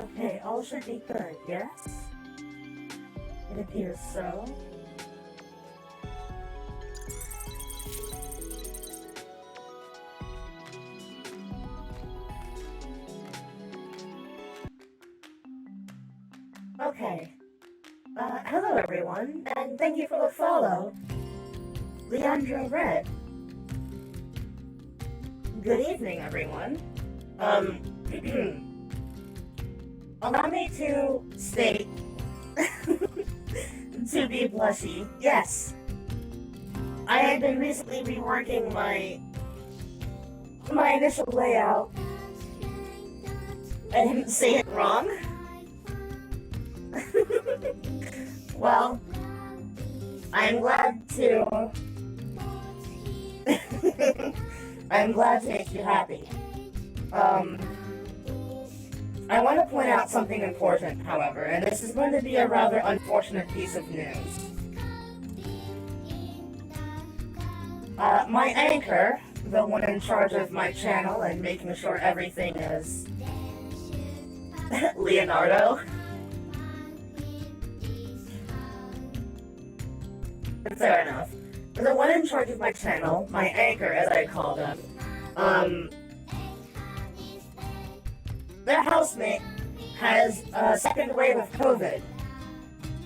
Okay, all should be good, yes? It appears so. Okay. Hello everyone, and thank you for the follow, Leandro Red. Good evening, everyone. Allow me to state, to be blushy, yes. I had been recently reworking my initial layout. I didn't say it wrong. Well, I'm glad to I'm glad to make you happy. I want to point out something important, however, and this is going to be a rather unfortunate piece of news. My anchor, the one in charge of my channel and making sure everything is Leonardo. Fair enough. The one in charge of my channel, my anchor as I call them, their housemate has a second wave of COVID,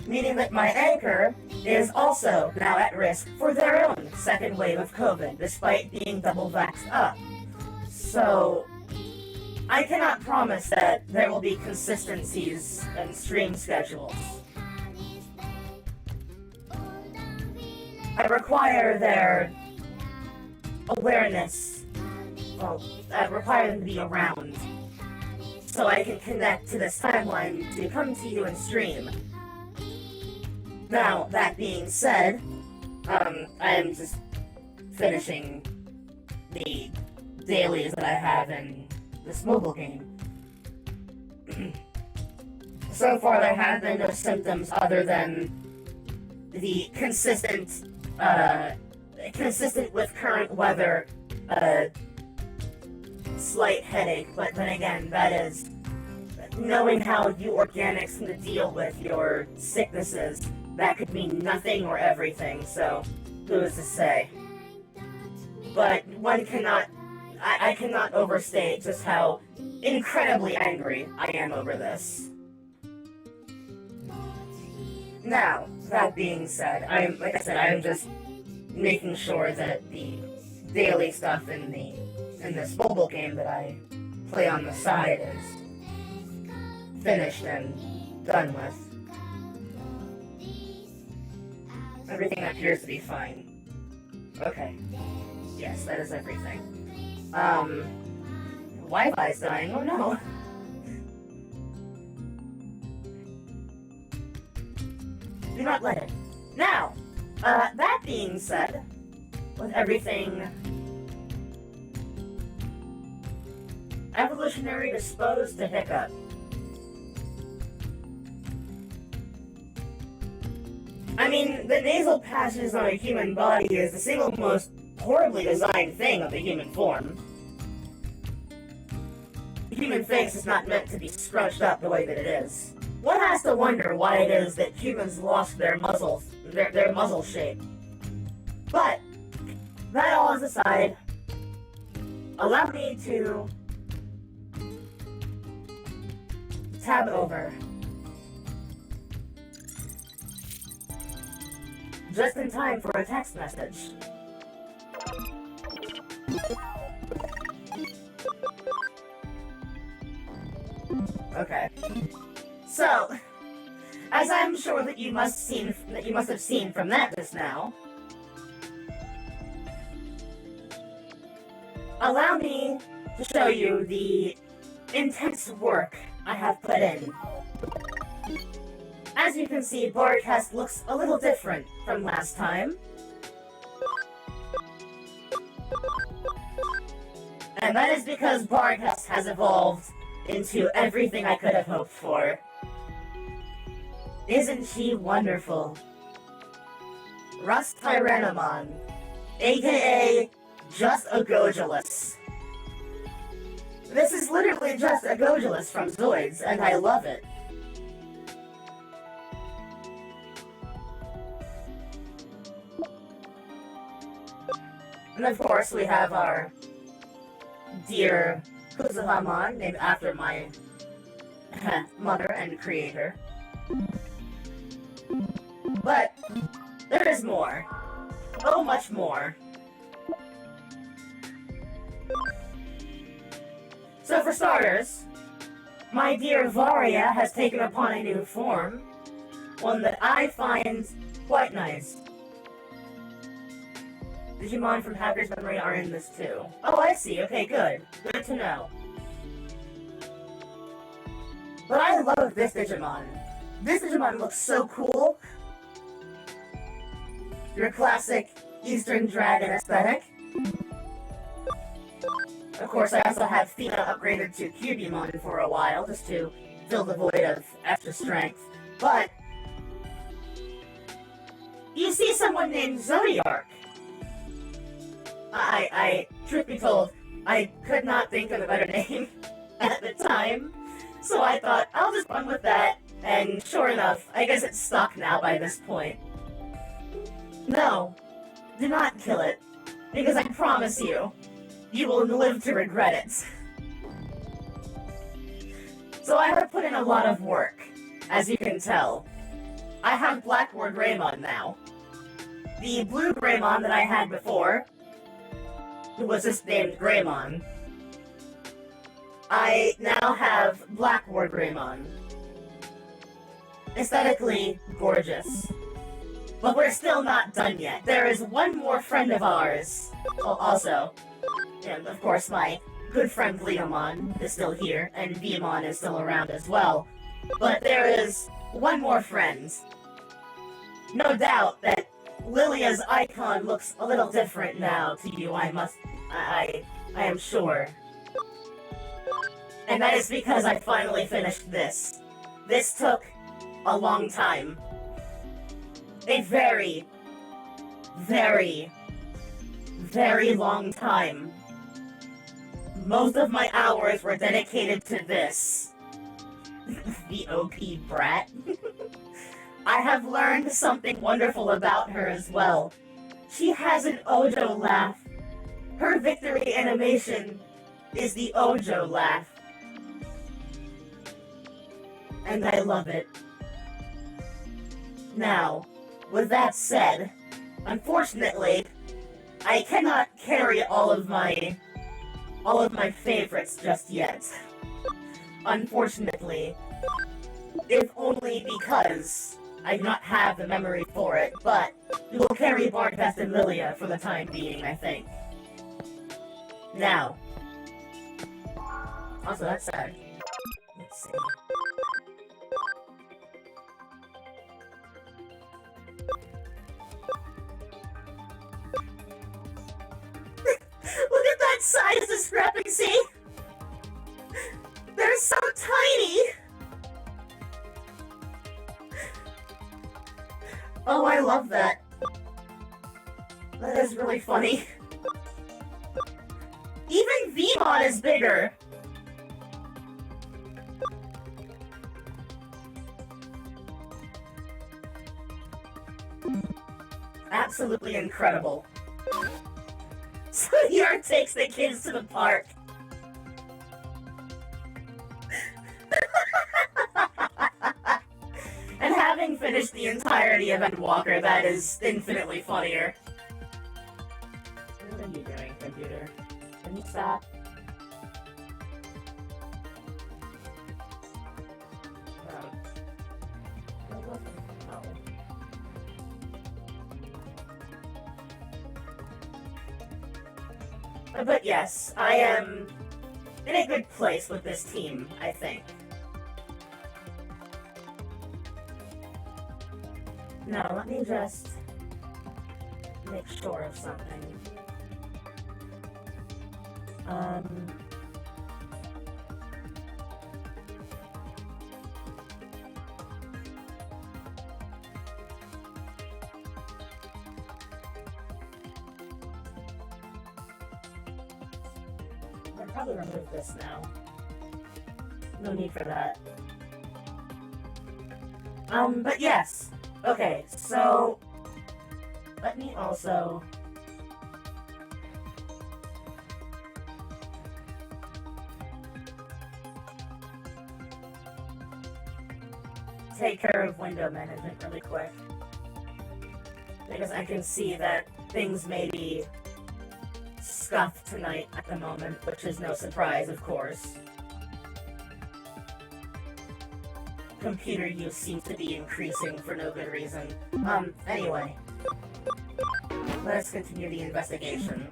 meaning that my anchor is also now at risk for their own second wave of COVID, despite being double vaxxed up. So, I cannot promise that there will be consistencies in stream schedules. I require their awareness, I require them to be around, so I can connect to this timeline to come to you and stream. Now, that being said, I am just finishing the dailies that I have in this mobile game. So far, there have been no symptoms other than the consistent with current weather, slight headache, but then again, that is knowing how you organics can deal with your sicknesses. That could mean nothing or everything, so who's to say? But one cannot, I cannot overstate just how incredibly angry I am over this. Now, that being said, like I said, I'm just making sure that the daily stuff in this mobile game that I play on the side is finished and done with. Everything appears to be fine. Okay. Yes, that is everything. Wi-Fi's dying, oh no! Do not let it. Now, that being said, with everything evolutionary disposed to hiccup, I mean, the nasal passages on a human body is the single most horribly designed thing of the human form. The human face is not meant to be scrunched up the way that it is. One has to wonder why it is that humans lost their muzzle shape. But, that all is aside, allow me to tab over. Just in time for a text message. Okay. So, as I'm sure that you must have seen from that just now, allow me to show you the intense work I have put in. As you can see, Broadcast looks a little different from last time. And that is because Broadcast has evolved into everything I could have hoped for. Isn't she wonderful? Rust Tyrannomon, aka just a Gojulus. This is literally just a Gojulus from Zoids, and I love it. And of course, we have our dear Kuzuhamon, named after my mother and creator. But there is more. Oh, much more. So for starters, my dear Varia has taken upon a new form, one that I find quite nice. Digimon from Hacker's Memory are in this too. Oh, I see. Okay, good. Good to know. But I love this Digimon. This Digimon looks so cool. Your classic Eastern Dragon aesthetic. Of course, I also had Fina upgraded to Cubimon for a while, just to fill the void of extra strength. But you see someone named Zodiark. Truth be told, I could not think of a better name at the time, so I thought, I'll just run with that, and sure enough, I guess it's stuck now by this point. No, do not kill it, because I promise you, you will live to regret it. So I have put in a lot of work, as you can tell. I have Blackboard Greymon now. The blue Greymon that I had before, who was just named Greymon, I now have Blackboard Greymon. Aesthetically gorgeous. But we're still not done yet. There is one more friend of ours. Oh, also, and of course my good friend Leomon is still here, and Vmon is still around as well. But there is one more friend. No doubt that Lilia's icon looks a little different now to you, I am sure. And that is because I finally finished this. This took a long time. A very, very, very long time. Most of my hours were dedicated to this. The OP brat. I have learned something wonderful about her as well. She has an Ojo laugh. Her victory animation is the Ojo laugh. And I love it. Now, with that said, unfortunately, I cannot carry all of my favorites just yet. Unfortunately. If only because I do not have the memory for it, but we will carry Bardfest and Lilia for the time being, I think. Now. Also, that's sad. Let's see. Look at that size discrepancy! They're so tiny! Oh, I love that. That is really funny. Even Vmon is bigger! Absolutely incredible. So Yarn takes the kids to the park. And having finished the entirety of Endwalker, that is infinitely funnier. What are you doing, computer? Can you stop? But yes, I am in a good place with this team, I think. Now, let me just make sure of something. I'd probably remove this now. No need for that. But yes. Okay, so... Let me also... take care of window management really quick. Because I can see that things may be scuffed tonight at the moment, which is no surprise, of course. Computer use seems to be increasing for no good reason. Anyway. Let's continue the investigation.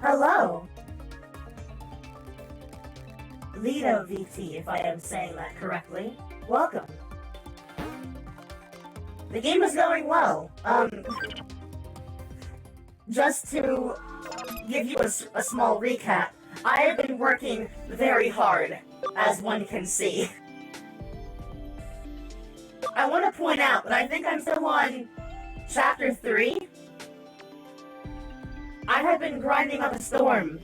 Hello! Lido VT, if I am saying that correctly. Welcome. The game is going well. Just to give you a small recap, I have been working very hard, as one can see. I want to point out that I think I'm still on Chapter 3. I have been grinding up a storm.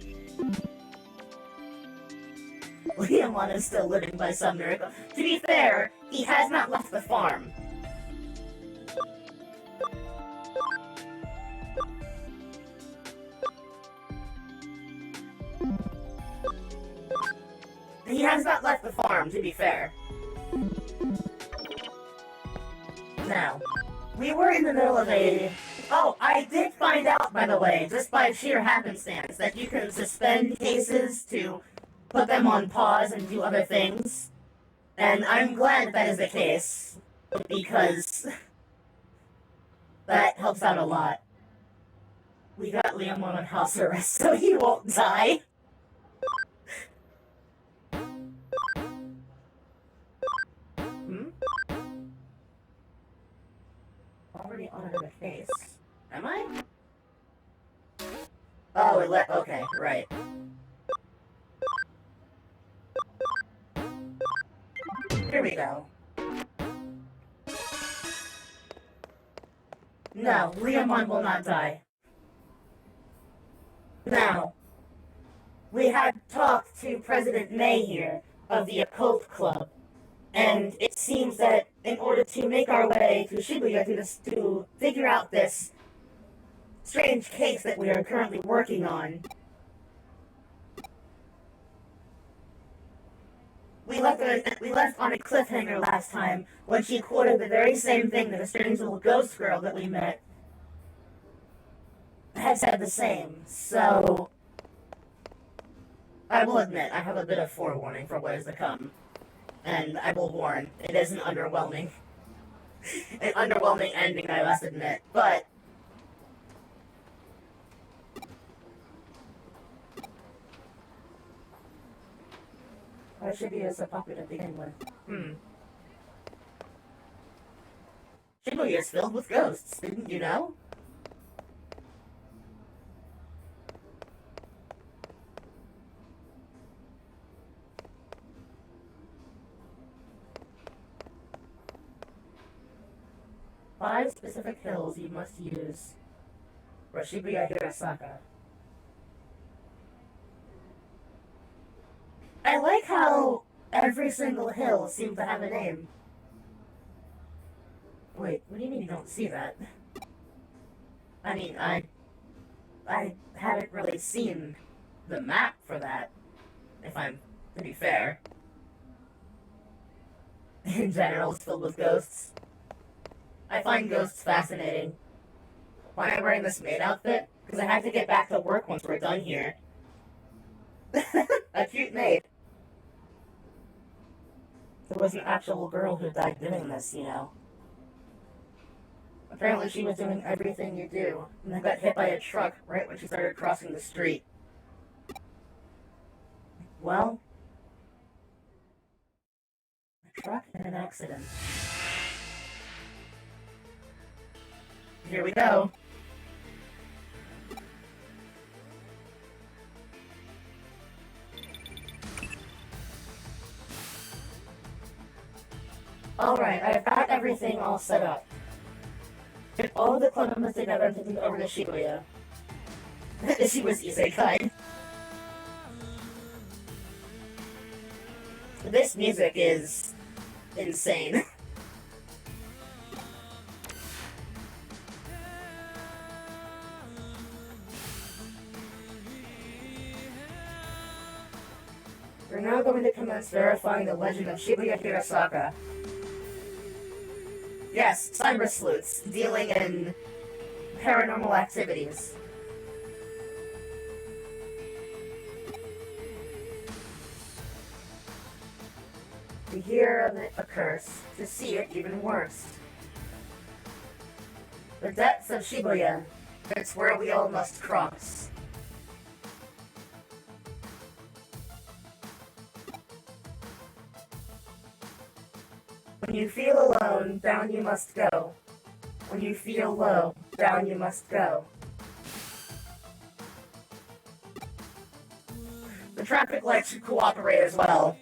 Leomon is still living by some miracle. To be fair, he has not left the farm. He has not left the farm, to be fair. Now, we were in the middle of a... Oh, I did find out, by the way, just by sheer happenstance, that you can suspend cases to put them on pause and do other things. And I'm glad that is the case, because that helps out a lot. We got Leomon on house arrest, so he won't die. Already audited a case. Am I? Oh, okay, right. Here we go. No, Leomon will not die. Now, we had talked to President May here of the Occult Club, and it seems that in order to make our way to Shibuya to figure out this strange case that we are currently working on, we left on a cliffhanger last time when she quoted the very same thing that a strange little ghost girl that we met had said the same. So I will admit I have a bit of forewarning for what is to come. And I will warn, it is an underwhelming ending, I must admit, but why should be so popular to begin with? Shibuya is filled with ghosts, didn't you know? Five specific hills you must use for Shibuya Hirasaka. I like how every single hill seems to have a name. Wait, what do you mean you don't see that? I mean, I haven't really seen the map for that, if I'm to be fair. In general, it's filled with ghosts. I find ghosts fascinating. Why am I wearing this maid outfit? Because I have to get back to work once we're done here. A cute maid. There was an actual girl who died doing this, you know. Apparently she was doing everything you do, and then got hit by a truck right when she started crossing the street. Well, a truck and an accident. Here we go. Alright, I've got everything all set up. Get all the club members together to take over to Shibuya. She was isekai. This music is insane. We're now going to commence verifying the legend of Shibuya Hirasaka. Yes, cyber sleuths, dealing in paranormal activities. To hear of it a curse, to see it even worse. The depths of Shibuya, it's where we all must cross. When you feel alone, down you must go. When you feel low, down you must go. The traffic lights should cooperate as well.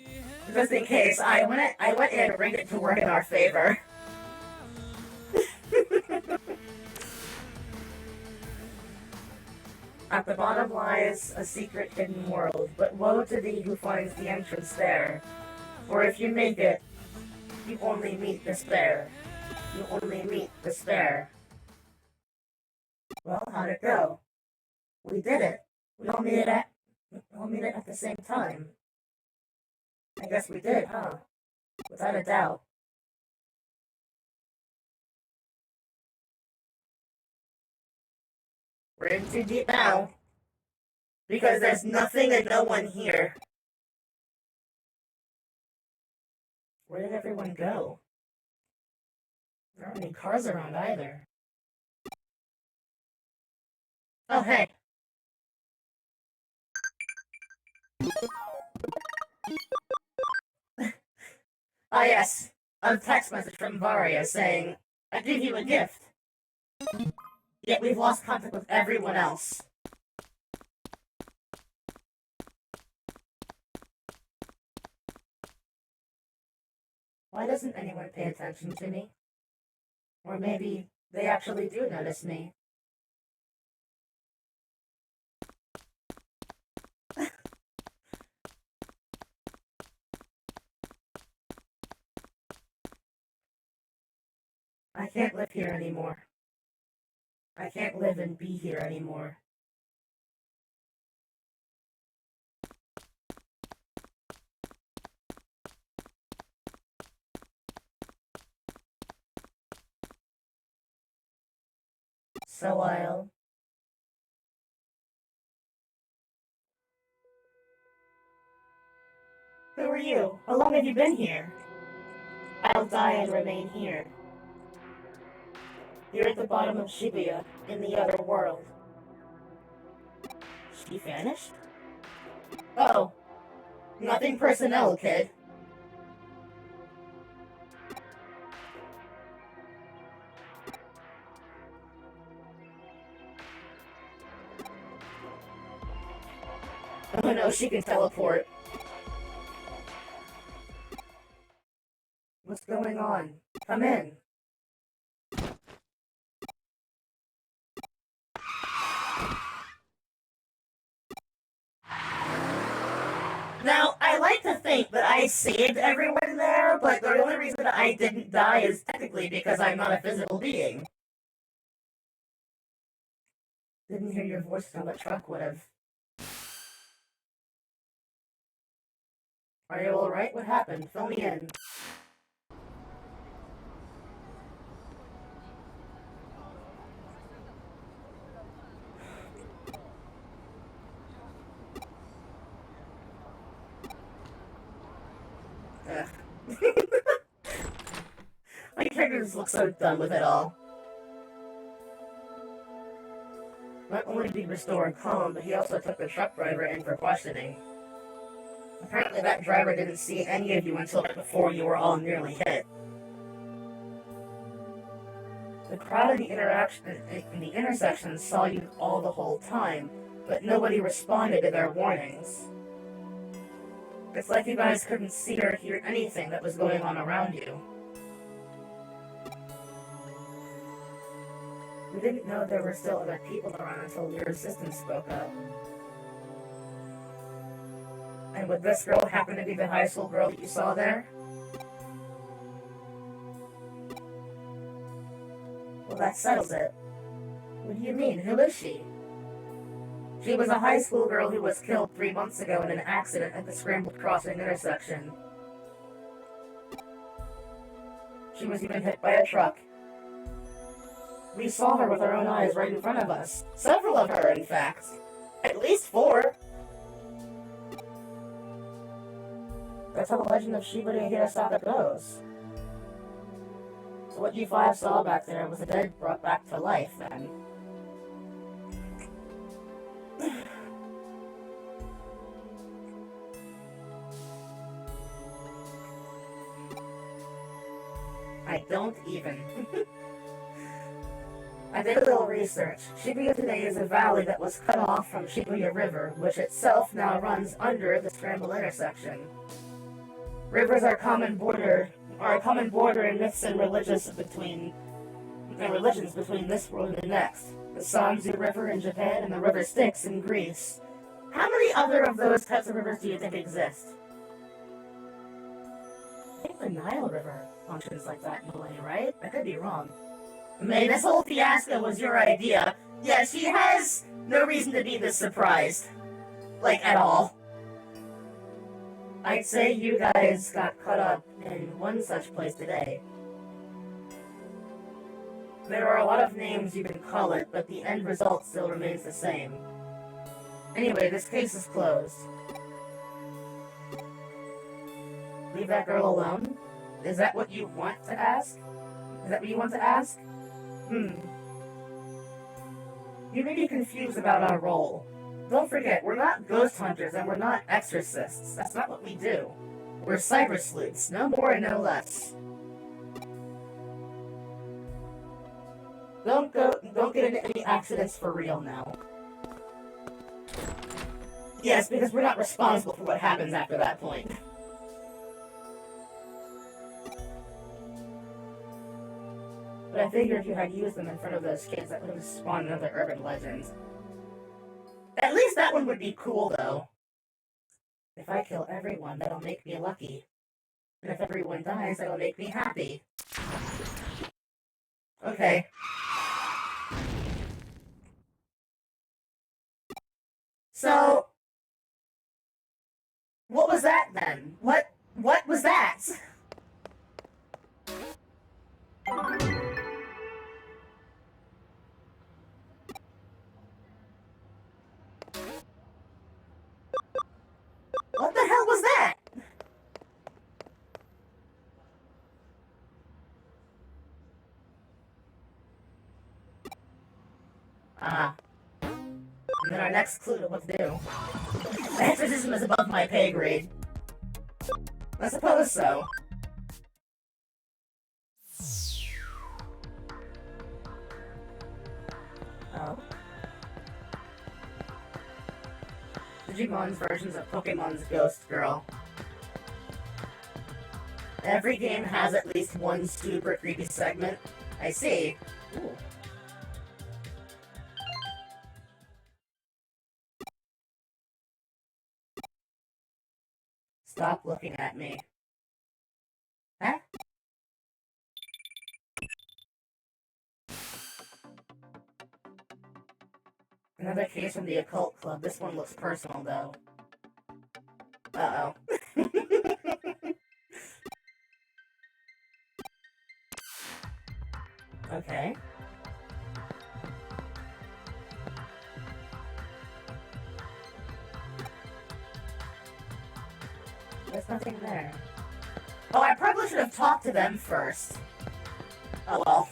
Just in case, I went in and rigged it to work in our favor. At the bottom lies a secret hidden world, but woe to thee who finds the entrance there. For if you make it, you only meet despair. You only meet despair. Well, how'd it go? We did it. We all made it at the same time. I guess we did, huh? Without a doubt. We're in too deep now. Because there's nothing and no one here. Where did everyone go? There aren't any cars around either. Oh, hey. Ah, yes. A text message from Varia saying, I give you a gift. Yet we've lost contact with everyone else. Why doesn't anyone pay attention to me? Or maybe they actually do notice me. I can't live here anymore. I can't live and be here anymore. So I'll... Who are you? How long have you been here? I'll die and remain here. You're at the bottom of Shibuya, in the other world. She vanished? Oh, nothing personnel, kid. Oh no, she can teleport. What's going on? Come in. Now, I like to think that I saved everyone there, but the only reason that I didn't die is technically because I'm not a physical being. Didn't hear your voice on the truck would have. Are you alright? What happened? Fill me in. My character just looks so done with it all. Not only did he restore calm, but he also took the truck driver in for questioning. Apparently that driver didn't see any of you until right before you were all nearly hit. The crowd in the intersection saw you all the whole time, but nobody responded to their warnings. It's like you guys couldn't see or hear anything that was going on around you. We didn't know there were still other people around until your assistant spoke up. I And would this girl happen to be the high school girl that you saw there? Well, that settles it. What do you mean? Who is she? She was a high school girl who was killed 3 months ago in an accident at the Scrambled Crossing intersection. She was even hit by a truck. We saw her with our own eyes right in front of us. Several of her, in fact. At least 4. That's how the legend of Shiba de Hirasaka goes. So what you 5 saw back there was a dead brought back to life, then. I don't even. I did a little research. Shibuya today is a valley that was cut off from Shibuya River, which itself now runs under the Scramble intersection. Rivers are a common border in myths and religions between this world and the next. The Sanzu River in Japan and the River Styx in Greece. How many other of those types of rivers do you think exist? I think the Nile River functions like that in a way, right? I could be wrong. May, this whole fiasco was your idea. Yeah, she has no reason to be this surprised. Like, at all. I'd say you guys got caught up in one such place today. There are a lot of names you can call it, but the end result still remains the same. Anyway, this case is closed. Leave that girl alone? Is that what you want to ask? Is that what you want to ask? You may be confused about our role. Don't forget, we're not ghost hunters and we're not exorcists. That's not what we do. We're cyber sleuths, no more and no less. Don't get into any accidents for real now. Yes, because we're not responsible for what happens after that point. But I figured if you had used them in front of those kids, that would have spawned another urban legend. At least that one would be cool, though. If I kill everyone, that'll make me lucky. And if everyone dies, that'll make me happy. Okay. So... what was that, then? What was that? What the hell was that? And then our next clue to what to do. Exorcism is above my pay grade. I suppose so. Oh. Digimon's versions of Pokemon's Ghost Girl. Every game has at least one super creepy segment. I see. Ooh. Stop looking at me. Huh? Another case from the Occult Club. This one looks personal, though. Uh-oh. Okay. There's nothing there. Oh, I probably should have talked to them first. Oh well.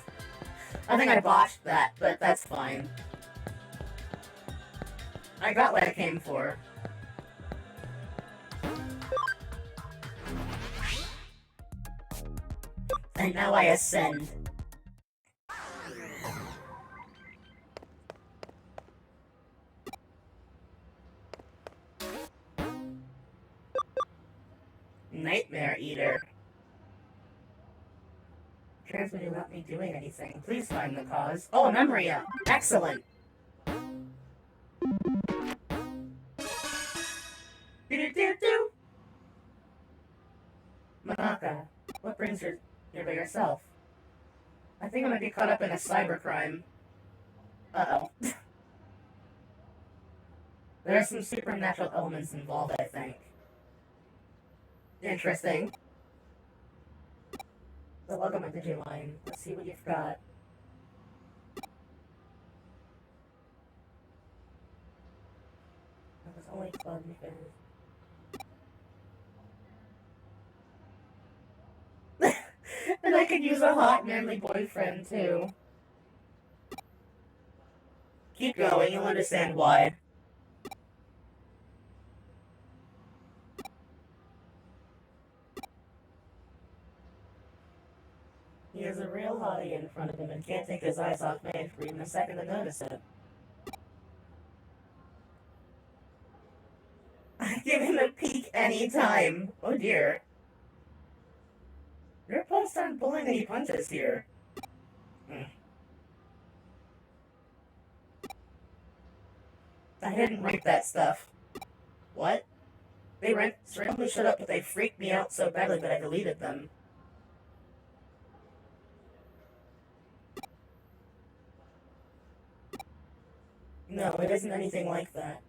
I think I botched that, but that's fine. I got what I came for. And now I ascend. Nightmare Eater. Transmitting without me doing anything. Please find the cause. Oh, a memory up. Excellent. Do. Manaka, what brings you here by yourself? I think I might be caught up in a cybercrime. Uh-oh. There are some supernatural elements involved, I think. Interesting. So welcome to Digimon. Let's see what you've got. That was only 12 minutes. And I could use a hot, manly boyfriend, too. Keep going, you'll understand why. He has a real hottie in front of him and can't take his eyes off me for even a second to notice it. I give him a peek anytime. Oh dear. Your posts aren't pulling any punches here. I didn't write that stuff. What? They randomly showed up, but they freaked me out so badly that I deleted them. No, it isn't anything like that.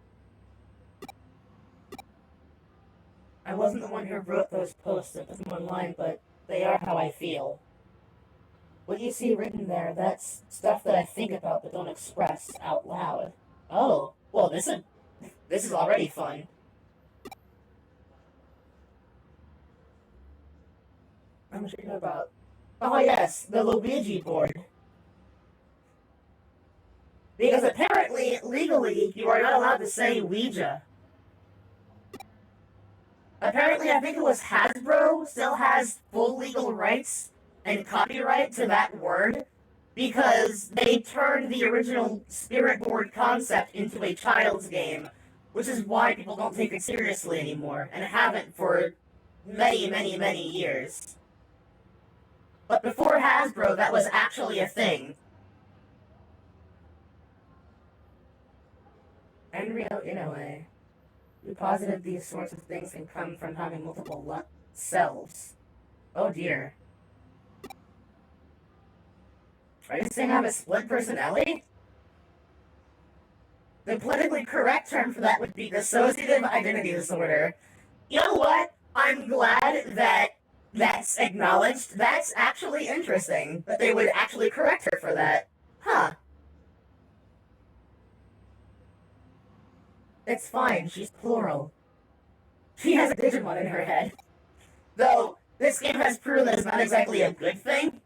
I wasn't the one who wrote those posts and put them online, but they are how I feel. What you see written there, that's stuff that I think about but don't express out loud. Oh, well, this is already fun. I'm sure about... Oh yes, the Luigi board. Because apparently, legally, you are not allowed to say Ouija. Apparently, I think it was Hasbro still has full legal rights and copyright to that word because they turned the original Spirit Board concept into a child's game, which is why people don't take it seriously anymore, and haven't for many, many, many years. But before Hasbro, that was actually a thing. Unreal in a way. You posited these sorts of things can come from having multiple selves. Oh dear. Are you saying I have a split personality? The politically correct term for that would be dissociative identity disorder. You know what? I'm glad that that's acknowledged. That's actually interesting that they would actually correct her for that. Huh. It's fine, she's plural. She has a Digimon in her head. Though, this game has proven that it's not exactly a good thing.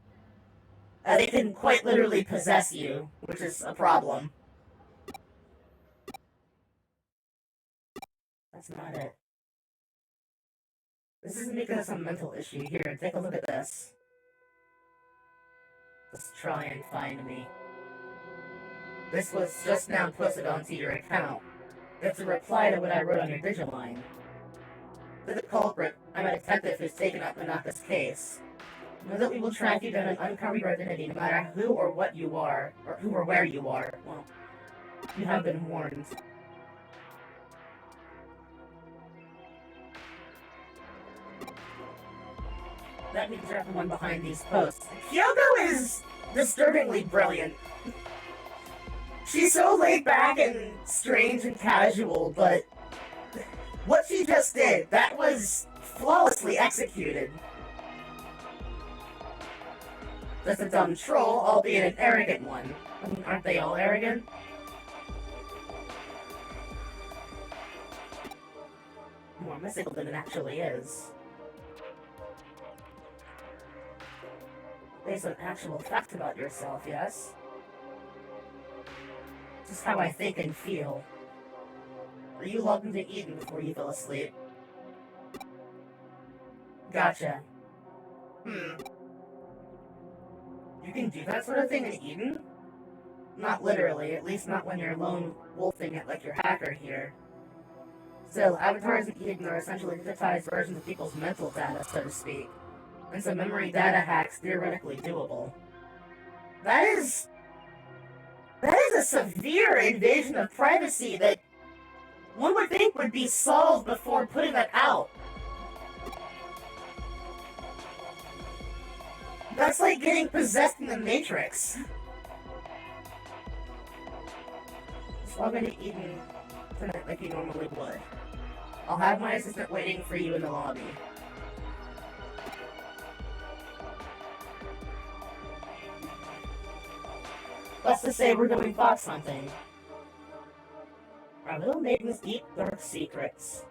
They can quite literally possess you, which is a problem. That's not it. This isn't because of some mental issue. Here, take a look at this. Let's try and find me. This was just now posted onto your account. It's a reply to what I wrote on your Digimon. To the culprit, I'm a detective who's taken up Manaka's case. Know that we will track you down and uncover your identity no matter who or what you are, or who or where you are. Well, you have been warned. That means you're the one behind these posts. Kyoko is disturbingly brilliant. She's so laid back and strange and casual, but what she just did, that was flawlessly executed. Just a dumb troll, albeit an arrogant one. I mean, aren't they all arrogant? More mystical than it actually is. Based on actual facts about yourself, yes? Just how I think and feel. Were you logged into Eden before you fell asleep? Gotcha. You can do that sort of thing in Eden? Not literally, at least not when you're lone wolfing it like your hacker here. Still, avatars in Eden are essentially digitized versions of people's mental data, so to speak. And so memory data hacks theoretically doable. That is a severe invasion of privacy that one would think would be solved before putting that out. That's like getting possessed in the Matrix. Just log into Eden tonight like you normally would. I'll have my assistant waiting for you in the lobby. Let's just say we're going fox hunting. Our little maiden's deep, dark secrets.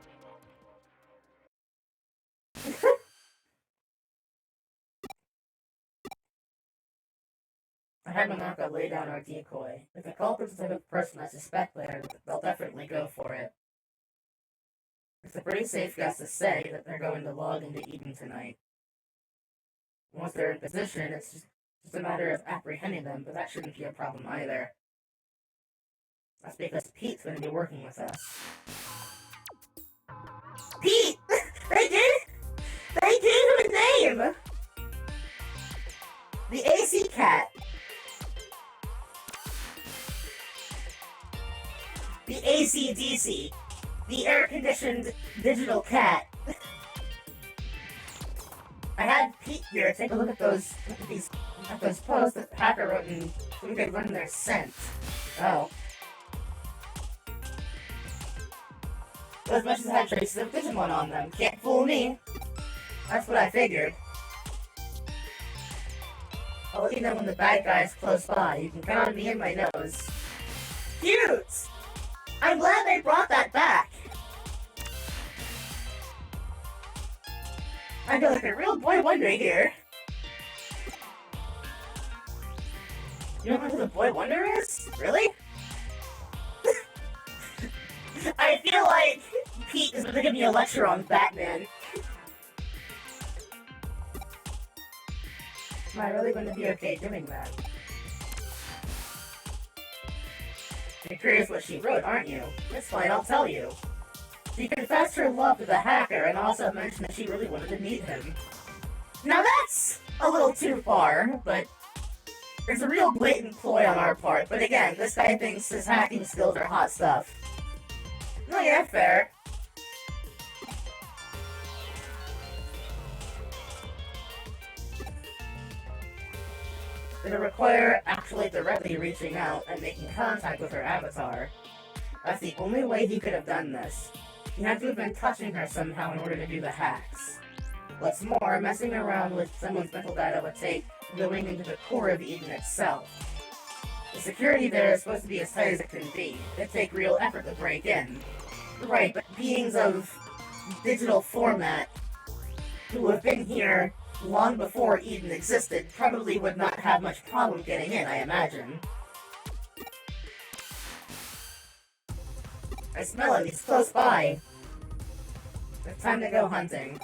I had Monaka lay down our decoy. If the culprit's the type of person I suspect they'll definitely go for it. It's a pretty safe guess to say that they're going to log into Eden tonight. Once they're in position, it's just a matter of apprehending them, but that shouldn't be a problem either. That's because Pete's going to be working with us. Pete! They gave him a name! The AC Cat. The AC/DC. The air-conditioned digital cat. I had Pete here take a look at those posts that the hacker wrote and so we could run their scent. Oh. Those messages had traces of Digimon on them. Can't fool me. That's what I figured. I'll let you know when the bad guy's close by. You can count on me and my nose. Cute! I'm glad they brought that back. I feel like a real boy wonder here. You don't know who the boy wonder is? Really? I feel like Pete is going to give me a lecture on Batman. Am I really going to be okay doing that? You're curious what she wrote, aren't you? It's fine, I'll tell you. She confessed her love to the hacker and also mentioned that she really wanted to meet him. Now that's a little too far, but it's a real blatant ploy on our part. But again, this guy thinks his hacking skills are hot stuff. No, yeah, fair. It'll require actually directly reaching out and making contact with her avatar. That's the only way he could have done this. He had to have been touching her somehow in order to do the hacks. What's more, messing around with someone's mental data would take going into the core of Eden itself. The security there is supposed to be as tight as it can be. It'd take real effort to break in. Right, but beings of digital format who have been here long before Eden existed probably would not have much problem getting in, I imagine. I smell him, he's close by. It's time to go hunting.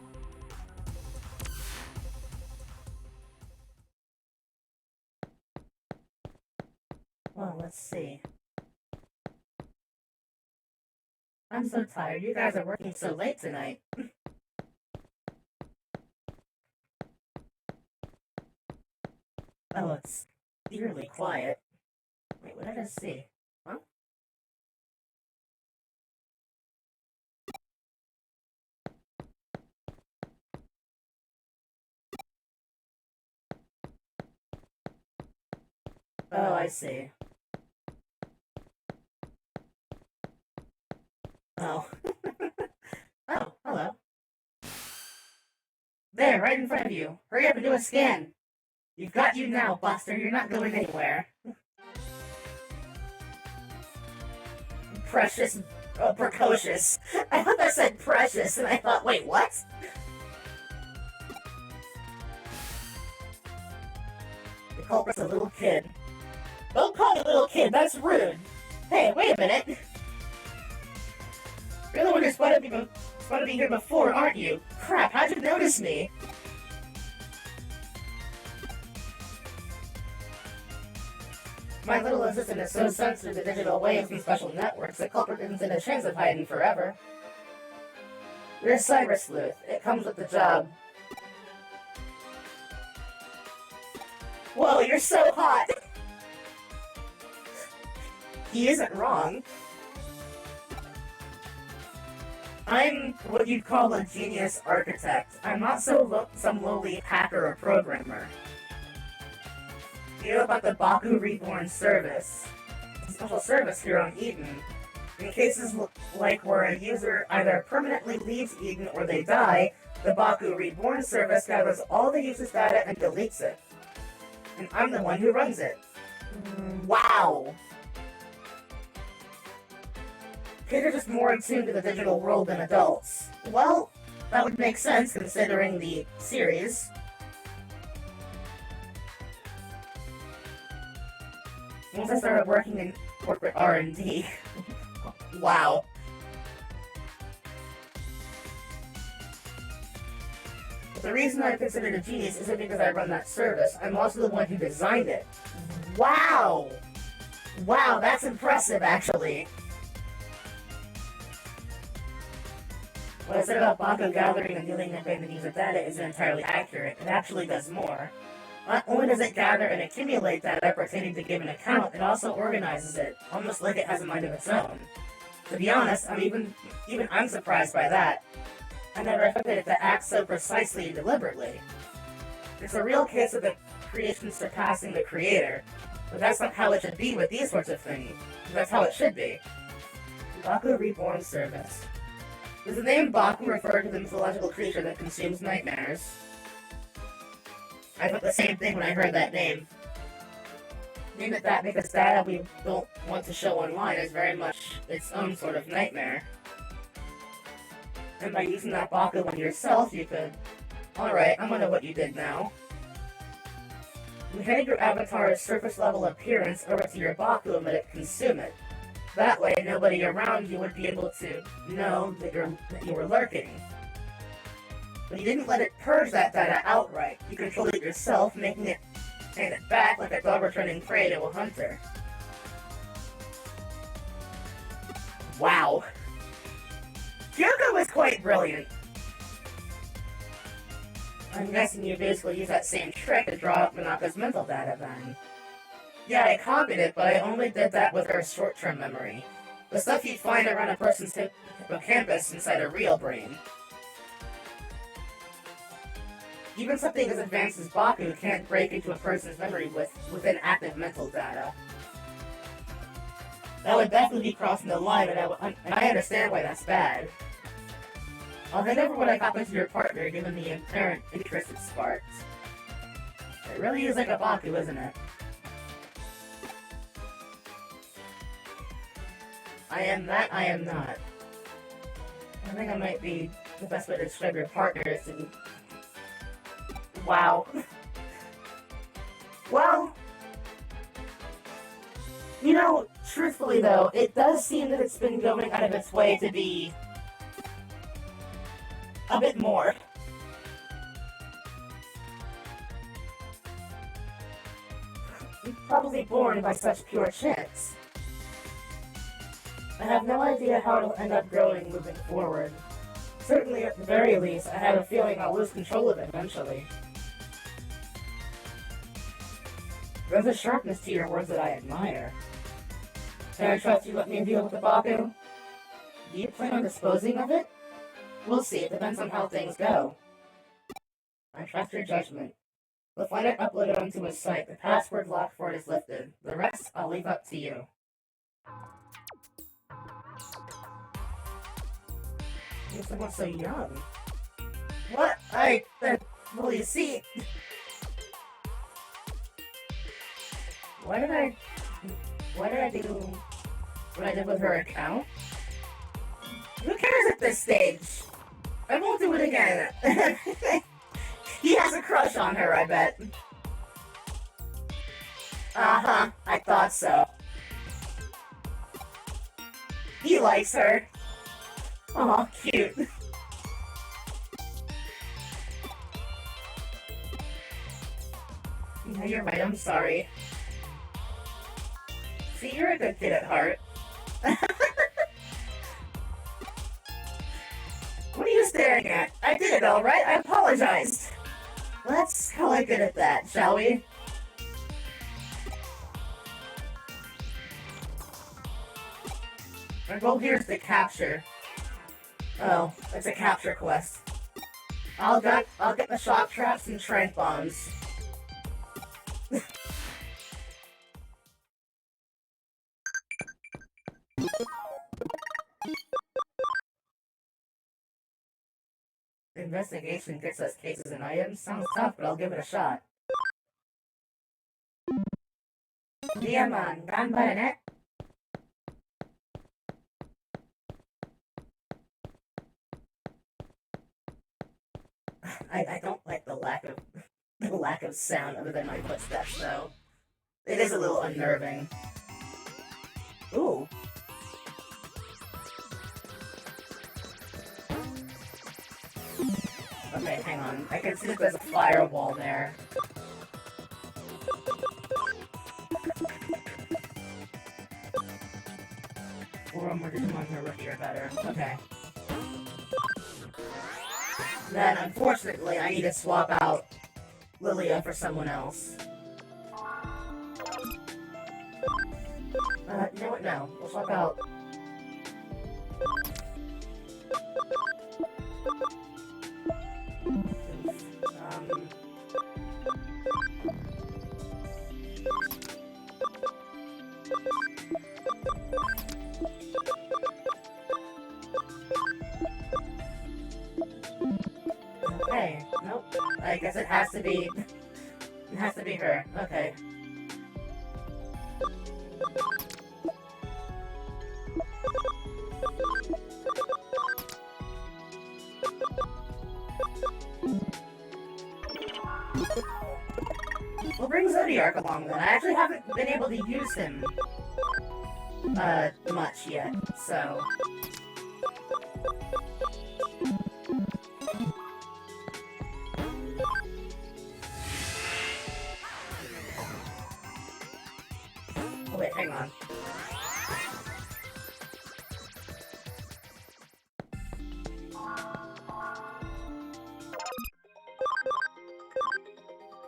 Well, let's see. I'm so tired, you guys are working so late tonight. Oh, it's eerily quiet. Wait, what did I just see? Huh? Oh, I see. Oh. Oh, hello. There, right in front of you. Hurry up and do a scan. You've got you now, Buster. You're not going anywhere. Precious. Precocious. I thought that said precious, and I thought, wait, what? The culprit's a little kid. Don't call me little kid, that's rude. Hey, wait a minute. You're the one who spotted me here before, aren't you? Crap, how'd you notice me? My little assistant is so sensitive to digital waves and special networks, the culprit isn't in a chance of hiding forever. You're a cyber sleuth. It comes with the job. Whoa, you're so hot! He isn't wrong. I'm what you'd call a genius architect. I'm not some lowly hacker or programmer. You know about the Baku Reborn service. It's a special service here on Eden. In cases like where a user either permanently leaves Eden or they die, the Baku Reborn service gathers all the user's data and deletes it. And I'm the one who runs it. Wow! Kids are just more attuned to the digital world than adults. Well, that would make sense considering the series. Once I started working in corporate R&D. Wow. But the reason I'm considered a genius isn't because I run that service. I'm also the one who designed it. Wow! Wow, that's impressive, actually. What I said about Baku gathering and dealing with random user data isn't entirely accurate. It actually does more. Not only does it gather and accumulate data pertaining to a given account, it also organizes it, almost like it has a mind of its own. To be honest, I'm surprised by that. I never expected it to act so precisely and deliberately. It's a real case of the creation surpassing the creator, but that's not how it should be with these sorts of things. That's how it should be. Baku Reborn Service. Does the name Baku refer to the mythological creature that consumes nightmares? I thought the same thing when I heard that name. Name it that because data we don't want to show online is very much its own sort of nightmare. And by using that Baku on yourself, you could... Alright, I'm gonna what you did now. You hand your avatar's surface-level appearance over to your Baku and let it consume it. That way, nobody around you would be able to know that you were lurking. But you didn't let it purge that data outright. You controlled it yourself, making it hand it back like a dog returning prey to a hunter. Wow. Kyoko was quite brilliant. I'm guessing you basically use that same trick to draw up Minaka's mental data then. Yeah, I copied it, but I only did that with her short-term memory. The stuff you'd find around a person's hippocampus inside a real brain. Even something as advanced as Baku can't break into a person's memory within active mental data. That would definitely be crossing the line, and I understand why that's bad. I'll hand over what I happened to your partner, given the apparent interest it sparked. It really is like a Baku, isn't it? I am that, I am not. I think I might be the best way to describe your partner is to... Wow. Well... You know, truthfully though, it does seem that it's been going out of its way to be... a bit more. Probably born by such pure chance. I have no idea how it'll end up growing moving forward. Certainly, at the very least, I have a feeling I'll lose control of it eventually. There's a sharpness to your words that I admire. Can I trust you let me deal with the Baku? Do you plan on disposing of it? We'll see, it depends on how things go. I trust your judgment. We'll find it uploaded onto his site. The password lock for it is lifted. The rest, I'll leave up to you. You're someone so young. What? Well, you see... Why did I do what I did with her account? Who cares at this stage? I won't do it again. He has a crush on her, I bet. Uh-huh, I thought so. He likes her. Aw, cute. Yeah, you're right, I'm sorry. See, you're a good kid at heart. What are you staring at? I did it all right, I apologized. Let's call it good at that, shall we? Our goal here is to capture. Oh, it's a capture quest. I'll get the shock traps and trank bombs. Investigation gets us cases and items. Sounds tough, but I'll give it a shot. Digimon, ganbarenet. I don't like the lack of sound other than my footsteps, though. It is a little unnerving. Ooh. Okay, hang on. I can see that there's a firewall there. Or more Digimon here rookie or better. Okay. Then, unfortunately, I need to swap out Lilia for someone else. You know what? No. We'll swap out... Okay, nope. I guess it has to be... It has to be her. Okay. We'll bring Zodiark along then. I actually haven't been able to use him much yet, so... Oh wait, hang on.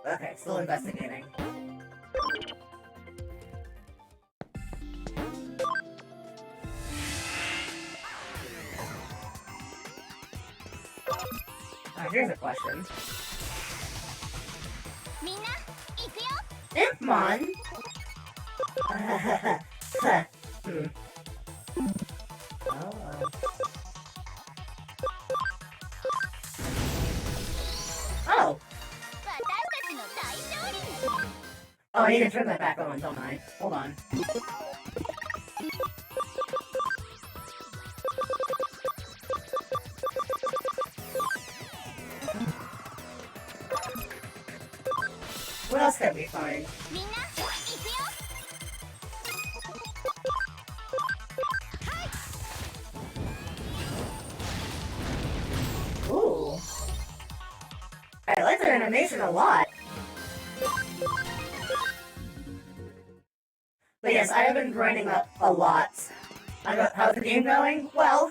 Okay, still investigating. Here's a question. Impmon? Oh! Oh, I need to turn that back on, don't I? Hold on. What else can we find? Ooh. I like their animation a lot. But yes, I have been grinding up a lot. How's the game going? Well,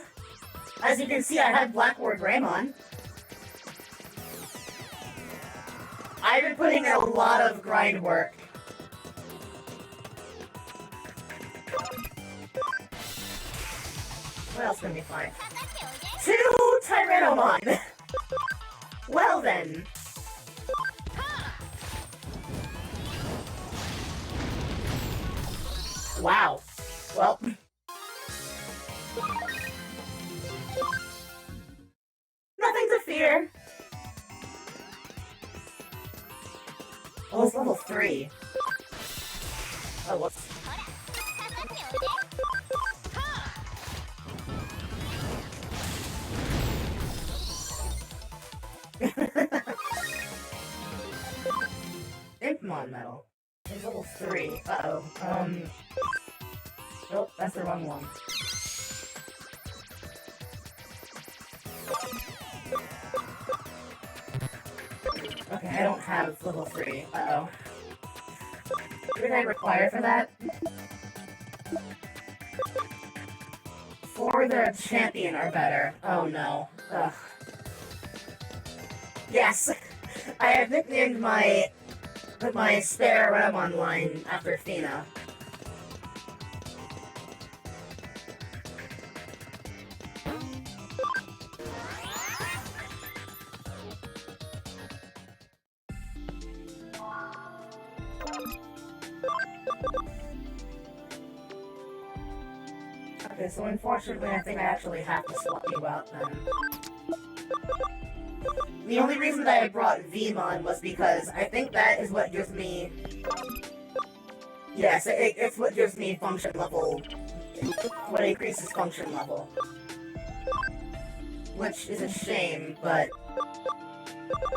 as you can see, I had Blackboard Greymon. I've been putting in a lot of grind work. What else can we find? 2 Tyrannomon! Well then. Wow. Well. Nothing to fear. Oh, it's level 3. Oh, whoops. Impmon medal. It's level 3. Uh-oh. Nope, that's the wrong one. Okay, I don't have level 3. Uh-oh. What did I require for that? For the champion or better. Oh no. Ugh. Yes! I have nicknamed my spare Renamon line after Fina. Okay, so unfortunately I think I actually have to swap you out then. The only reason that I brought Vmon was because I think that is what gives me... Yes, it's what gives me function level... What increases function level. Which is a shame, but...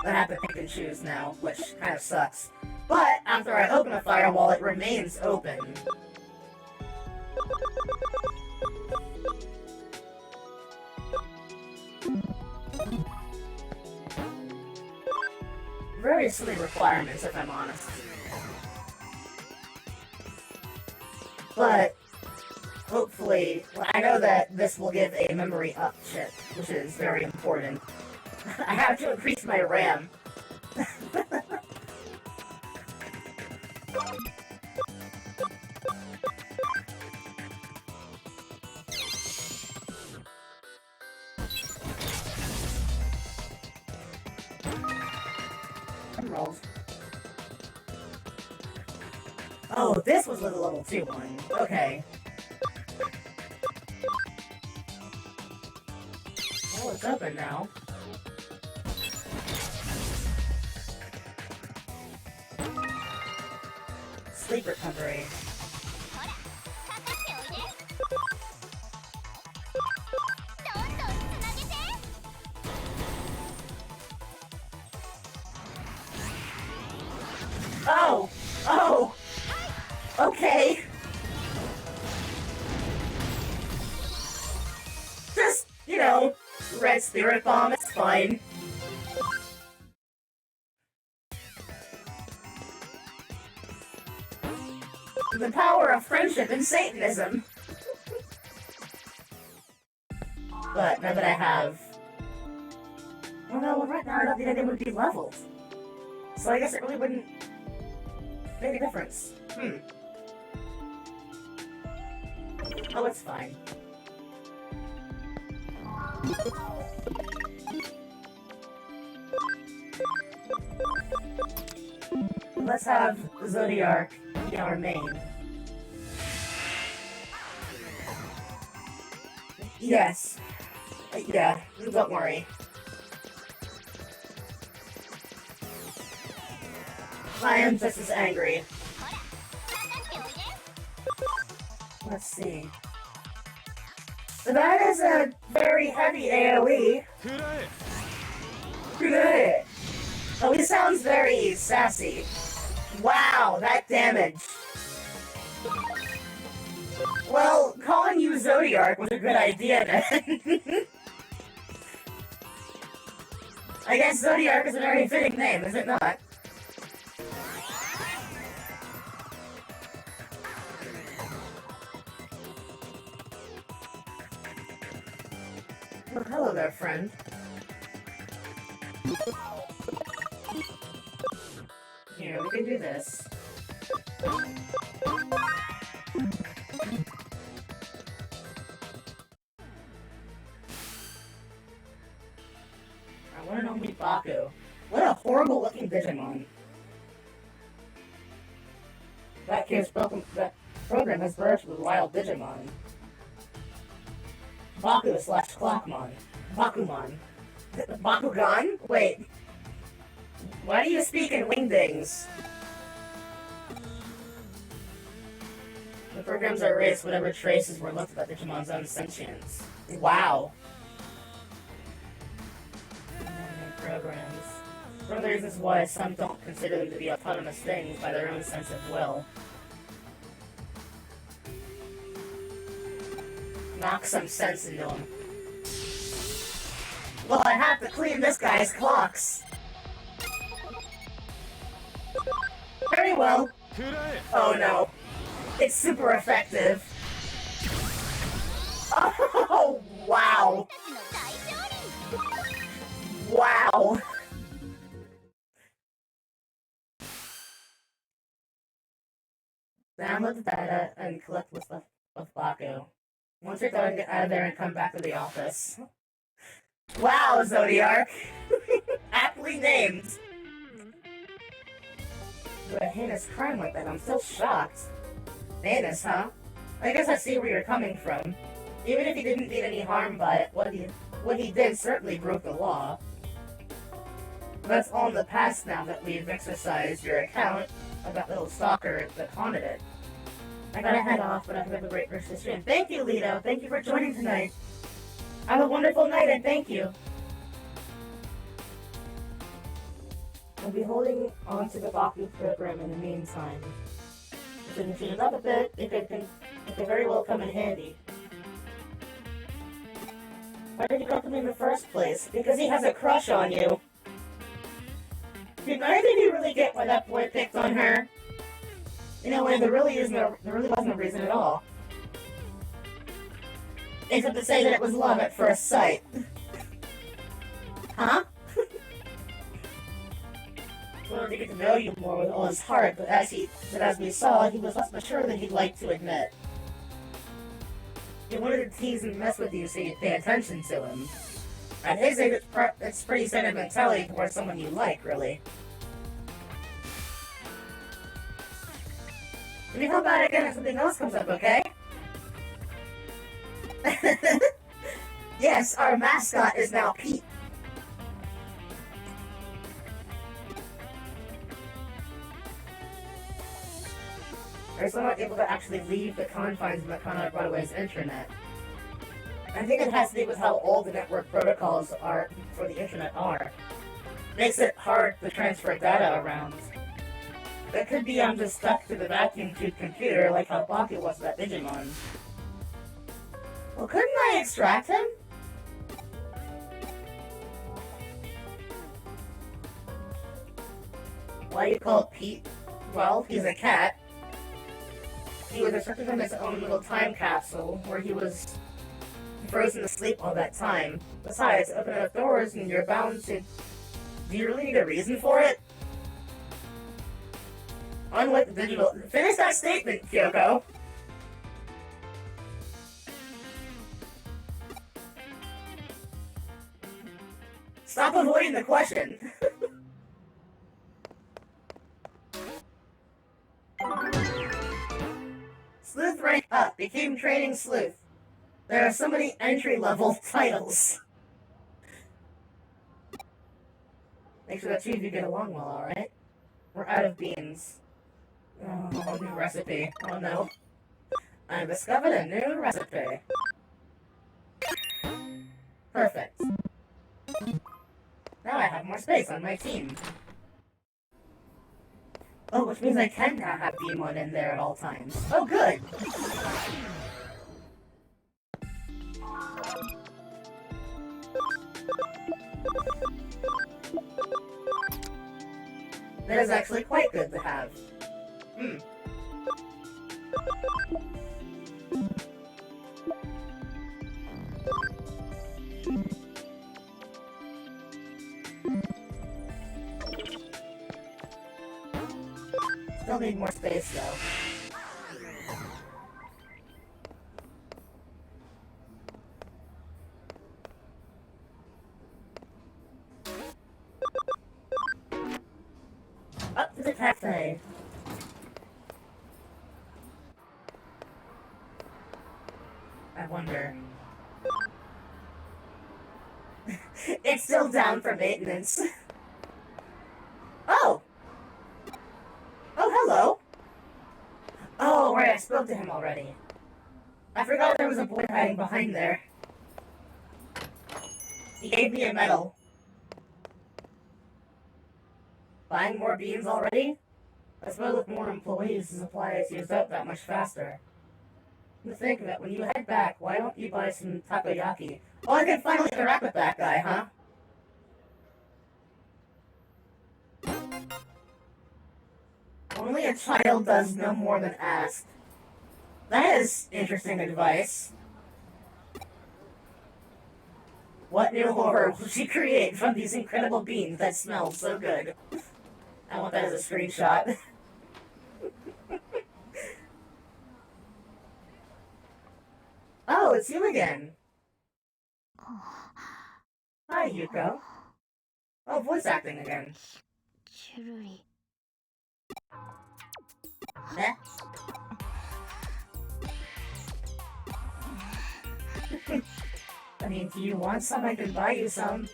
I have to pick and choose now, which kind of sucks. But, after I open a firewall, it remains open. Very silly requirements, if I'm honest. But, hopefully, I know that this will give a memory up chip, which is very important. I have to increase my RAM. Rolls. Oh, this was with a level 2 one. Okay. Oh, it's open now. Sleep recovery. Oh! Oh! Okay! Just, you know, red spirit bomb, it's fine. The power of friendship and Satanism! But now that I have... Well, no, right now I don't think it would be leveled. So I guess it really wouldn't make a difference. Oh, it's fine. Let's have Zodiark be our main. Yes. Yeah, don't worry. I am just as angry. Let's see. That is a very heavy AoE. Good. Oh, he sounds very sassy. Wow, that damage. Well, calling you Zodiark was a good idea then. I guess Zodiark is a very fitting name, is it not? Oh, hello there, friend. Here, we can do this. I want to know Baku. What a horrible looking Digimon. That program has merged with Wild Digimon. Baku / Clockmon. Bakumon. Bakugan? Wait. Why do you speak in wingdings? The programs are erased whatever traces were left about Digimon's own sentience. Wow. Programs. One of the reasons why some don't consider them to be autonomous things by their own sense of will. Knock some sense into him. Well, I have to clean this guy's clocks. Very well. Oh no. It's super effective. Oh, wow. Wow. Download the data and collect the stuff of Baku. Once you're done, get out of there and come back to the office. Wow, Zodiark! Aptly named! But a heinous crime like that, I'm still shocked. Heinous, huh? I guess I see where you're coming from. Even if he didn't mean any harm by it, what he did certainly broke the law. That's all in the past now that we've exercised your account of that little stalker that haunted it. I gotta head off, but I have a great rest of the stream. Thank you, Lito. Thank you for joining tonight. Have a wonderful night, and thank you. I'll be holding on to the Baku program in the meantime. If we can speed it up a bit, it could very well come in handy. Why did you come to me in the first place? Because he has a crush on you. Did neither of you really get why that boy picked on her? You know, when there really wasn't a reason at all. Except to say that it was love at first sight. Huh? He wanted to get to know you more with all his heart, but as we saw, he was less mature than he'd like to admit. He wanted to tease and mess with you so you'd pay attention to him. At his age, it's pretty sentimentality towards someone you like, really. Let me come back again if something else comes up, okay? Yes, our mascot is now Pete. We're still not able to actually leave the confines of the Conrad Broadway's internet. I think it has to do with how old the network protocols are for the internet are. Makes it hard to transfer data around. It could be I'm just stuck to the vacuum tube computer like how Baku was with that Digimon. Well, couldn't I extract him? Why you call it Pete? Well, he's a cat. He was restricted from his own little time capsule where he was frozen to sleep all that time. Besides, open enough doors and you're bound to... Do you really need a reason for it? Unlike the digital... Finish that statement, Kyoko! Stop avoiding the question! Sleuth ranked up, became training sleuth. There are so many entry-level titles. Make sure that two of you get along well, alright? We're out of beans. Oh, new recipe. Oh no. I've discovered a new recipe. Perfect. Now I have more space on my team. Oh, which means I can now have Digimon in there at all times. Oh, good! That is actually quite good to have. Still need more space, though. Up to the cafe. I wonder. It's still down for maintenance. Oh! Oh, hello! Oh, right, I spoke to him already. I forgot there was a boy hiding behind there. He gave me a medal. Buying more beans already? I suppose with more employees, the supply is used up that much faster. To think of it, when you head back, why don't you buy some takoyaki? Oh, I can finally interact with that guy, huh? Only a child does no more than ask. That is interesting advice. What new horror will she create from these incredible beans that smell so good? I want that as a screenshot. Oh, it's you again. Hi, Yuko. Oh, voice acting again. Eh? I mean, do you want some? I can buy you some.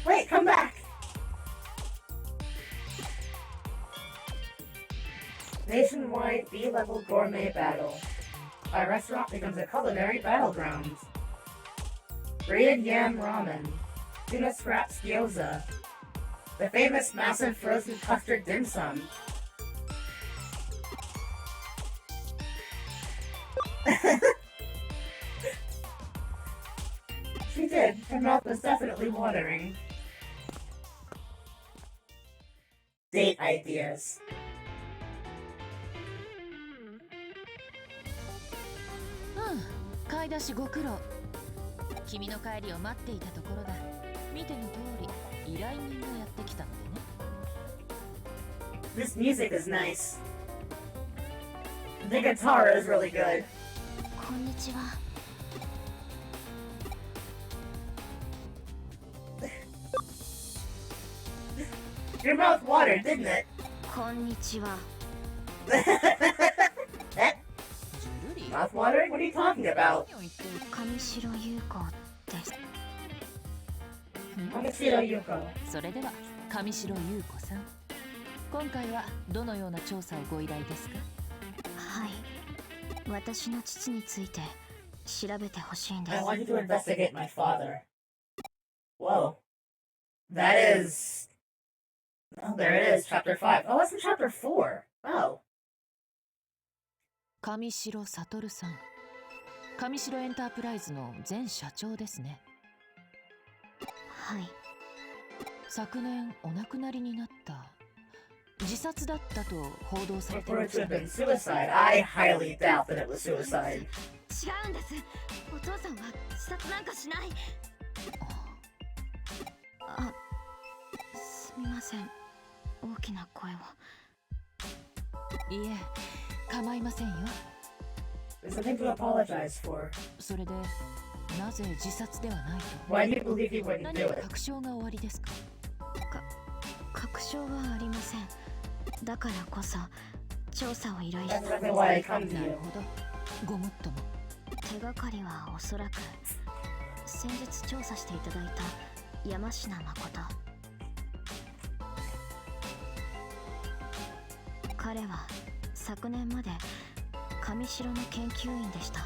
Wait, come back! Nationwide B-level gourmet battle. Our restaurant becomes a culinary battleground. Red yam ramen. Tuna scraps gyoza. The famous massive frozen custard dim sum. She did. Her mouth was definitely watering. Date ideas. Hmm. 買い出しご苦労。君の帰りを待っていたところだ。見ての通り、依頼人がやってきたのでね。This music is nice. The guitar is really good. こんにちは。Your mouth watered, didn't it? こんにちは。Eh? Mouth watering? What are you talking about? 上白優子です。上白優子。それでは上白優子さん。今回はどのような調査をご依頼ですか？はい。私の父について調べてほしいんです。I want you to investigate my father. Whoa. That is... Oh, there it is, chapter 5. Oh, that's in chapter 4. Oh. 上白悟さん。上白エンタープライズの前社長ですね。はい。昨年お亡くなりになった。自殺だったと報道されていま For it し to た。 have been suicide, I highly doubt that it was suicide. 違うんです。お父さんは自殺なんかしない。あ、すみません。大きな声を。いえ、構いませんよ。There's something to apologize for. それで、なぜ自殺ではないと？ Why do you believe he wouldn't 何 do か it? 確証がおありですか？確証はありません。だからこそ調査を依頼した。 That's exactly why I come to な you. るほど。ごもっとも。手がかりはおそらく先日調査していただいた山科誠。彼は昨年まで上白の研究員でした。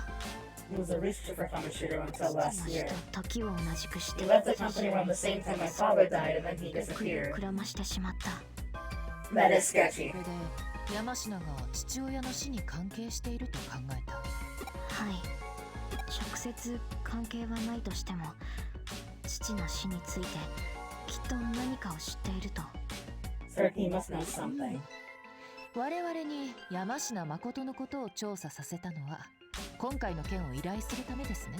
He was a researcher for Kamishiro until last 父 year. と時を同じくして He left the company around the same time my father died, and then he 国を disappeared. くらましてしまった。 That is sketchy. それで山科が父親の死に関係していると考えた。はい。直接関係はないとしても、父の死についてきっと何かを知っていると。Certainly he must know something. 我々に山科誠のことを調査させたのは、今回の件を依頼するためですね。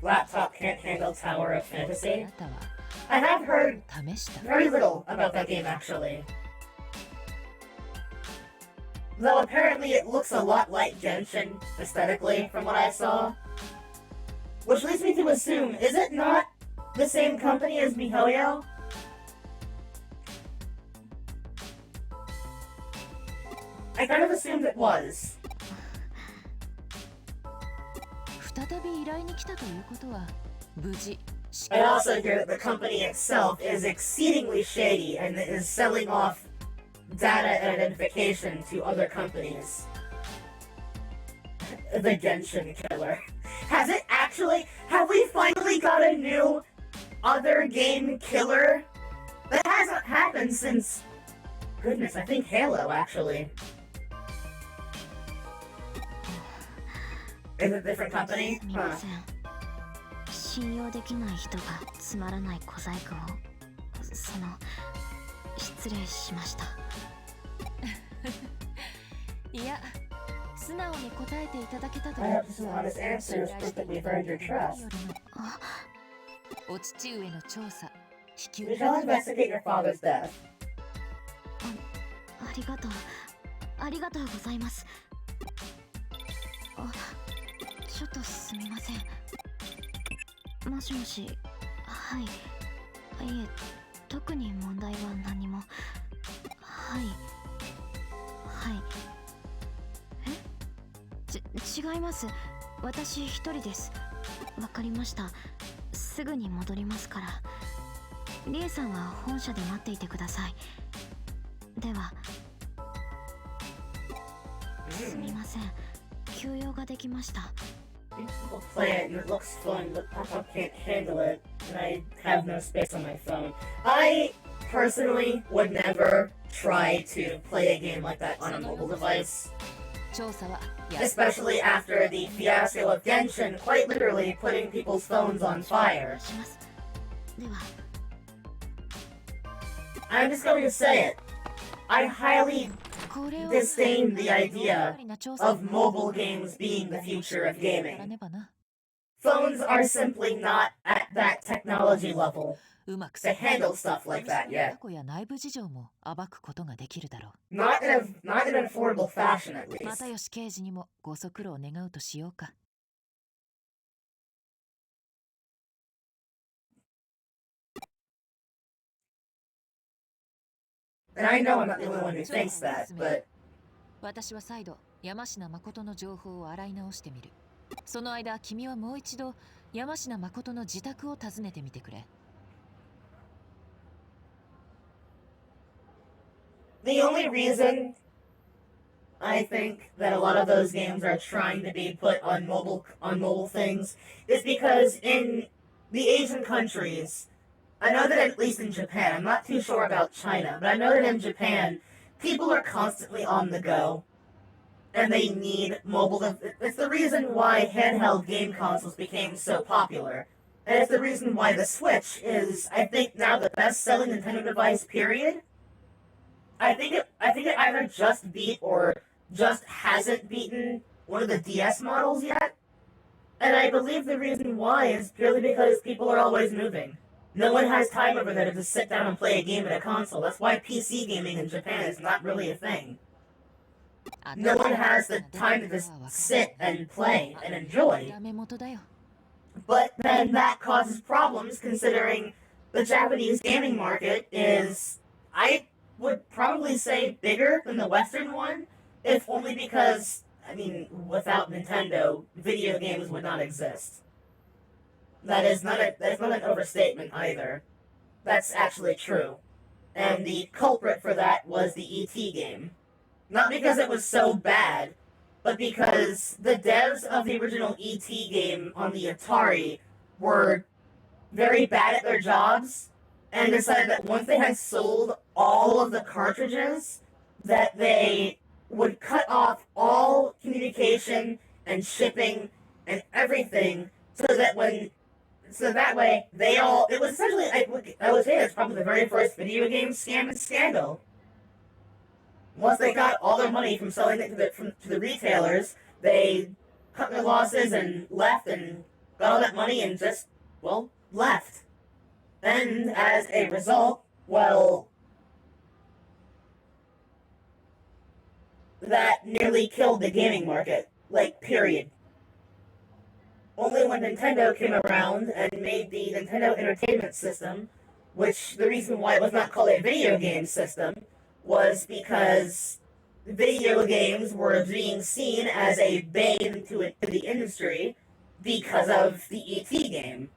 Laptop can't handle Tower of あ Fantasy. なたは I have heard 試した。 very little about that game actually. Though apparently it looks a lot like Genshin aesthetically from what I saw. Which leads me to assume, is it not the same company as MiHoYo? I kind of assumed it was. 再び依頼に来たということは、無事。 I also hear that the company itself is exceedingly shady and is selling off data and identification to other companies. The Genshin killer. Has it actually? Have we finally got a new other game killer? That hasn't happened since... Goodness, I think Halo, actually. Is it a different company? すみません。信用できない人がつまらない小細工を、失礼しました。いや、素直に答えていただけたと I hope this honest answer is proof that we've earned your trust. お父上の調査、引き We 受け shall investigate your father's death. ありがとう。ありがとうございます。ちょっとすみません。もしもし。はい。いえ、特に問題は何も。はい。はい。違います。私一人です。わかりました。すぐに戻りますから。リエさんは本社で待っていてください。では。すみません。休養ができました。People play it and it looks fun, but Papa can't handle it, and I have no space on my phone. I personally would never try to play a game like that on a mobile device. Especially after the fiasco of Genshin quite literally putting people's phones on fire. I'm just going to say it. I highly disdain the idea of mobile games being the future of gaming. Phones are simply not at that technology level to handle stuff like that yet. Not in an affordable fashion, at least. And I know I'm not the only one who thinks that, but... 私は再度山科誠の情報を洗い直してみる。その間、君はもう一度山科誠の自宅を訪ねてみてくれ。The only reason I think that a lot of those games are trying to be put on mobile things is because in the Asian countries, I know that at least in Japan, I'm not too sure about China, but I know that in Japan, people are constantly on the go, and they need mobile. It's the reason why handheld game consoles became so popular, and it's the reason why the Switch is, I think, now the best-selling Nintendo device. Period. I think it either just beat or just hasn't beaten one of the DS models yet, and I believe the reason why is purely because people are always moving. No one has time over there to just sit down and play a game at a console. That's why PC gaming in Japan is not really a thing. No one has the time to just sit and play and enjoy. But then that causes problems considering the Japanese gaming market is, I would probably say, bigger than the Western one, if only because, I mean, without Nintendo, video games would not exist. That is not an overstatement either. That's actually true. And the culprit for that was the E.T. game. Not because it was so bad, but because the devs of the original E.T. game on the Atari were very bad at their jobs, and decided that once they had sold all of the cartridges, that they would cut off all communication and shipping and everything, so that way, it was essentially, I would say it's probably the very first video game scam and scandal. Once they got all their money from selling it to the retailers, they cut their losses and left and got all that money and just, well, left. And as a result, well, that nearly killed the gaming market. Like, period. Only when Nintendo came around and made the Nintendo Entertainment System, which the reason why it was not called a video game system was because video games were being seen as a bane to the industry because of the E.T. game.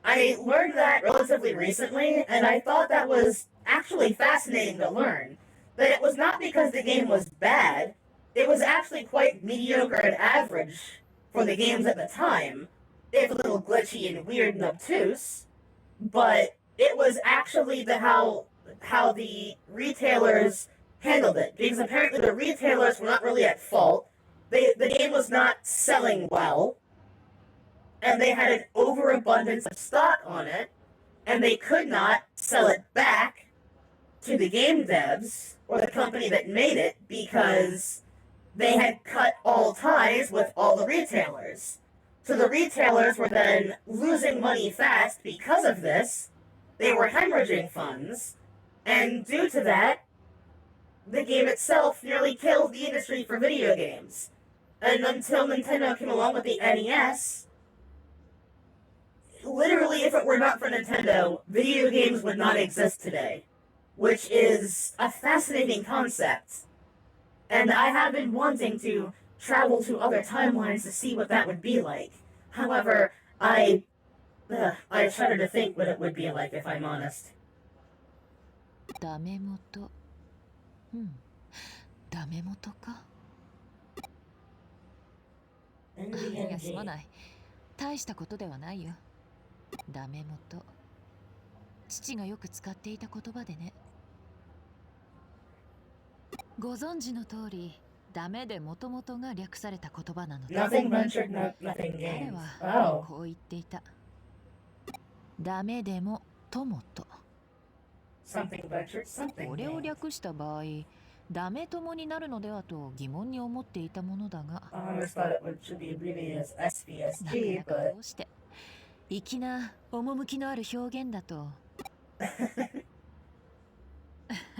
I learned that relatively recently, and I thought that was actually fascinating to learn. That it was not because the game was bad, it was actually quite mediocre and average for the games at the time, if a little glitchy and weird and obtuse, but it was actually how the retailers handled it, because apparently the retailers were not really at fault. The game was not selling well, and they had an overabundance of stock on it, and they could not sell it back to the game devs, or the company that made it, because they had cut all ties with all the retailers. So the retailers were then losing money fast because of this. They were hemorrhaging funds, and due to that, the game itself nearly killed the industry for video games. And until Nintendo came along with the NES, literally, if it were not for Nintendo, video games would not exist today. Which is a fascinating concept. And I have been wanting to travel to other timelines to see what that would be like. However, I shudder to think what it would be like, if I'm honest. ダメ元。ダメ元か。いや、すまない。大したことではないよ。ダメ元。父がよく使っていた言葉でね。ご存知の通り、ダメで元々が略された言葉なので。Nothing ventured, nothing 彼 gained. はこう言っていた。ダメでも友と。Something ventured, something これを gained. 略した場合、ダメ友になるのではと疑問に思っていたものだが。I always thought it should be abbreviated as なか SVSG, なか but どうして粋な趣のある表現だと。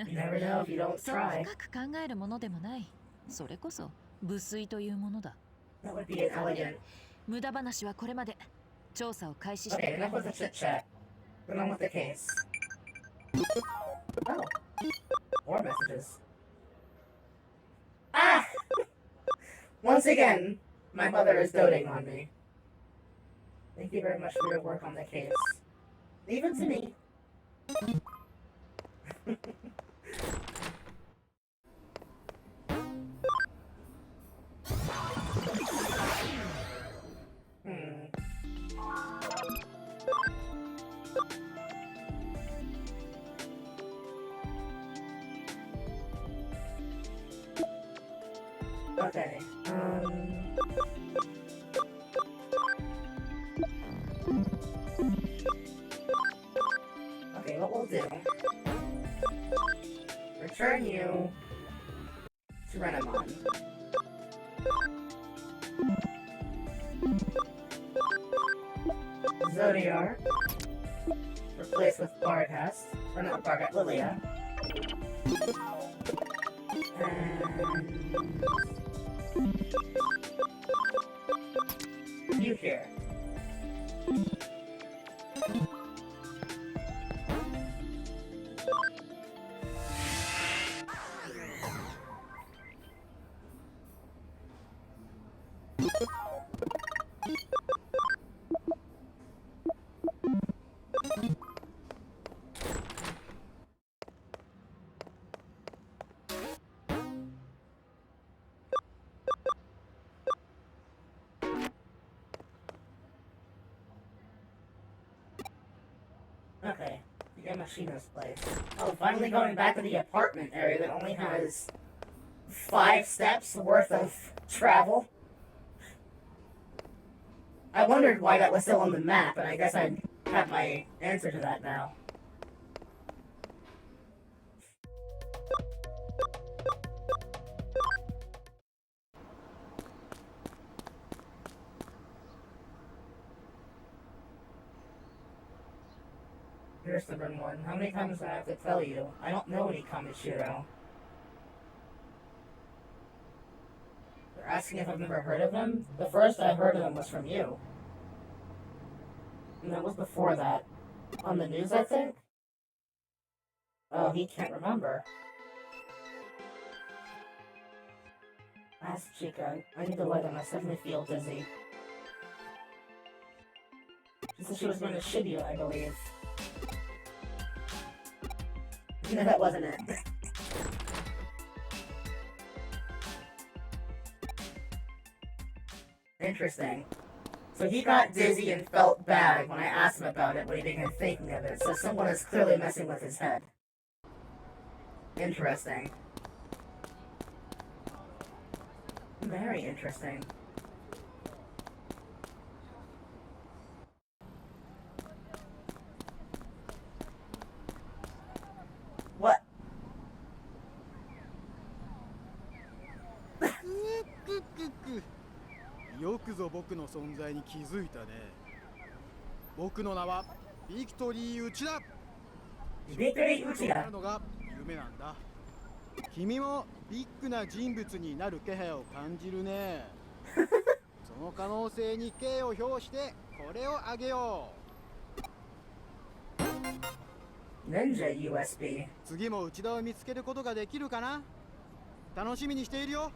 you never know if you don't そう try. 深く考えるものでもない。それこそ無粋というものだ。That would be an elegant. 無駄話はこれまで。調査を開始し Okay, て。 enough with the chit chat. Get on with the case. Oh, more messages. Ah! Once again, my mother is doting on me. Thank you very much for your work on the case. Even to me. Okay, okay, what we'll do... Return you... to Renamon. Zodiar. Replaced with Barghast. Or not Barghast, Lilia. And... you here. Okay, Yamashina's place. Oh, finally going back to the apartment area that only has 5 steps worth of travel. I wondered why that was still on the map, and I guess I have my answer to that now. You're a stubborn one. How many times do I have to tell you? I don't know any Kamishiro. They're asking if I've never heard of them? The first I heard of them was from you. And that was before that. On the news, I think? Oh, he can't remember. Ask Chica. I need to lie down. I suddenly feel dizzy. She said she was going to Shibuya, I believe. No, that wasn't it. Interesting. So he got dizzy and felt bad when I asked him about it, but he began thinking of it, so someone is clearly messing with his head. Interesting. Very interesting. What?よくぞ僕の存在に気づいたね。僕の名はビクトリー・ウチだ。ビクトリー・ウチだ。なるのが夢なんだ。君もビッグな人物になる気配を感じるね。その可能性に敬を表してこれをあげよう。Ninja USB。次も内田を見つけることができるかな。楽しみにしているよ。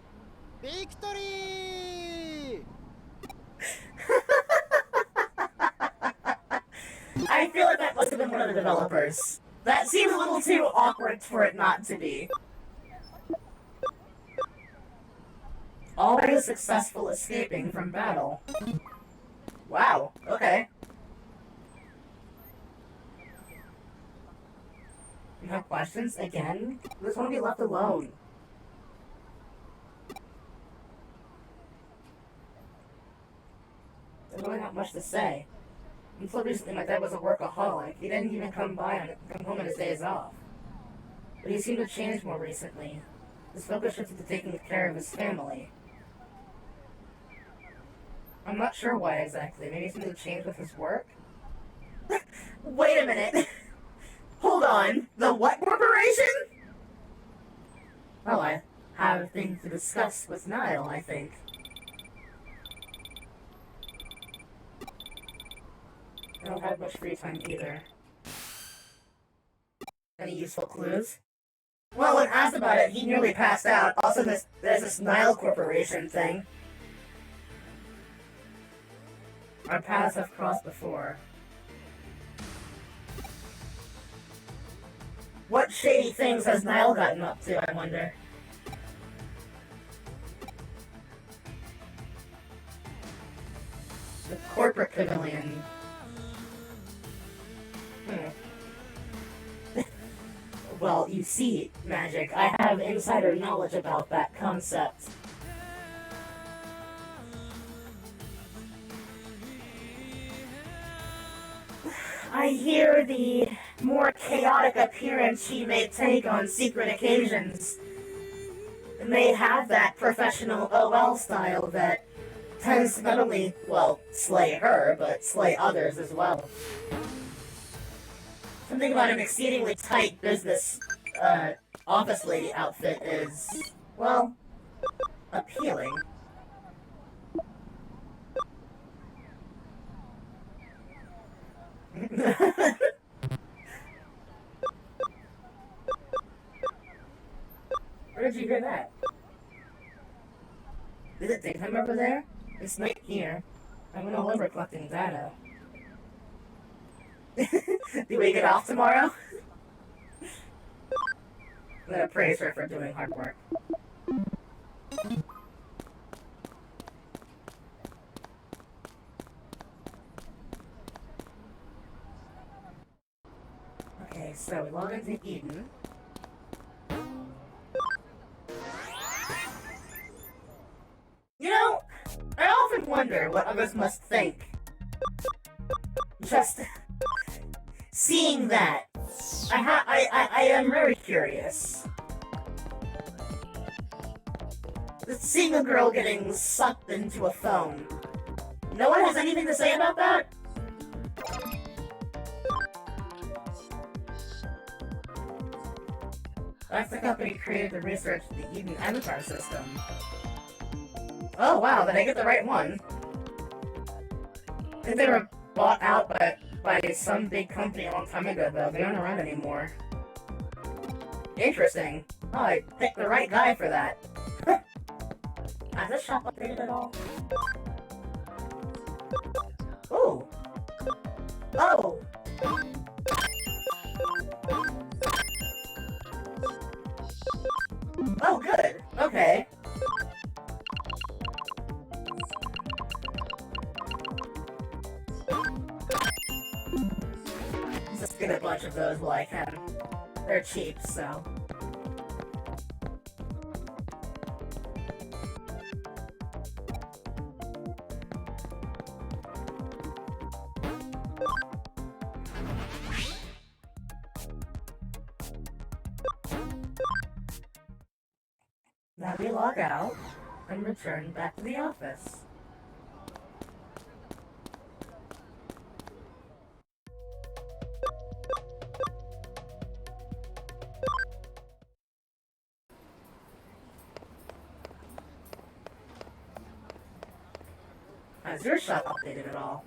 Victory! I feel like that must have been one of the developers. That seems a little too awkward for it not to be. Always successful escaping from battle. Wow, okay. You have questions? Again? I just want to be left alone. There's really not much to say. Until recently, my dad was a workaholic. He didn't even come home on his days off. But he seemed to change more recently. His focus shifted to taking care of his family. I'm not sure why exactly. Maybe something changed with his work? Wait a minute! Hold on! The what corporation? Well, I have things to discuss with Niall, I think. I don't have much free time either. Any useful clues? Well, when asked about it, he nearly passed out. Also, there's this Nile Corporation thing. Our paths have crossed before. What shady things has Nile gotten up to, I wonder? The corporate pavilion. Well, you see, Magic, I have insider knowledge about that concept. I hear the more chaotic appearance she may take on secret occasions may have that professional OL style that tends to not only, well, slay her, but slay others as well. Something about an exceedingly tight business, office lady outfit is, well, appealing. Where did you hear that? Is it daytime over there? It's night here. I went all over collecting data. Do we get off tomorrow? I'm gonna praise her for doing hard work. Okay, so we log into Eden. You know, I often wonder what others must think. Just seeing that, I am very curious. Just seeing a girl getting sucked into a phone. No one has anything to say about that? That's the company who created the research of the Eden Avatar system. Oh wow, did I get the right one? I think they were bought out by some big company a long time ago, though. They aren't around anymore. Interesting. Oh, I picked the right guy for that. Has this shop updated at all? Ooh! Oh! Oh, good! Okay. Just get a bunch of those while I can. They're cheap, so... Now we log out and return back to the office. Has your shop updated at all?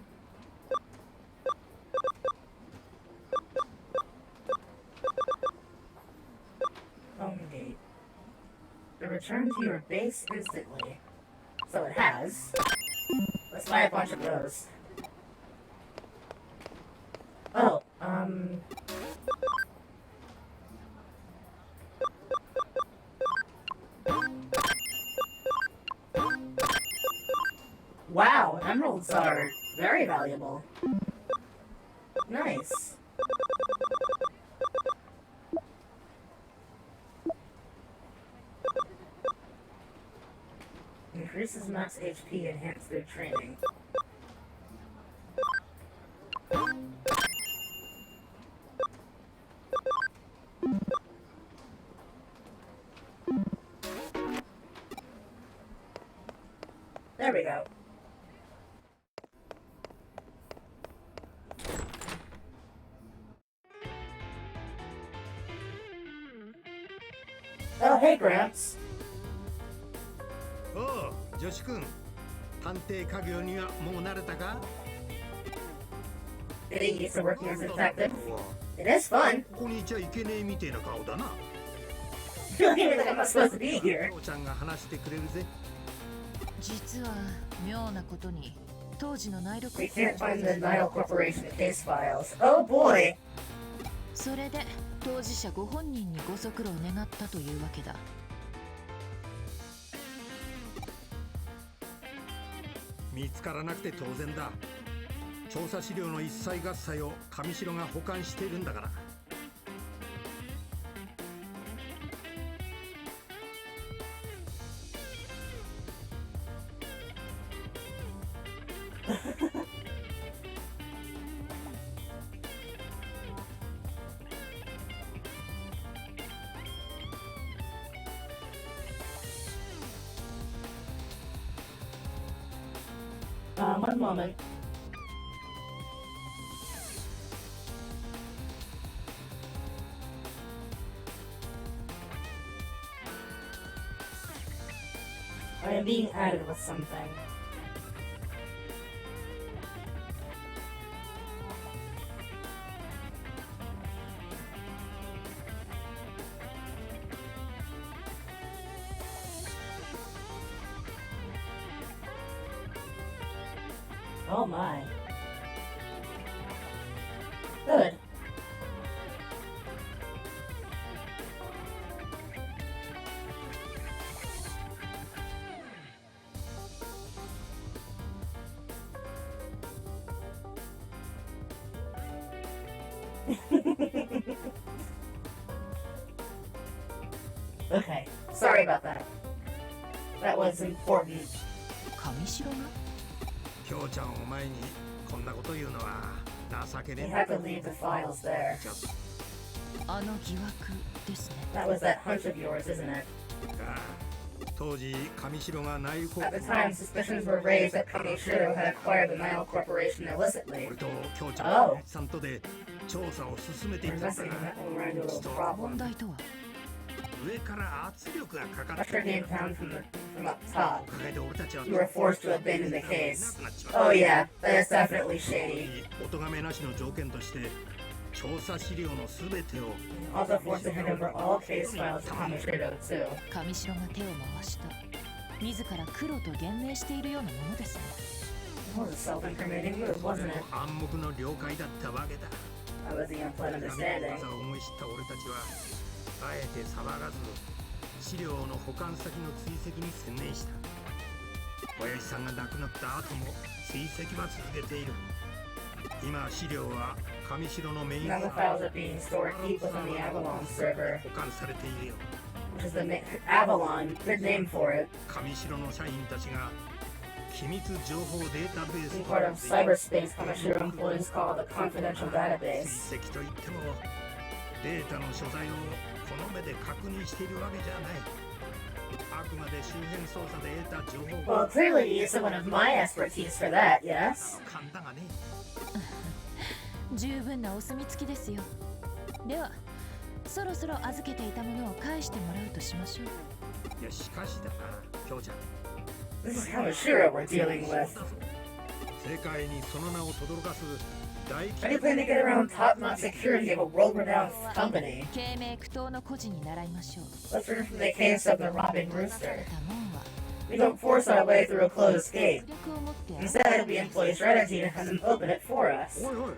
Home gate. to return to your base instantly. So it has. Let's buy a bunch of those. Oh, wow, emeralds are very valuable. Nice. Increases max HP, enhance their training. There we go. Oh, hey, Gramps. おう、女子くん。探偵家業にはもう慣れたか Getting used to working as a detective. It is fun. ここにいちゃいけねえみてえな顔だな。Feeling like I'm not supposed to be here. 父ちゃんが話してくれるぜ。実は妙なことに当時の内力 We can't find the Nile Corporation case files. Oh boy. それで当事者ご本人にご足労を願ったというわけだ。見つからなくて当然だ。調査資料の一切合切を上白が保管しているんだから。One moment. I am being added with something. Oh my. Good. Okay, sorry about that. That was important. 上白が京ちゃんを前にこんなこと言うのは情け You ね have to leave the files there. え。ちょっあの疑惑ですね。 That was that hunch of yours, isn't it? とか。当時上白が内国 At the time, suspicions were raised that Kamishiro had acquired the Nile Corporation illicitly. 俺と京ちゃん Oh. さんとで調査を進めてい We're ったんだ investigating が that when we ran into a little 問 problem. 題とは上から圧力がかかっ Pressure て came down from up top. おかげで俺たちは You were forced to abandon the case. なくなっちまった Oh yeah, that is definitely shady. お咎めなしの条件として調査資料のすべてを Also forced to hand over all case files to Kamishiro too. 上白が手を回した自ら黒と言明しているようなものですね。 That was a self-incriminating move, wasn't it? 暗黙の了解だったわけだ That was the unpleasant 闇の understanding. 技を思い知った俺たちはあえて騒がず資料の保管先の追跡に専念した親父さんが亡くなった後も追跡は続けている今資料は上白のメイン Now the files are being stored deep within the Avalon server, 保管されているよ which is the Avalon, good name for it. 上白の社員たちが機密情報データベース Being part of cyberspace, Kamishiro employees call the confidential 追 database. 跡といってもデータの所在をこの目で確認しているわけじゃないあくまで周辺捜査で得た情報 Well, clearly you use someone of my expertise for that, yes? 簡単がね十分なお墨付きですよ。ではそろそろ預けていたものを返してもらうとしましょう。いやしかしだな京ちゃん This is Kamishiro we're dealing with. 世界にその名を轟かす大 How do you plan to get around top-notch security of a world-renowned company? 敬明苦闘の孤児に習いましょう。 Let's learn from the case of the robbing rooster. た門は We don't force our way through a closed gate. 迫力を持って Instead, we employ strategy to have them open it for us. おいおい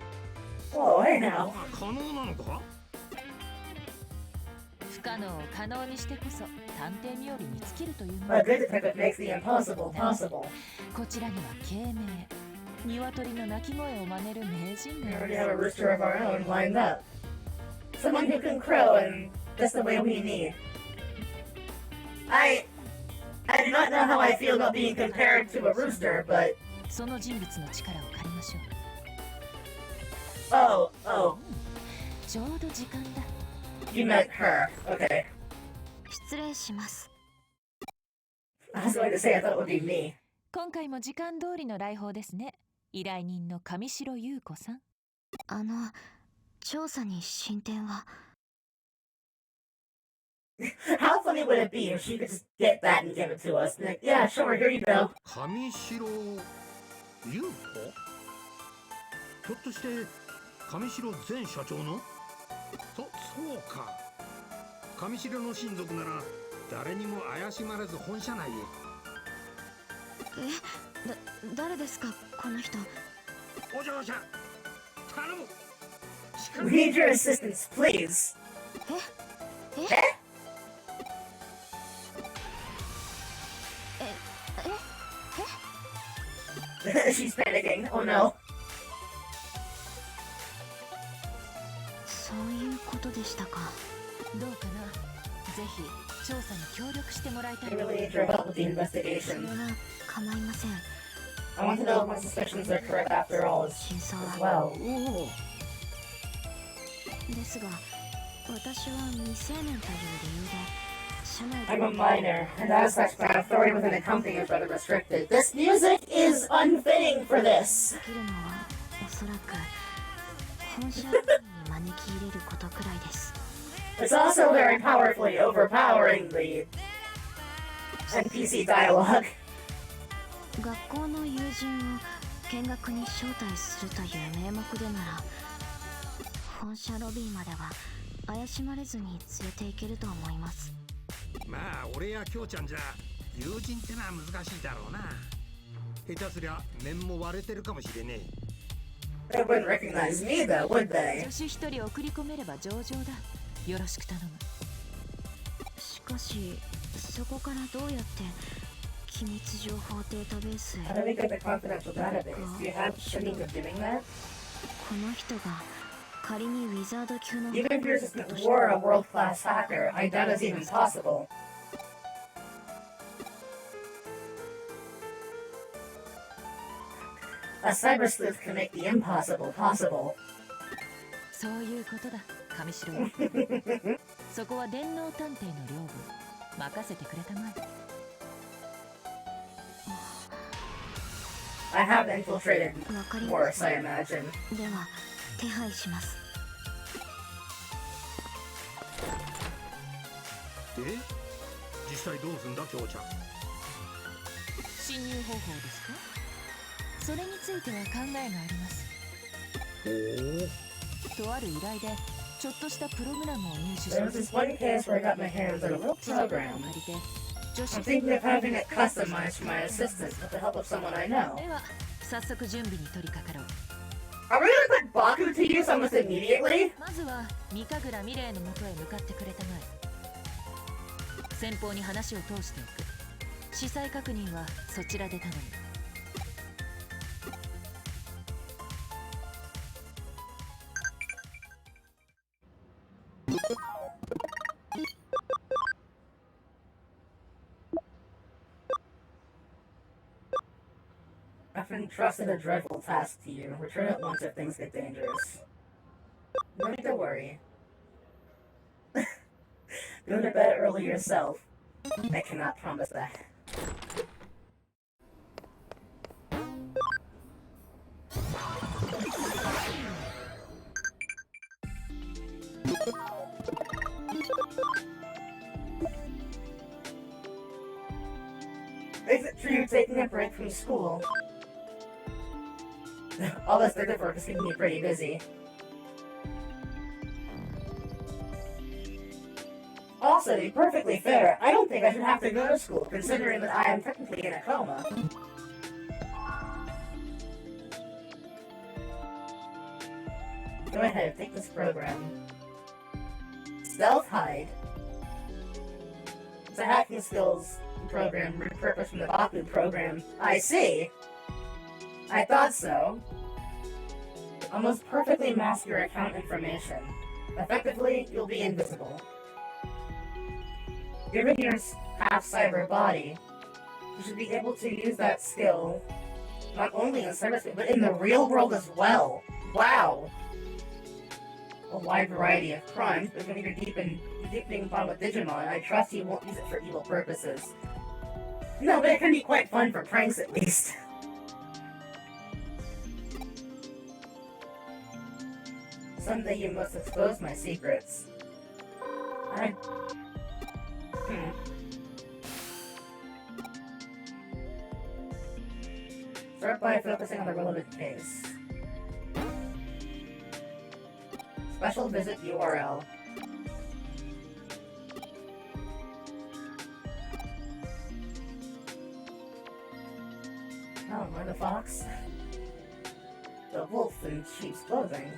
Whoa, hey now. 可能なのか？不可能を可能にしてこそ探偵冥利に尽きるというもの。 A good detective makes the impossible possible. こちらには敬明、鶏の鳴き声を真似る名人 We がい already ま have a す。 rooster of our own lined up. Someone who can crow and just the way we need. I do not know how I feel about being compared to a rooster, but その人物の力を借りましょう。 oh, ちょうど時間だ。 you meant her. Okay. 失礼します。 I was going to say I thought it would be me. 今回も時間通りの来訪ですね。依頼人の上白優子さん。調査に進展は。 How funny would it be if she could just get that and give it to us? Like, yeah, sure, here you go. 上白優子？ひょっとして上白前社長の？そうか。上白の親族なら誰にも怪しまれず本社内へ。誰ですかこの人。お嬢ちゃん、頼む。 We need your assistance, please. え She's panicking. Oh no. そういうことでしたか。どうかな。ぜひ調査に協力してもらいた I い。 really need your help with the それ investigation. は構いません。 I want to know if my suspicions are correct after all as 真相 as は。 well. おお。ですが、私は未成年という理由で社内 I'm a で minor, and as such, my authority within the company is rather restricted. This music is unfitting for this. できるのはおそらく本社に招き入れることくらいです。 It's also very powerfully overpowering the NPC dialogue. 学校の友人を見学に招待するという名目でなら本社ロビーまでは怪しまれずに連れて行けると思います。まあ俺や京ちゃんじゃ友人ってのは難しいだろうな。下手すりゃ面も割れてるかもしれねえ。 They wouldn't recognize me, though, would they? 女子一人送り込めれば上々だ。よろしく頼む。しかしそこからどうやって機密情報データベースへ。 How do we get the confidential database? Do you have means of doing that? この人が仮にウィザード級の Even if your assistant were a world-class hacker, I doubt it's even possible. A cyber sleuth can make the impossible possible. そういうことだ、上白優。そこは電脳探偵の領分。任せてくれたまえ。 I have infiltrated わかりま worse, した。 I imagine. では手配します。で実際どうすんだ京ちゃん。侵入方法ですか？それについては考えがあります。とある依頼でちょっとしたプログラムを入手し There ま was す。 this one case where I got my hands on a little 地図を program. 借りて女子 I'm thinking of having it customized for my assistant with the help of someone I know. では早速準備に取り掛かろう。 Are we gonna put Baku to use almost immediately? まずは三神楽美玲のもとへ向かってくれたまえ。先方に話を通しておく。司祭確認はそちらで頼む。 I've entrusted a dreadful task to you. Return at once if things get dangerous. No need to worry. Go to bed early yourself. I cannot promise that. Is it true you're taking a break from school? All this detective work is keeping me pretty busy. Also, to be perfectly fair, I don't think I should have to go to school, considering that I am technically in a coma. Go ahead, take this program. Stealth Hide. It's a hacking skills program repurposed from the Baku program. I see! I thought so. Almost perfectly mask your account information. Effectively, you'll be invisible. Given your half-cyber body, you should be able to use that skill not only in cyberspace, but in the real world as well. Wow! A wide variety of crimes, but when you're deepening fun with Digimon, I trust you won't use it for evil purposes. No, but it can be quite fun for pranks at least. Someday you must expose my secrets. Start by focusing on the relevant case. Special visit URL. Oh, am I the fox? The wolf in sheep's clothing.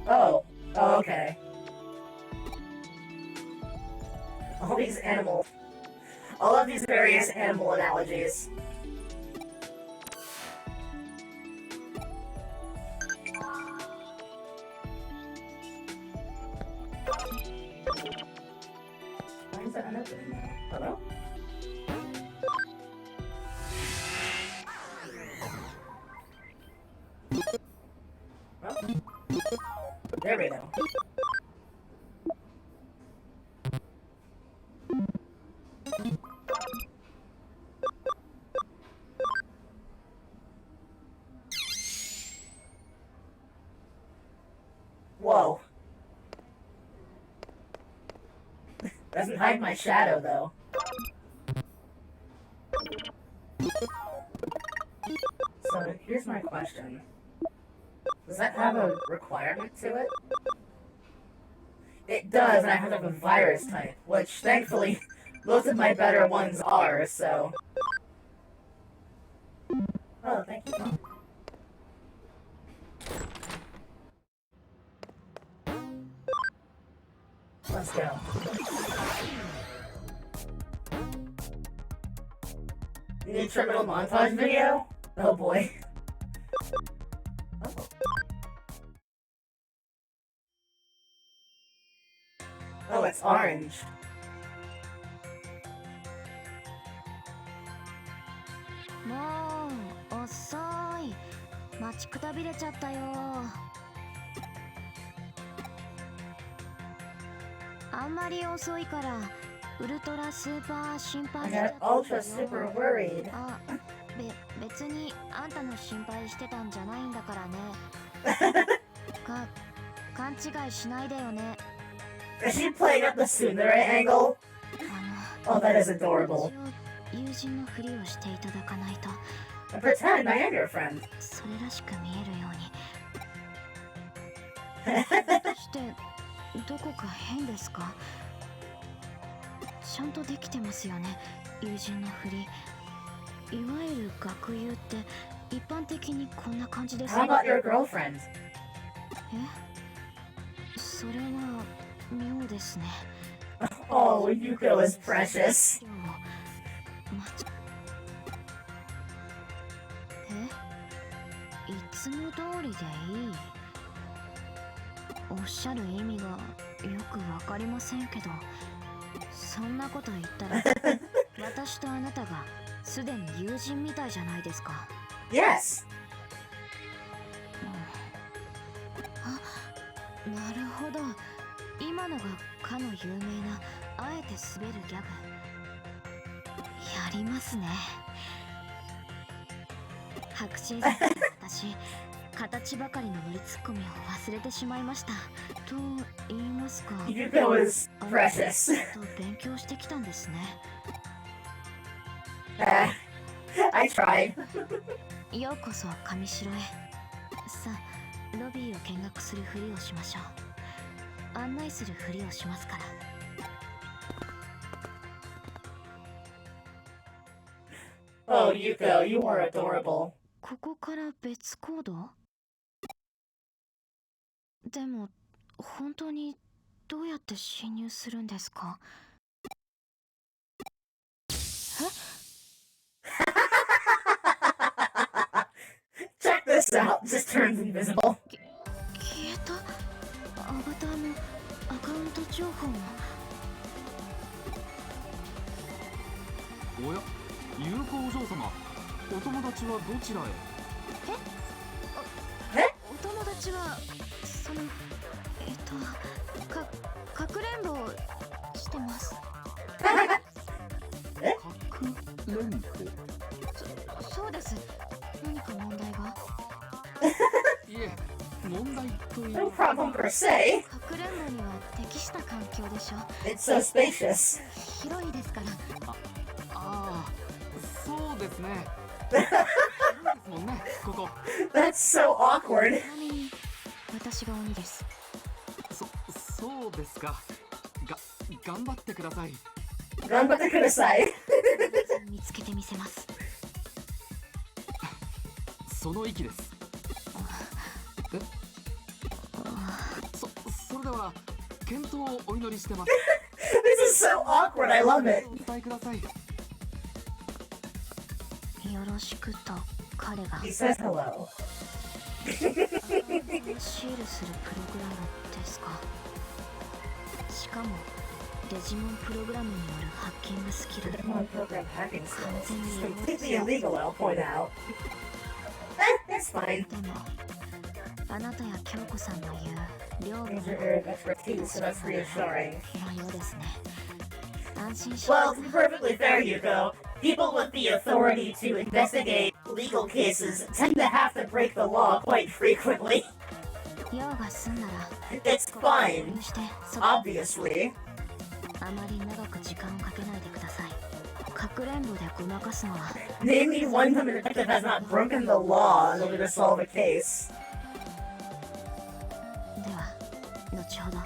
Oh, okay. All of these various animal analogies. Why is that unopened now? Hello? Oh. There we go. Whoa. Doesn't hide my shadow, though. So, here's my question. Does that have a requirement to it? It does, and I have a virus type, which, thankfully, most of my better ones are, so... Oh, thank you, Mom. Let's go. New terminal montage video? Oh boy. Oh. Oh, it's orange.もう遅い。待ちくたびれちゃったよ。あんまり遅いからウルトラスーパー心配しちゃ I った got ultra super worried. あ、別にあんたの心配してたんじゃないんだからね。勘違いしないでよね。Is she playing up the tsundere angle? Oh, that is adorable. 友人のふりをしていただかないと。Pretend I am your friend. それらしく見えるように。してどこか変ですか？ちゃんとできてますよね、友人のふり。いわゆる学友って一般的にこんな感じです。 How about your girlfriend? それは妙ですね。Oh, Yuko is precious. いつも通りでいい。おっしゃる意味がよくわかりませんけど、そんなこと言ったら私とあなたがすでに友人みたいじゃないですか。 Yes. なるほど。今のがかの有名なあえて滑るギャグ。やりますね。白真さん、私形ばかりのノリツッコミを忘れてしまいました。と言いますか、 Yuko is precious. と勉強してきたんですね。I tried. ようこそ上城へ。さあ、ロビーを見学するふりをしましょう。案内するふりをしますから。Oh, Yuko, you are adorable. ここから別行動？でも、本当にどうやって侵入するんですか？Check this out. Just turns invisible. 消えた。アバターもアカウント情報も。おや、有効お嬢様、お友達はどちらへ？お友達はそのかくれんぼをしてます。かくれんぼ？そうです。何か問題が？いえ、問題という No problem per se. かくれんぼには適した環境でしょ。 It's so spacious. 広いですから。ああ、そうですね。広いですもんね、ここ。 That's so awkward. ちなみに私が鬼です。そうですか。頑張ってください。頑張ってください。見つけてみせます。その意気です。それでは健闘をお祈りしてます。This is so awkward. I love it. お伝えください。よろしくと彼が He says hello. シールするプログラムですか。しかもデジモンプログラムによるハッキングスキル。 Digimon program hacking skills. It's completely illegal, I'll point out. That's fine. でもあなたや京子さんの言う両分 These are area of expertise, so that's reassuring. のようですね。安心しま Well, to be perfectly fair, Yuko, people with the authority to investigate legal cases tend to have to break the law quite frequently. 用が済んだら It's fine, してobviously. あまり長く時間をかけないでください。かくれんぼでごまかすのは Name me one time a detective has not broken the law in order to solve a case. では後ほど。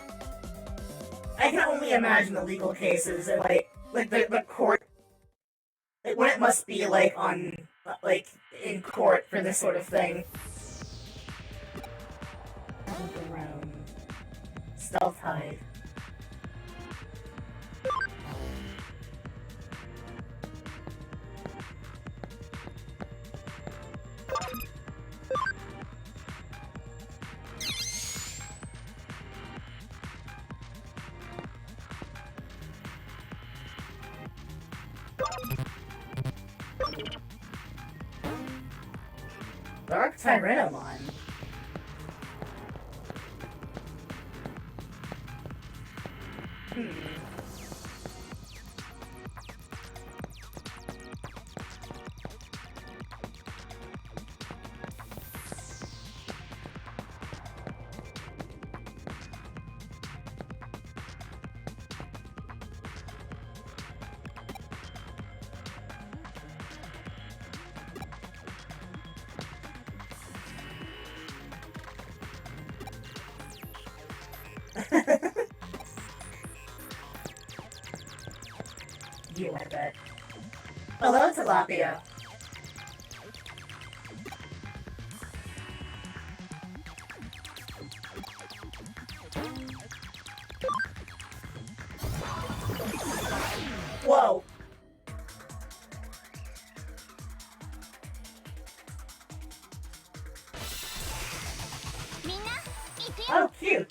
I can only imagine the legal cases and like the court, like when it must be like on like in court for this sort of thing. Stealth hide. Dark Tyrannomon. You, I bet. Hello, Tilapia. Whoa. Oh, cute.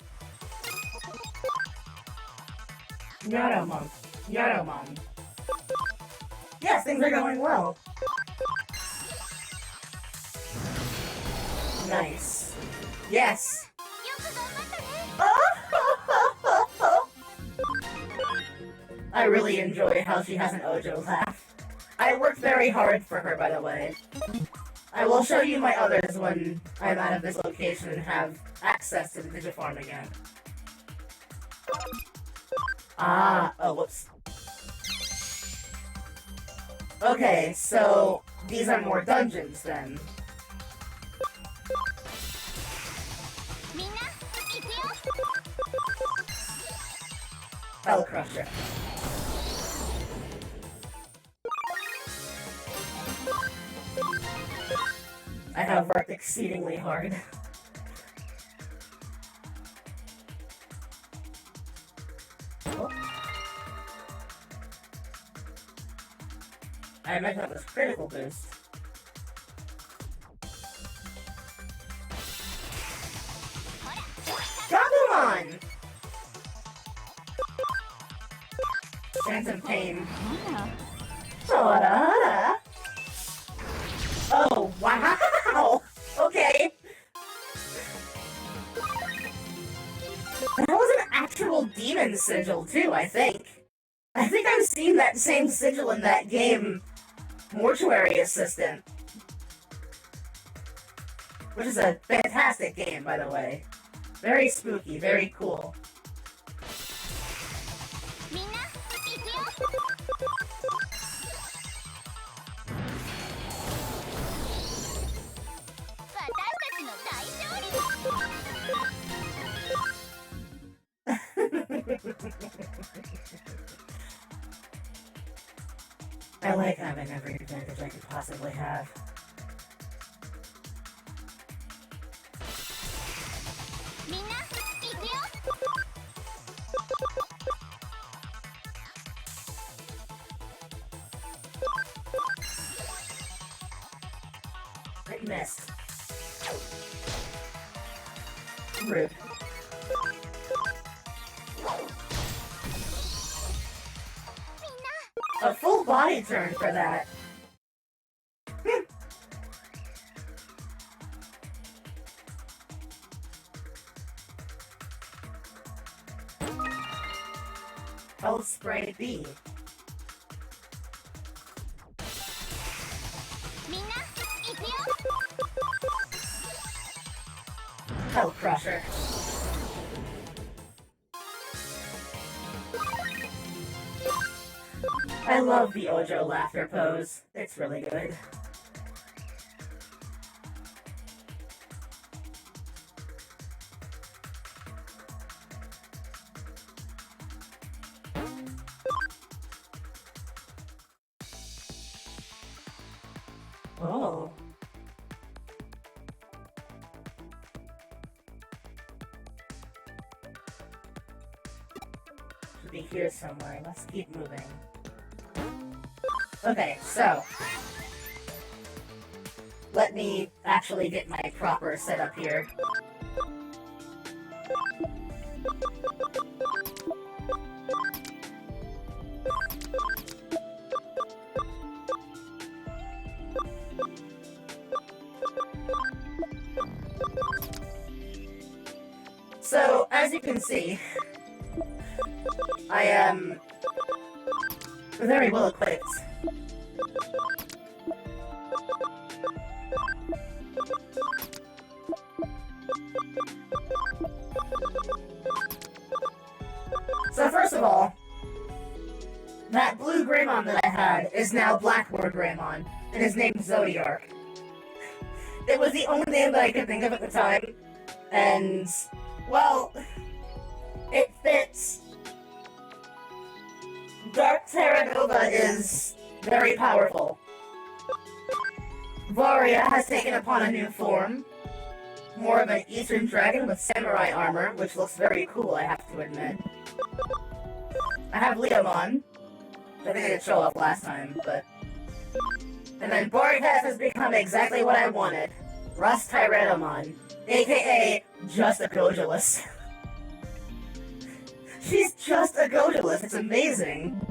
Yaramon. Yaramon. Yes, things are going well. Nice. Yes. I really enjoy how she has an Ojo laugh. I worked very hard for her, by the way. I will show you my others when I'm out of this location and have access to the Digifarm again. Ah, oh, whoops. Okay, so these are more dungeons then. I'll crush it. I have worked exceedingly hard. Oh. I might have this critical boost. Digimon! Phantom Pain. Sorara. Oh, wow! Okay. That was an actual demon sigil, too, I think. I think I've seen that same sigil in that game, Mortuary Assistant. Which is a fantastic game, by the way. Very spooky, very cool. I like having every advantage I could possibly have. I missed. Rude. A full body turn for that. I'll spray B. Hell Crusher. I love the Ojo laughter pose. It's really good. Oh. Should be here somewhere. Let's keep moving. Okay, so let me actually get my proper setup here. So, as you can see, I am very well equipped. So first of all, that blue Greymon that I had is now Blackboard Greymon, and his name's Zodiark. It was the only name that I could think of at the time, and, well, it fits. Dark Terra Nova is very powerful. Varia has taken upon a new form, more of an Eastern Dragon with samurai armor, which looks very cool, I have to admit. I have Leomon, which I think I didn't show off last time, but... And then Borges has become exactly what I wanted. Rust Tyrannomon, aka just a Gojulus. She's just a Gojulus, it's amazing!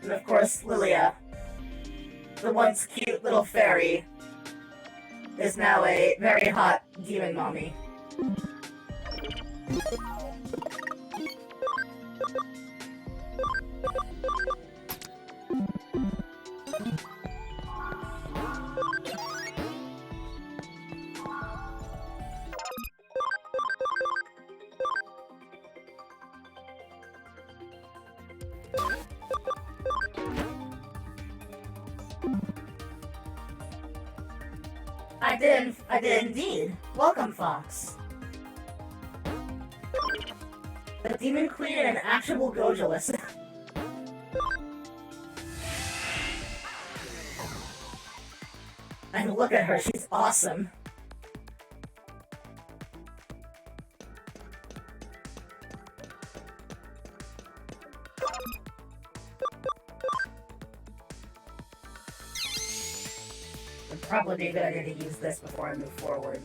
And of course, Lilia, the once cute little fairy, is now a very hot demon mommy. I did indeed. Welcome, Fox. The Demon Queen and an actual Gojolist. And look at her, she's awesome. It'd probably be a good idea to use this before I move forward.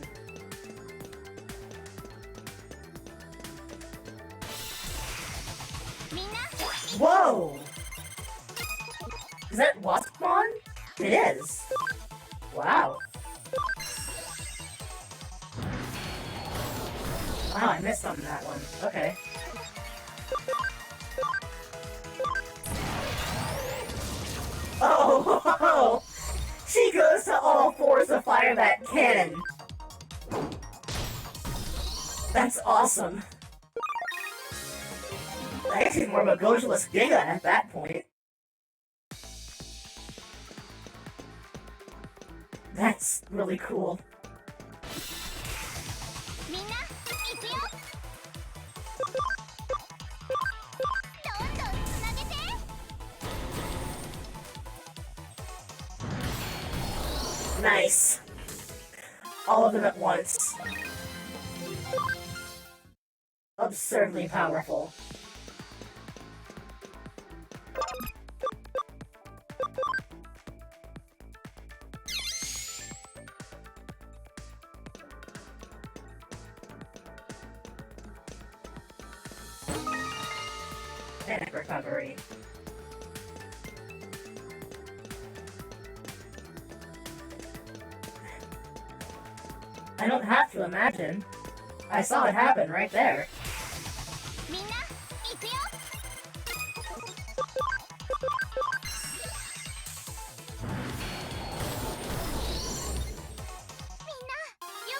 Whoa! Is that Waspmon? It is. Wow. Wow, I missed on that one. Okay. Oh! She goes to all fours to fire that cannon. That's awesome. I guess he's more of a Gojolist Giga at that point. That's really cool. Nice. All of them at once. Absurdly powerful. Panic recovery. I don't have to imagine. I saw it happen right there.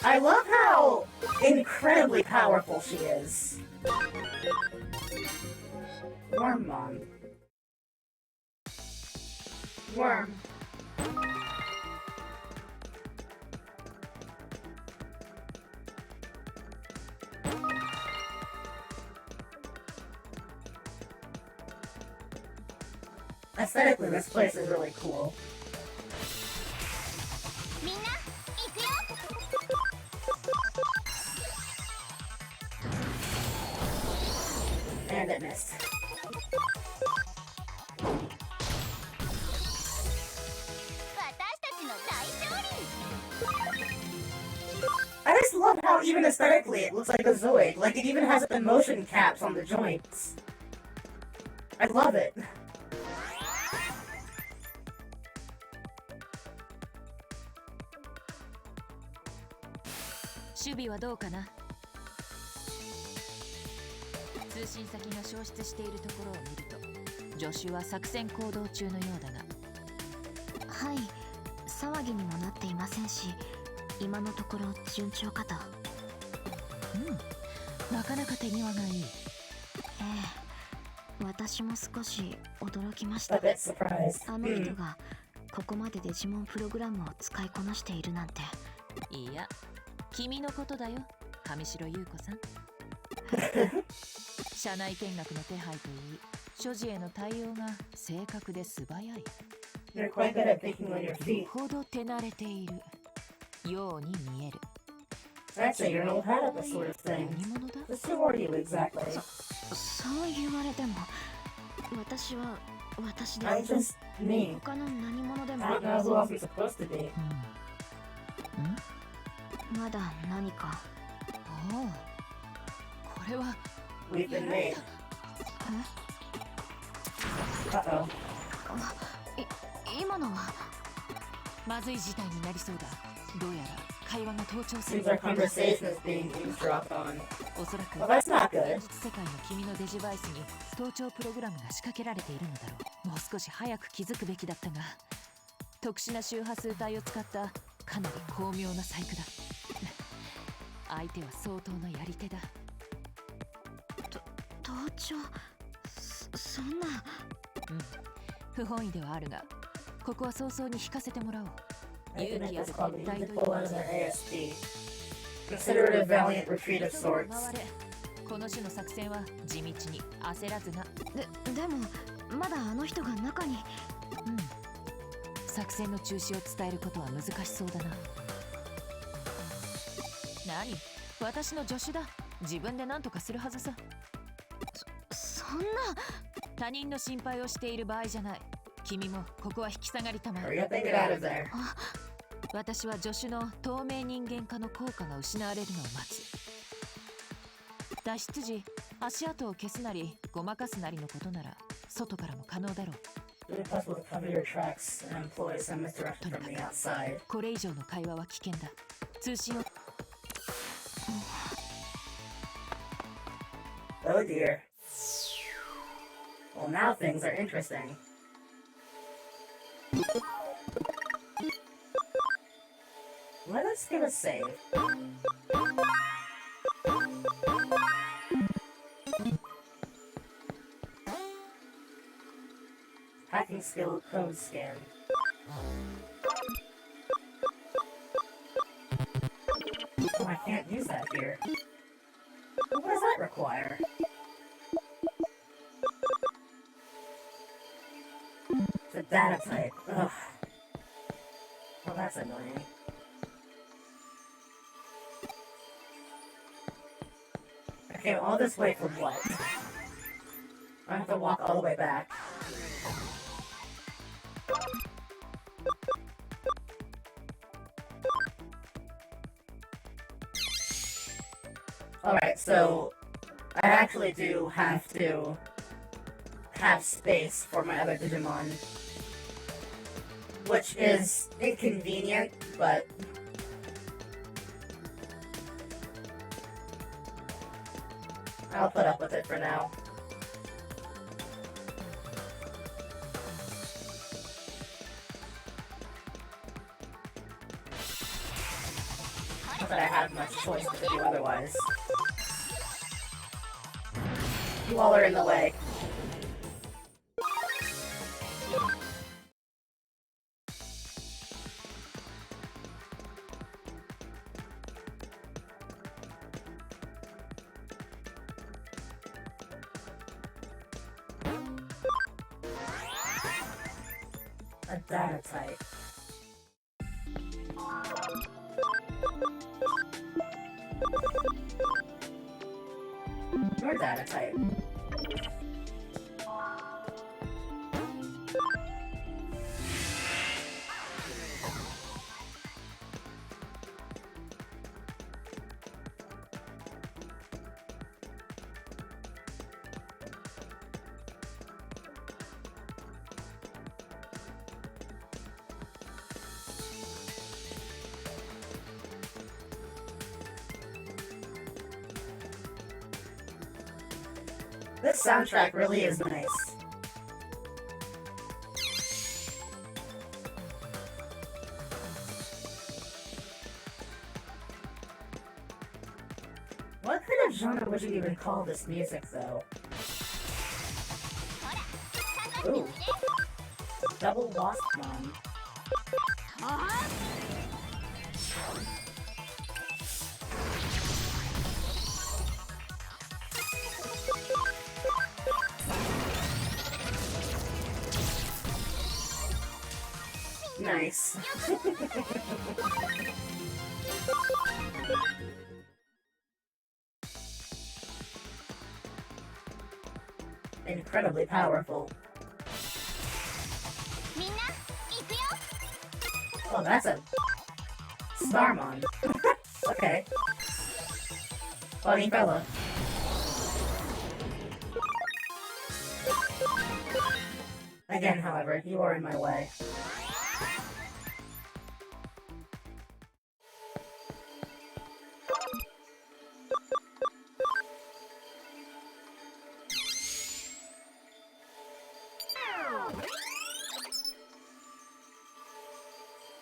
I love how incredibly powerful she is. Wormmon. Worm. Aesthetically, this place is really cool. And it missed. I just love how even aesthetically it looks like a Zoid. Like it even has the motion caps on the joints. I love it. Shubi waどうかな? 通信先が消失しているところを見ると、助手は作戦行動中のようだが。はい、騒ぎにもなっていませんし、今のところ順調かと。なかなか手際がいい。私も少し驚きました。あの人がここまでデジモンプログラムを使いこなしているなんて。いや、君のことだよ、上白優子さん。社内見学の手配といい、所持への対応が正確で素早い。You're quite good at thinking on your feet. ほど手慣れているように見える。Actually, you're an old hat at this sort of thing. 何者だ? Who are you exactly? そう言われても、私は私で。I'm just me. 他の何者でも。I don't know who else I'm supposed to be. まだ何か。おお、これは。We've been made. Uh-oh. 今のはまずい事態になりそうだ。どうやら会話が盗聴する。Seems our conversation is being eavesdropped on. おそらく Well, that's not good. 現実世界の君のデジバイスに盗聴プログラムが仕掛けられているのだろう。もう少し早く気づくべきだったが、特殊な周波数帯を使ったかなり巧妙な細工だ。相手は相当のやり手だ。盗聴、そんな。不本意ではあるが、ここは早々に引かせてもらおう。I can 勇 make 気あ this る club 撤退 easy と to いう pull や out つ of だ。 their ASD. Consider it a valiant retreat of 急げ sorts. 回れ。この種の作戦は地道に焦らずな。でもまだあの人が中に。うん。作戦の中止を伝えることは難しそうだな。何？私の助手だ。自分で何とかするはずさ。そんな。他人の心配をしている場合じゃない。君もここは引き下がりたまえ。 Hurry up and get out of there. 私は助手の透明人間化の効果が失われるのを待つ。脱出時、足跡を消すなりごまかすなりのことなら外からも可能だろう。 Is it possible to cover your tracks and employ some misdirection from the outside? これ以上の会話は危険だ。通信を。 Oh dear. Well, now things are interesting. Let us give a save. Hacking skill code scan. Oh, I can't use that here. What does that require? It's a data type. Ugh. Well, that's annoying. I came all this way for what? I have to walk all the way back. Alright, so I actually do have to have space for my other Digimon, which is inconvenient, but I'll put up with it for now. Not that I have much choice to do otherwise. You all are in the way. A data type. Your data type. This soundtrack really is nice. What kind of genre would you even call this music, though? Ooh. Double Wasp Mom. Nice. Incredibly powerful. Oh, that's a Starmon. Okay. Funny fella. Again, however, you are in my way.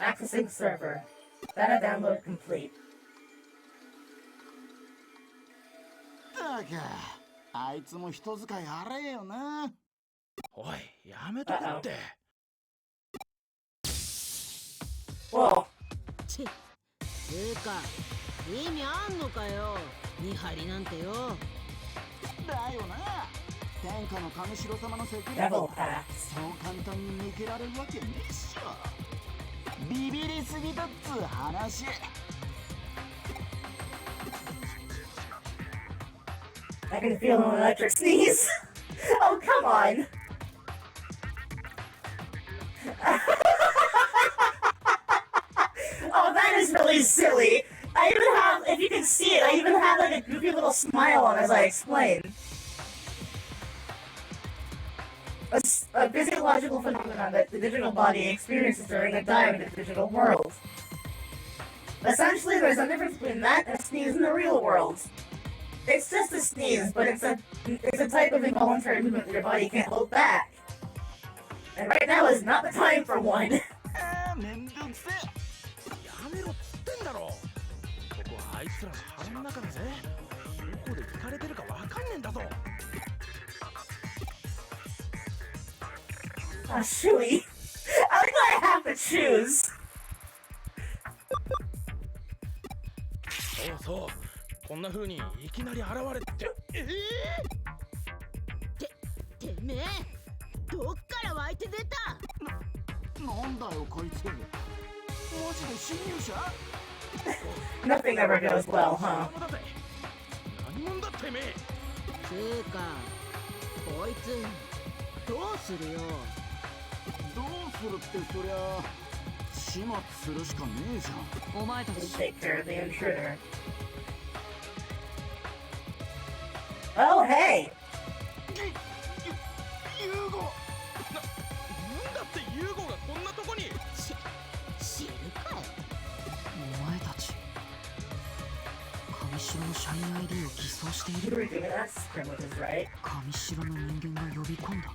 Accessing server. Data download complete. だがあいつも人使い荒えよな。おい、やめとけって。Whoa. つうか意味あんのかよ見張りなんてよ。だよな。天下の神城様のセキュリティ Devil は Path. そう簡単に抜けられるわけねえっしょ。ビビりすぎだっつう話。I can feel an electric sneeze. Oh, come on. Oh, that is really silly. I even have, if you can see it, I even have like a goofy little smile on as I explain. A physiological phenomenon that the digital body experiences during a dive in the digital world. Essentially, there's a difference between that and a sneeze in the real world. It's just a sneeze, but it's a type of involuntary movement that your body can't hold back. And right now is not the time for one. めんどくせえ。やめろっつってんだろ。ここはあいつらの腹の中だぜ。どこで聞かれてるかわかんねえんだぞ。Ah, shooey. I think I have to choose. そうそう。こんな風にいきなり現れて。てめえどっから湧いて出た。なんだよこいつ。マジで侵入者？ Nothing ever goes well, huh? 何者だてめえ。つうかこいつどうするよ。どうするってそりゃ始末するしかねえじゃん。お前たち Take care of the intruder. Oh, hey! ユーゴ。なんだってユーゴがこんなとこに。知るかよ。お前たち神城の社員 ID を偽装してい You る。 were doing that privileges, right? 神城の人間が呼び込んだ。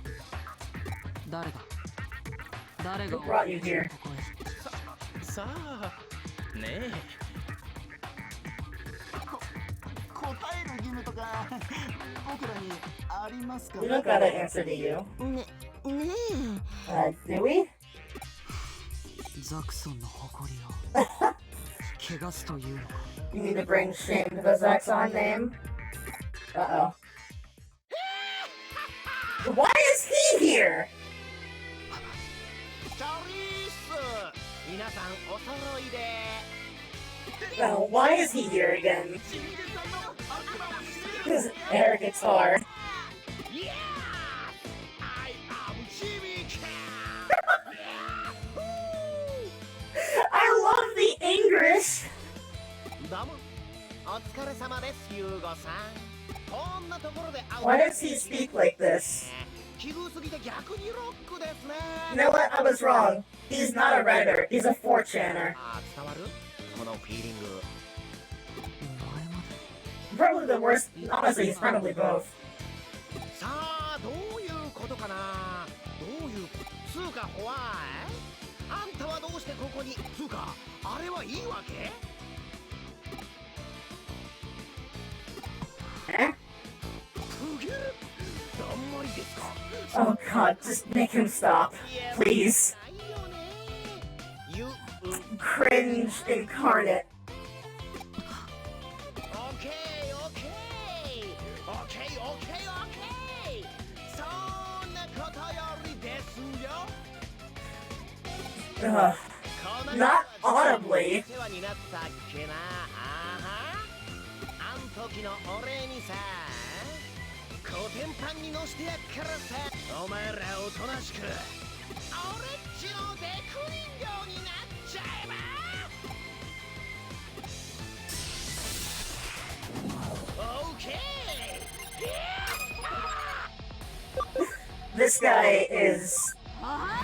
誰が Who brought you here? ここへ。さあねえ。答える義務とか僕らにありますか？ We don't gotta answer to you. ねえ Do we? ザクソンの誇りを汚すというのか。 You need to bring shame to the Zaxxon name? Uh-oh. Why is he here? チャリース皆さんお揃いで。 Oh, why is he here again? His air guitar. Yeah! I am Jimmy Cat! I love the English! どうもお疲れ様ですユーゴさん。こんなところで会う Why does he speak like this? 奇遇すぎて逆にロックですね。 You know what? I was wrong. He's not a writer. He's a 4chaner. あ、伝わるこのフィーリング。Probably the worst. Honestly, he's probably both. さあどういうことかな。どういうつうかホワイあんたはどうしてここにつうかあれはいいわけ。 Eh? くげるだんまりですか。 Oh god, just make him stop. Please. ないよね。ゆ Cringe incarnate. オッケーオッケーオッケーオッケーオッケー。そんなことよりですよ。 Ugh. この Not audibly. 世話になったっけな。あはあん時のお礼にさコテンパンに乗してやっからさお前らおとなしく俺っちのデク人形になっちゃえば。 This guy is,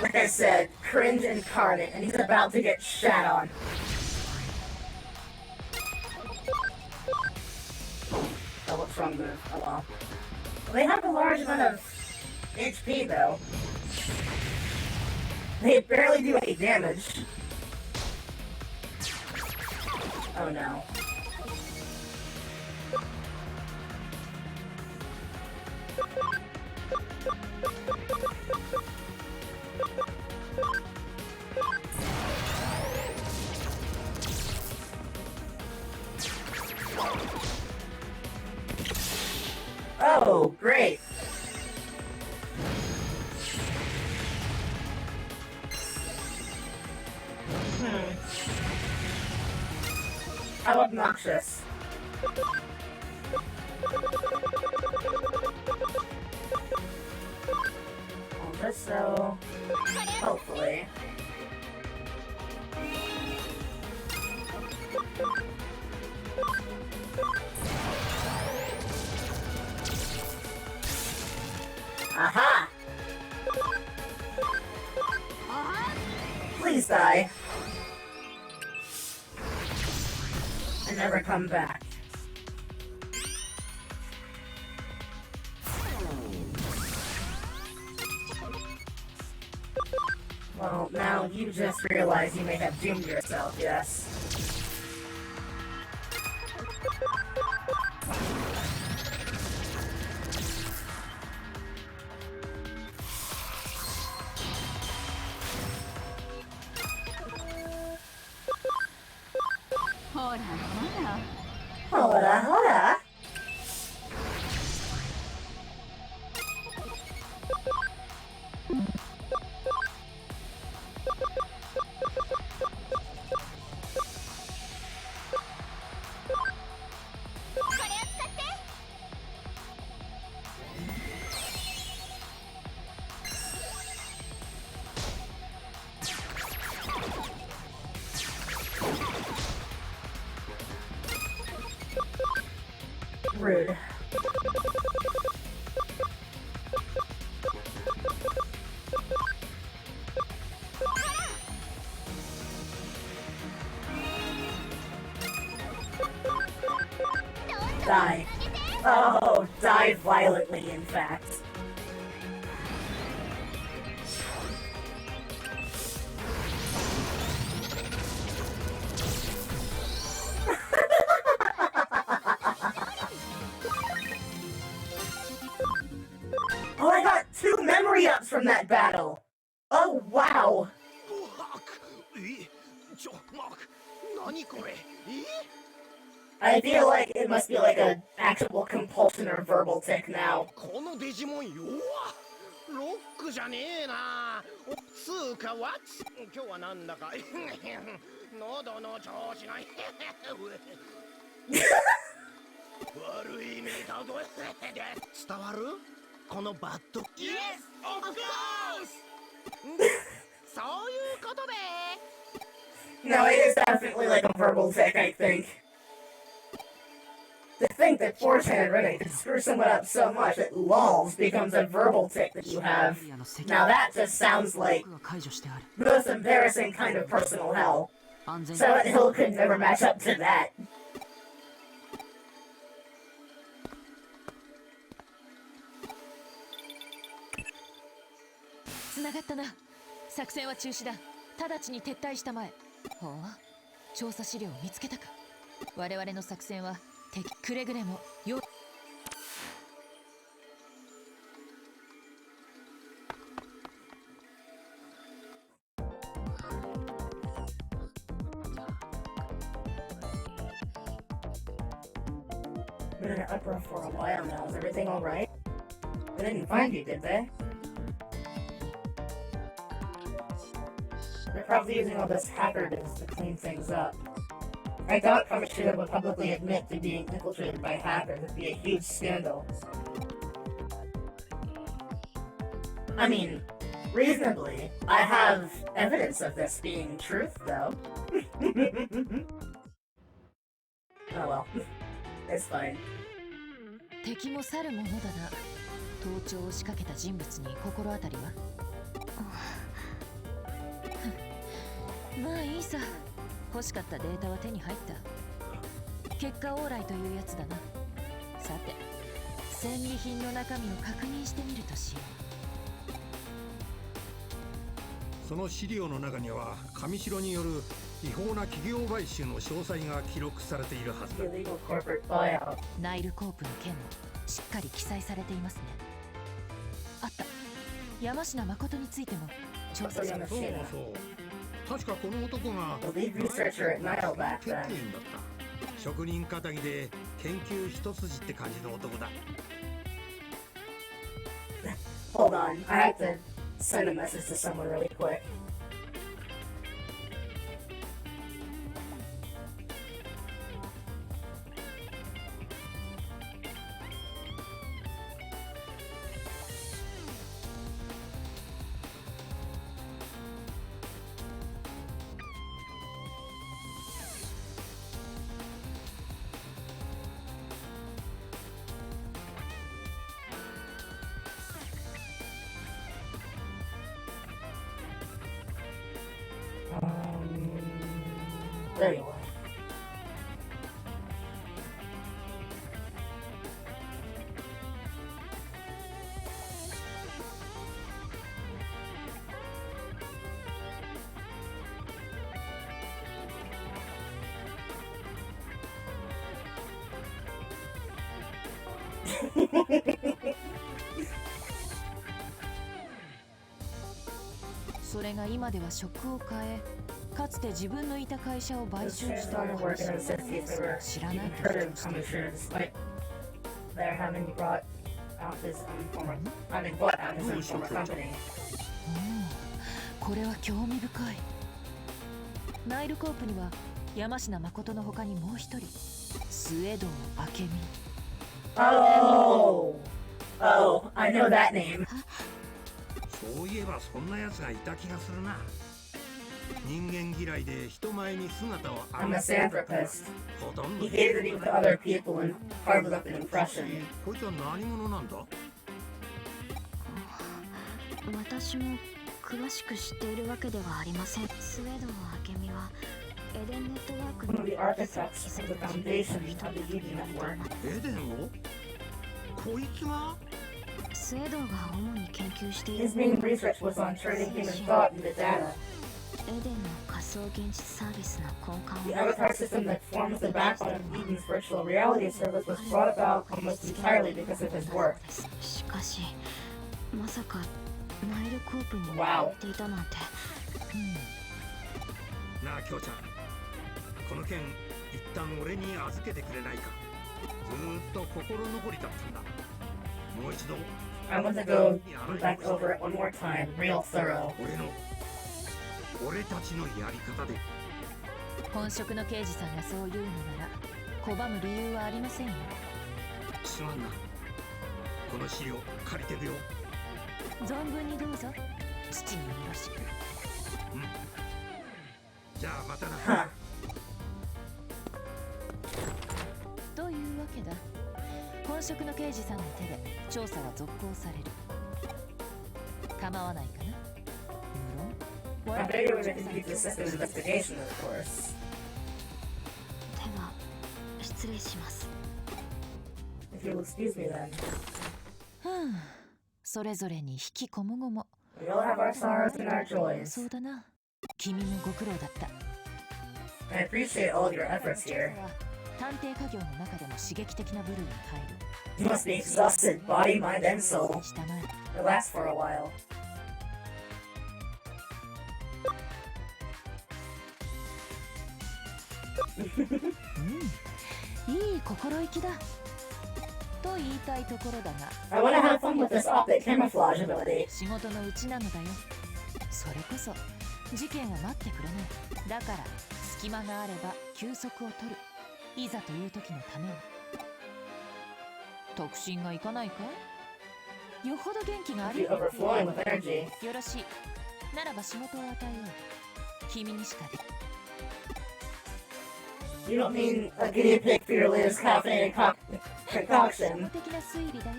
like I said, cringe incarnate, and he's about to get shat on. Oh, what's wrong move? Oh well. They have a large amount of HP, though. They barely do any damage. Oh no. How obnoxious. Just so, hopefully. Aha! Please die. And never come back. Well, now you just realize you may have doomed yourself, yes? Hola, hola. Rude. Die. Oh, die violently, in fact. Oh, I got 2 memory ups from that battle! Oh, wow! I feel like it must be like an actual compulsion or verbal tick now. このデジモン弱っロックじゃねえなつうかわつ今日はなんだか喉の調子が悪い意味だぞ伝わるこのバッド Yes, of course そういうことで No, it is definitely like a verbal tick, I think. To think that force-handed running can screw someone up so much that LOLs becomes a verbal tick that you have. Now that just sounds like the most embarrassing kind of personal hell. Silent Hill could never match up to that. Been in an uproar for a while now. Is everything alright? They didn't find you, did they? They're probably using all this hacker business to clean things up. I doubt Kamishita would publicly admit to being infiltrated by hackers. It'd be a huge scandal. I mean, reasonably, I have evidence of this being truth, though. Oh well. It's fine. 敵も去るものだな。盗聴を仕掛けた人物に心当たりは？まあいいさ。欲しかったデータは手に入った。結果オーライというやつだな。さて、戦利品の中身を確認してみるとしよう。その資料の中には上白による違法な企業買収の詳細が記録されているはずだ。ナイルコープの件もしっかり記載されていますね。あった。山科誠についても調査しました。そうそう。確かこの男がLead researcher at Nile back then. 職人かたぎで研究一筋って感じの男だ。Hold on, I have to send a message to someone really quick. There you are. それが今では職を変え、かつて自分のいた会社を買収したお話を知らないと主張している。They're having brought out his former, I mean, bought out his former company. これは興味深い。ナイルコープには山科誠の他にもう一人、スエドウ明美。Oh, I know that name. そういえばそんな奴がいた気がするな。人間嫌いで人前に姿を I'm a Santhropist. ほとんど He hated to be with other people and harbored up an impression. こいつは何者なんだ？私も詳しく知っているわけではありません。スウェード明美はエデンネットワーク One の of the architects of the foundation of the Digi network. エデンを？こいつが？スウェードが主に研究している His main research was on turning human thought into data. エデンの仮想現実サービスの根 The 幹を avatar system that forms the backbone of Eden's virtual reality service was brought about almost entirely because of his work. しかしまさかナイルコープに入 Wow. っていたなんて。なあ、京ちゃん。この件、一旦俺に預けてくれないか。ずーっと心残りだったんだ。もう一度。I want to go back over it one more time, real thorough. 俺たちのやり方で。本職の刑事さんがそう言うのなら拒む理由はありませんよ。すまんな。この資料借りてくよ。存分にどうぞ。父によろしく。うん。じゃあまたな。というわけだ。本職の刑事さんの手で調査は続行される。構わないかな。無論 I bet you were going to keep the system investigation, of course. では失礼します。 If you'll excuse me then. それぞれに引きこもごも。 We all have our sorrows and our joys. そうだな。君もご苦労だった。I appreciate all of your efforts here. 探偵家業の中でも刺激的な部類に入る。 You must be exhausted, body, mind, and soul. したまえ。 It lasts for a while. いい心意気だ。と言いたいところだが。 I want to have fun with this optic camouflage ability. 仕事のうちなのだよ。それこそ事件は待ってくれない。だから隙間があれば休息を取る。いざという時のために。特進がいかないか？よほど元気がある。 Be overflowing with energy. よろしい。ならば仕事を与えよう。君にしかで。 You don't mean a guinea pig for your latest caffeinated concoction. 的な推理だよ。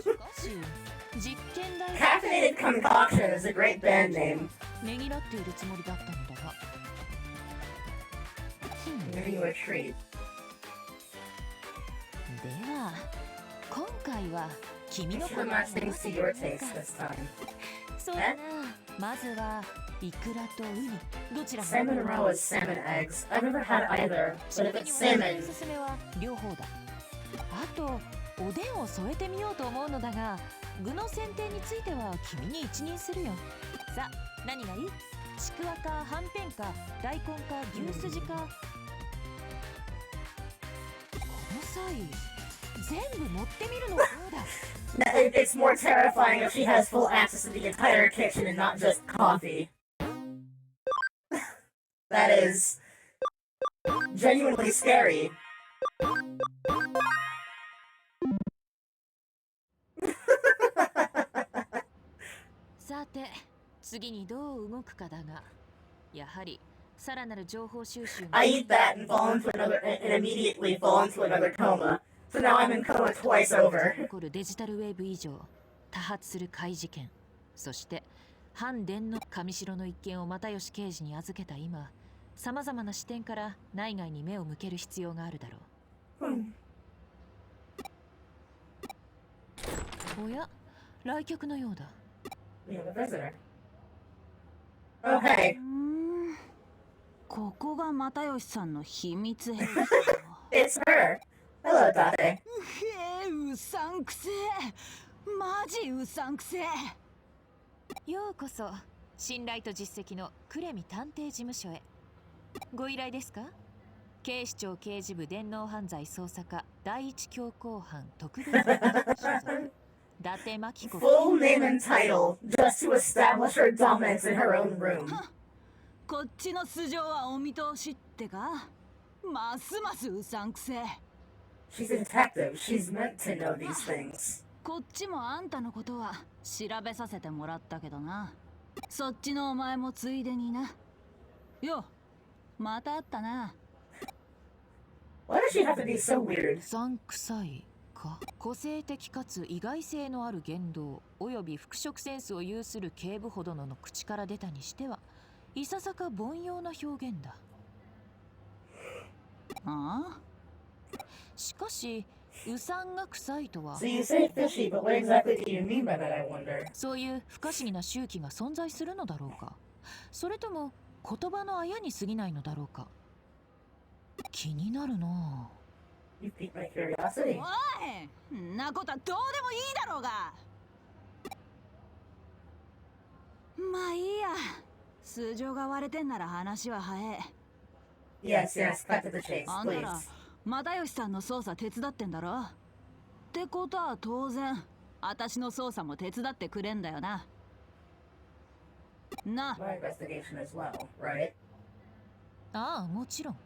しかし、実験台。 Caffeinated concoction is a great band name. ねぎらっているつもりだったのだが。Giving you a treat. では、今回は君の Should have matched things to your taste this time. そうだな。まずはイクラとウニ、どちらも。 Salmon raw is salmon eggs. I've never had either, but if it's salmon, おすすめは両方だ。あと、おでんを添えてみようと思うのだが、具の選定については君に一任するよ。さあ、何がいい？ちくわか、はんぺんか、大根か、牛すじか。この際、全部持ってみるのはどうだ？ it's more terrifying if she has full access to the entire kitchen and not just coffee. That is genuinely scary. さて、次にどう動くかだが、やはりさらなる情報収集。 I eat that and fall into another, and immediately fall into another coma. So now I'm in coma twice over. 起こるデジタルウェーブ以上多発する怪事件、そして反電の上城の一件を又吉刑事に預けた今、さまざまな視点から内外に目を向ける必要があるだろう。おや、来客のようだ。We have a visitor. Oh, hey. ここが又吉さんの秘密兵器。It's her. Hello, Date. うさんくせえ。マジうさんくせえ。ようこそ信頼と実績の呉見探偵事務所へ。ご依頼ですか？警視庁刑事部電脳犯罪捜査課第一強行班特別所属伊達真紀子。 Full name and title just to establish her dominance in her own room. こっちの素性はお見通しってか？ますますうさんくせえ。 She's a detective. She's meant to know these things. こっちもあんたのことは調べさせてもらったけどな。そっちのお前もついでにな。よ、また会ったな。Why does she have to be so う weird? さんくさいか。個性的かつ意外性のある言動および服飾センスを有する警部ほどの口から出たにしてはいささか凡庸な表現だ。ああ、しかしうさんが臭いとは、 So you say fishy, but what exactly do you mean by that, I wonder? そういう不可思議な周期が存在するのだろうか、それとも言葉のあやに過ぎないのだろうか。気になるな。 You piqued my curiosity. おい、んなことはどうでもいいだろうが。まあいいや。素性が割れてんなら話は早え。 Yes, yes, cut to the chase, あんたら please. 又吉さんの捜査手伝ってんだろ。ってことは当然私の捜査も手伝ってくれんだよな。な。 My investigation as well, right? ああ、もちろん。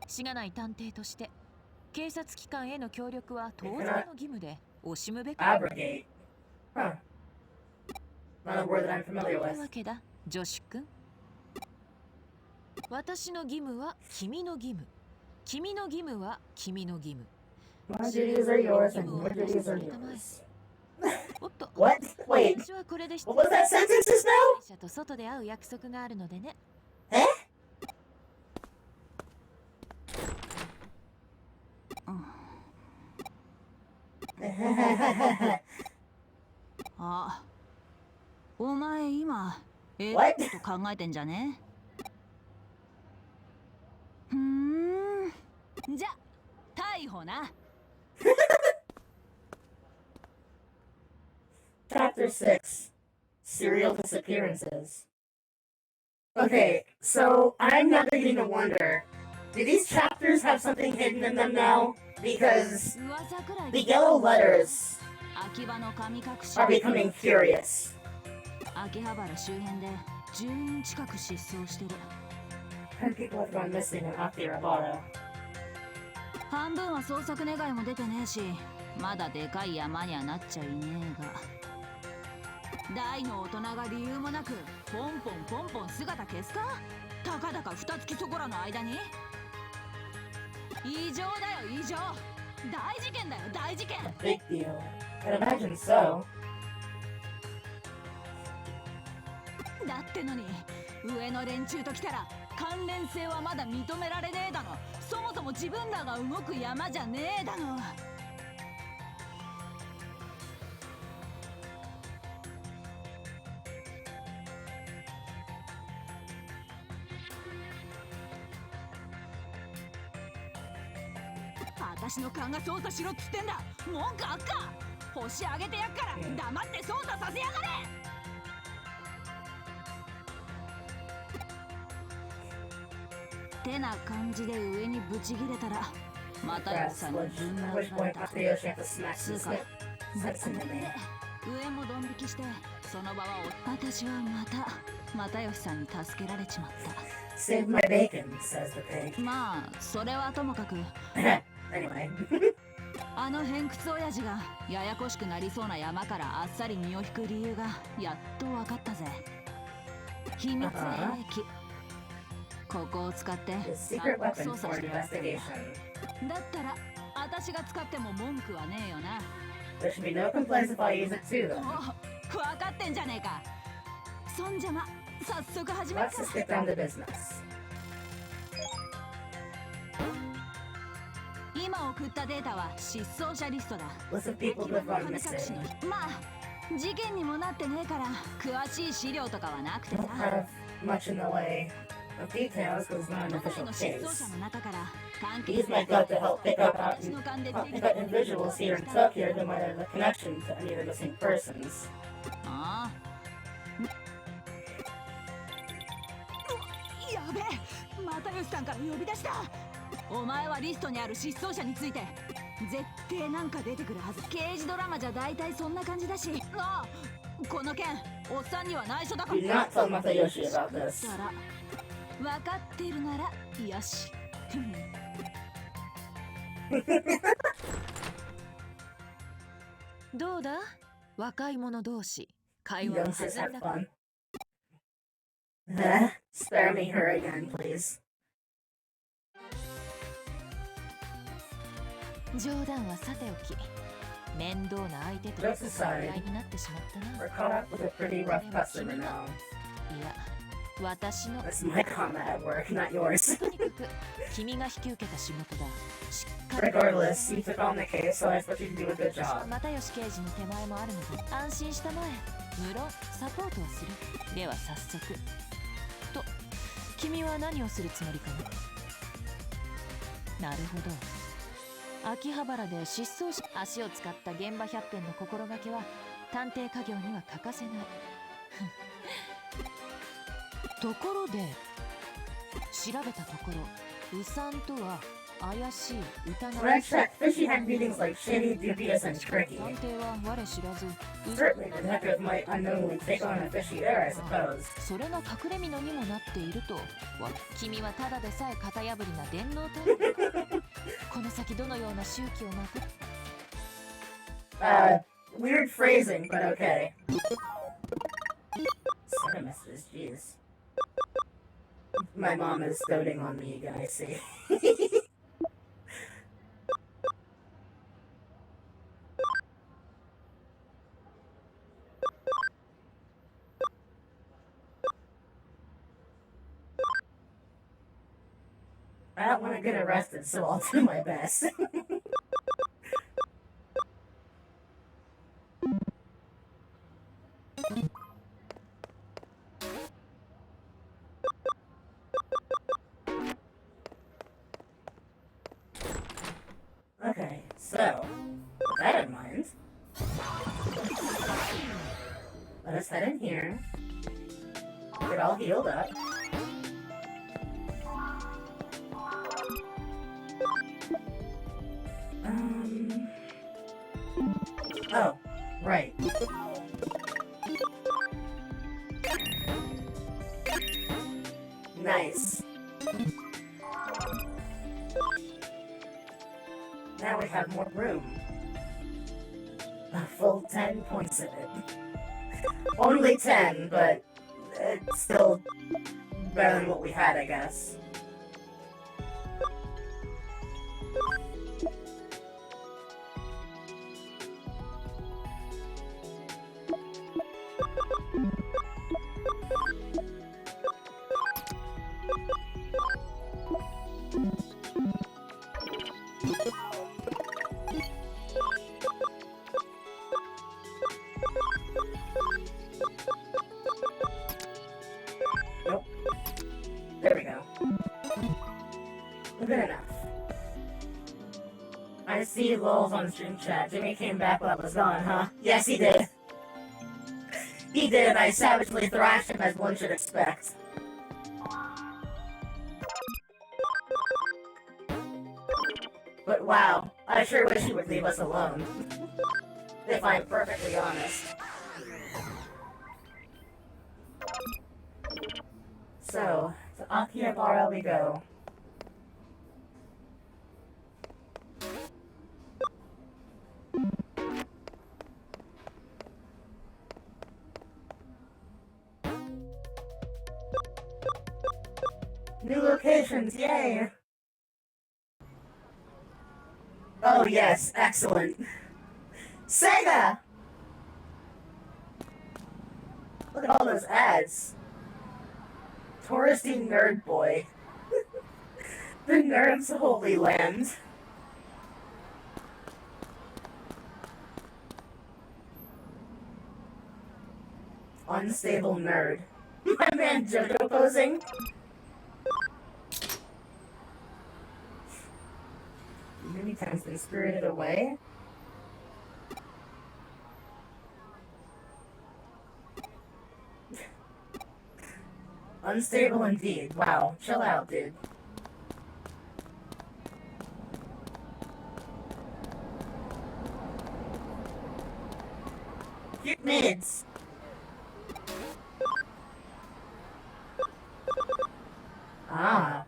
しがない探偵として警察機関への協力は当然の義務で惜しむべく。 Abrogate. Huh. Not a word that I'm と familiar いう with. わけだ、ジョシュ君。私の義務は君の義務。君の義務は君の義務。 My duties are yours and your duties are yours. おっと、 What? Wait, 私はこれで失 what was that sentence just now? 者と外で会う約束があるのでね。え？あ、お前今え What? と考えてんじゃね？じゃ逮捕な。 Chapter 6 Serial Disappearances. Okay, so I'm now beginning to wonder, do these chapters have something hidden in them now? Because 噂くらい the yellow letters 秋葉の神隠し are becoming curious. 秋葉原周辺で10人近く失踪してる。 10 people have gone missing in Akihabara. 半分は捜索願いも出てねえし、まだでかい山にはなっちゃいねえが。大の大人が理由もなくポンポンポンポン姿消すか？たかだか二月そこらの間に。異常だよ異常。大事件だよ大事件。 Big deal. I'd imagine so. だってのに上の連中と来たら関連性はまだ認められねえだの。そもそも自分らが動く山じゃねえだの。私の勘が捜査しろっつってんだ。文句あっか？星あげてやっから黙って捜査させやがれ。てな感じで上にブチギレたらまたよさんにぶん At 殴 which られ point た。 Masayoshi had to smack つ some うか sense into me. 上もドン引きしてその場は私は又吉さんに助けられちまっ Save my bacon, says the pig. た。まあそれはともかく Anyway. あの偏屈親父がややこしくなりそうな山からあっさり身を引く理由がやっと分かったぜ。秘密兵器。ここを使って The secret 暗黒 weapon 操 for 作してもらったん investigation. だ。だったら私が使っても文句はねえよな。 There should be no complaints if I use it too, お though. 分かってんじゃねえか。そんじゃま早速始めっ Let's か。 just get down to business. 今送ったデータは失踪者リストだ。 List of people who have 金 gone 隠し missing. のまあ事件にもなってねえから詳しい資料とかはなくて Don't さ。 have much in the way of details because it's not an 都内 official の失踪 case. 者の中から関係 Use my gut to help pick up out 私の勘で help pick up individuals here in Tokyo who might have a connection to any of the missing persons. ああ。やべえ、又吉さんから呼び出した。お前はリストにある失踪者について絶対なんか出てくるはず。刑事ドラマじゃ大体そんな感じだし。ああ、この件おっさんには内緒だか Do ら。 not tell Matayoshi about this. だら分かっているならよし。どうだ若い者同士会話の Youngsters 弾 have んだか fun. Spare me her again, please. 冗談はさておき面倒な相手と Jokes 知り aside, 合いになってしまったな。 we're caught up with a pretty rough customer now. いや私の That's my comment at work, not yours. とにかく君が引き受けた仕事だ。しっかり Regardless, you took on the case, so I expect you to do a good job. 又吉刑事の手前もあるので安心したまえ。無論サポートをする。では早速と君は何をするつもりかな。なるほど。秋葉原で失踪者足を使った現場百遍の心がけは探偵家業には欠かせない。ところで調べたところウサンとは怪しい疑 When わ I しい checked, Fishy had meetings like shady, dubious, and 探 tricky. 偵は我知らず Certainly, the detective might unknowingly take on a fishy there, I suppose. それが隠れ蓑にもなっているとは君はただでさえ型破りな電脳タイプ。この先どのような周期をまく Weird phrasing, but okay. 7 messages, jeez. My mom is doting on me again, I see. I don't want to get arrested, so I'll do my best. Okay, so, with that in mind, let us head in here, get all healed up. Oh, right. Nice. Now we have more room. A full 10 points of it. Only 10, but it's still better than what we had, I guess. Nope. There we go. Good enough. I see lulls on stream chat. Jimmy came back while I was gone, huh? Yes, he did. He did. I savagely thrashed him as one should expect. But wow, I sure wish he would leave us alone. If I'm perfectly honest. So, to Akihabara we go. New locations, yay! Oh yes, excellent. Sega! Look at all those ads. Touristy nerd boy. The nerd's holy land. Unstable nerd. My man JoJo posing. Many times been spirited away. Unstable indeed. Wow. Chill out, dude. Cute mids. Ah.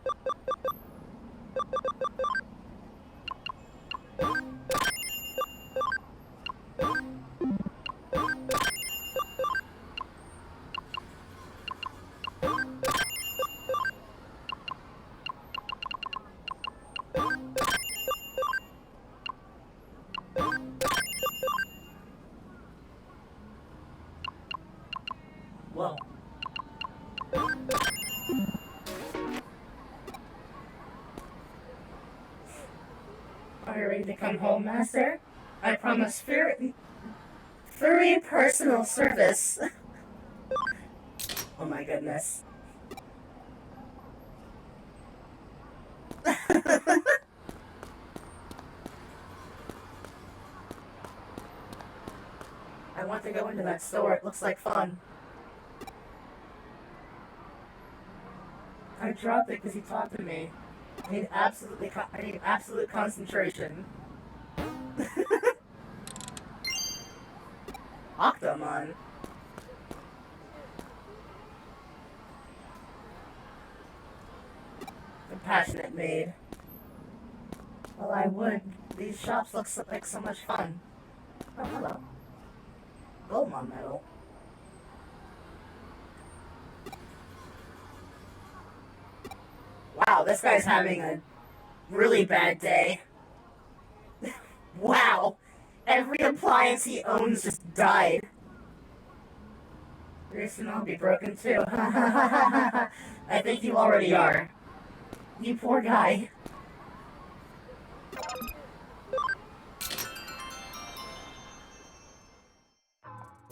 Whoa. Are you ready to come home, Master? I promise furry personal service. Oh my goodness. I want to go into that store. It looks like fun. I dropped it because he talked to me. I need absolute concentration. Octomon. Compassionate maid. Well, I would. These shops look like so much fun. Oh, hello. Goldmon medal. Wow, this guy's having a really bad day. Wow! Every appliance he owns just died. Pretty soon I'll be broken too. I think you already are. You poor guy.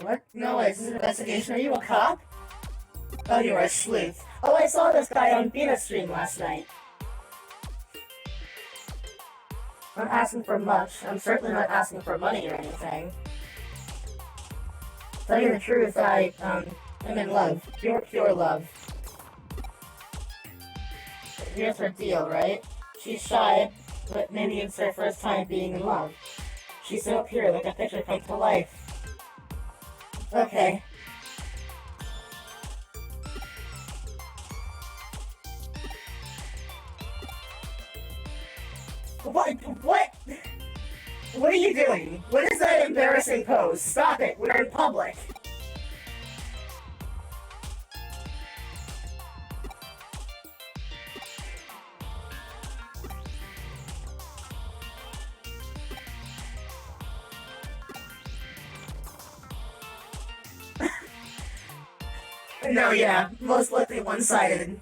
What? No, it's an investigation. Are you a cop? Oh, you're a sleuth. Oh, I saw this guy on Beta stream last night. I'm not asking for much. I'm certainly not asking for money or anything. Tell you the truth, I am in love. Pure love. Here's her deal, right? She's shy, but maybe it's her first time being in love. She's so pure, like a picture come to life. Okay. What? What? What are you doing? What is that embarrassing pose? Stop it. We're in public. No, yeah. Most likely one-sided.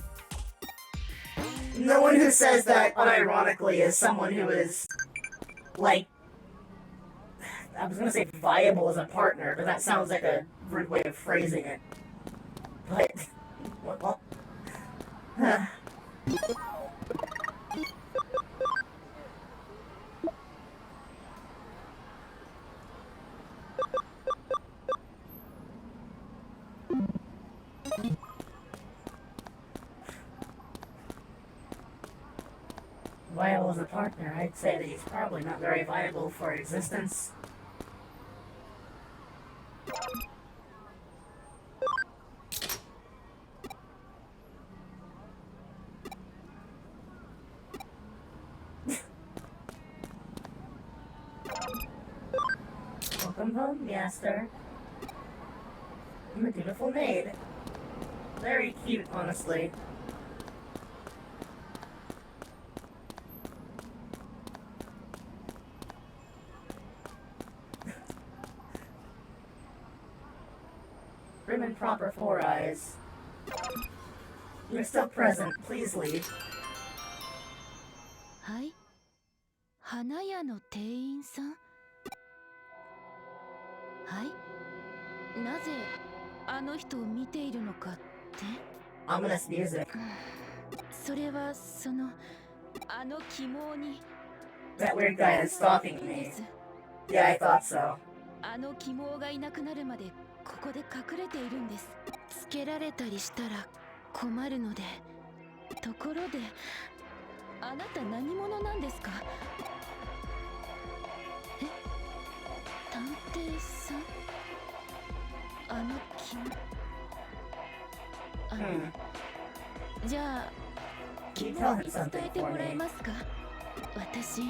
No one who says that unironically is someone who is, like, I was gonna say viable as a partner, but that sounds like a rude way of phrasing it. But, well, viable as a partner, I'd say that he's probably not very viable for existence. Welcome home, Master. I'm a dutiful maid. Very cute, honestly. Grim and proper four eyes. You're still present. Please leave. はい、花屋の店員さん。はい、なぜあの人を見ているのかって。 Ominous music. それはそのあの鬼毛に。 That weird guy is stalking me. Yeah, I thought so. あの鬼毛がいなくなるまでここで隠れているんです。つけられたりしたら困るので。ところであなた何者なんですか？え、探偵さん？あのじゃあキモ伝えてもらえますか？私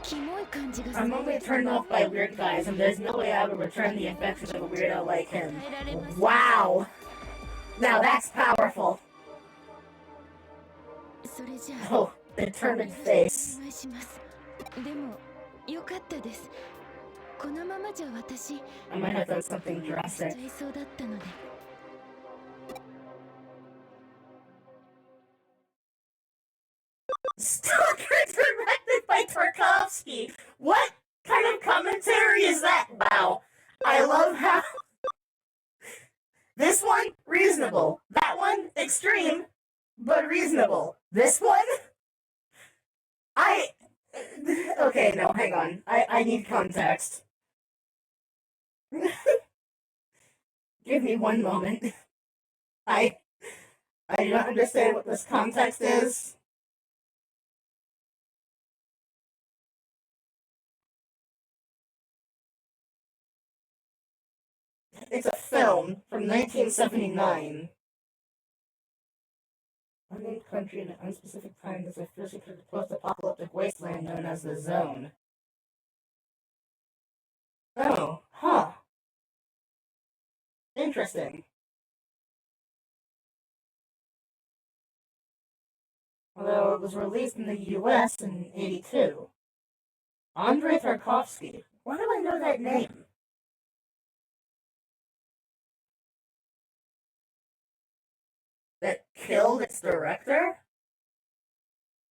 キモい感じがする。 I'm only turned off by weird guys, and there's no way I would return the affection of a weirdo like him. Wow! Now that's powerful! それじゃあ Oh, determined face. お願いします。でもよかったです。このままじゃ私 I might have done something しちゃ drastic. いそうだったので。 Stalker directed by Tarkovsky! What kind of commentary is that? Wow. I love how... This one, reasonable. That one, extreme, but reasonable. This one? Okay, no, hang on. I need context. Give me one moment. I do not understand what this context is. It's a film from 1979. Unnamed country in an unspecific time is a fiercely post-apocalyptic wasteland known as the Zone. Oh, huh. Interesting. Although it was released in the US in '82. Andrei Tarkovsky. Why do I know that name? That killed its director?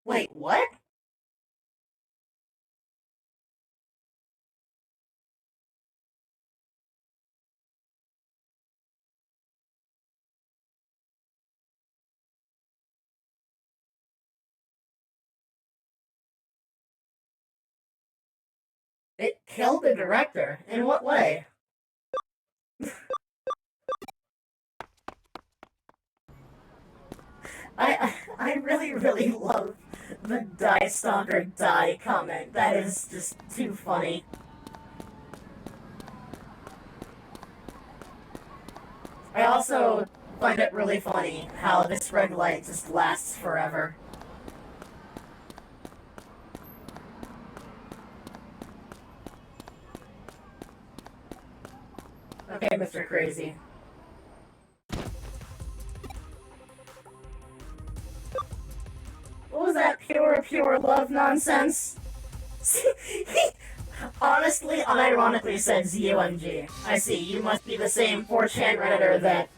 Wait, what? It killed the director? In what way? I really, really love the die stalker die comment. That is just too funny. I also find it really funny how this red light just lasts forever. Okay, Mr. Crazy. What was that pure love nonsense? Honestly, unironically said ZOMG. I see, you must be the same 4chan redditor that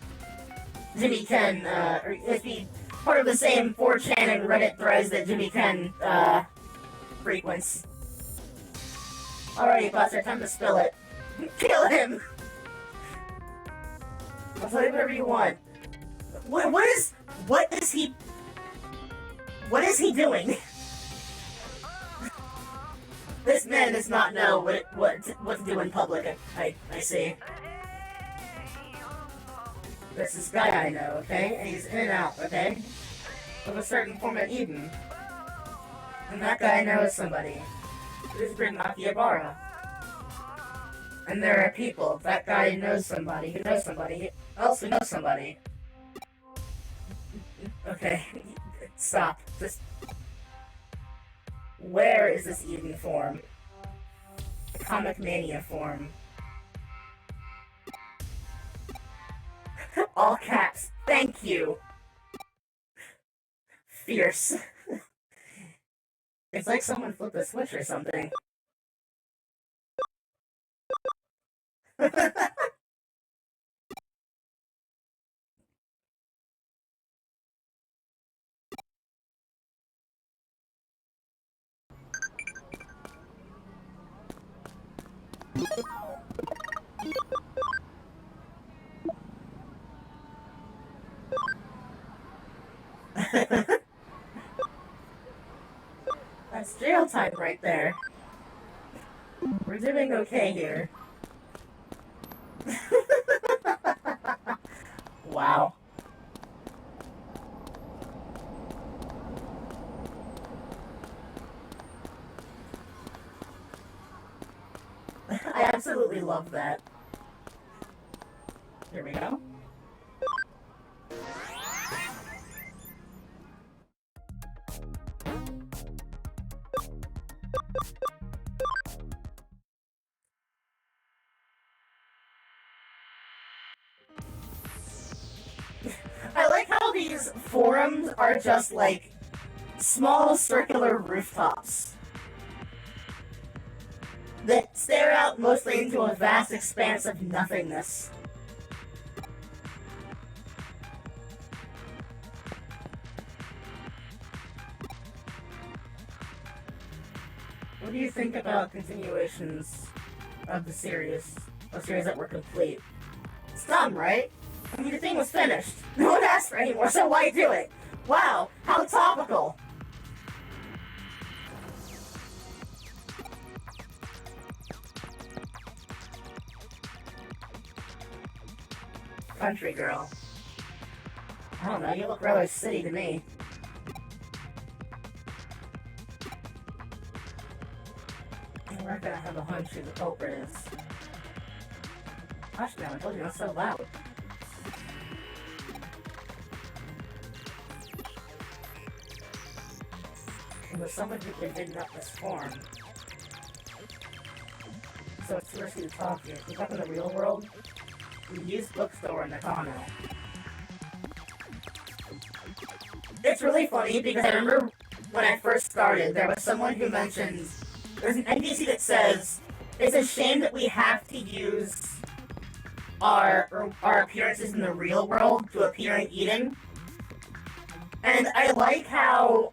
Jimmy Ken, or you must be part of the same 4chan and Reddit threads that Jimmy Ken, frequents. Alrighty, Buster, time to spill it. Kill him! I'll tell you whatever you want. What is he doing? This man does not know what to do in public, I see. There's this guy I know, okay? And he's in and out, okay? Of a certain form of Eden. And that guy knows somebody. This is Akihabara. And there are people. That guy knows somebody who knows somebody else who knows somebody. Okay, stop. Just... Where is this Eden form? Comic Mania form. All caps. Thank you. Fierce. It's like someone flipped a switch or something. That's jail time right there. We're doing okay here. Wow. I absolutely love that. Here we go. I like how these forums are just like small circular rooftops that stare out mostly into a vast expanse of nothingness. What do you think about continuations of the series? A series that were complete? Some, right? I mean, the thing was finished. No one asked for any more, so why do it? Wow, how topical! Country girl. I don't know, you look rather city to me. I reckon I have a hunch who the culprit is. Gosh, man, I told you that's so loud. It was someone who been digging up this farm. So it's risky to talk here. Look up in the real world. The used bookstore in Nakano. It's really funny because I remember when I first started, there was someone who mentioned there's an NPC that says it's a shame that we have to use our appearances in the real world to appear in Eden. And I like how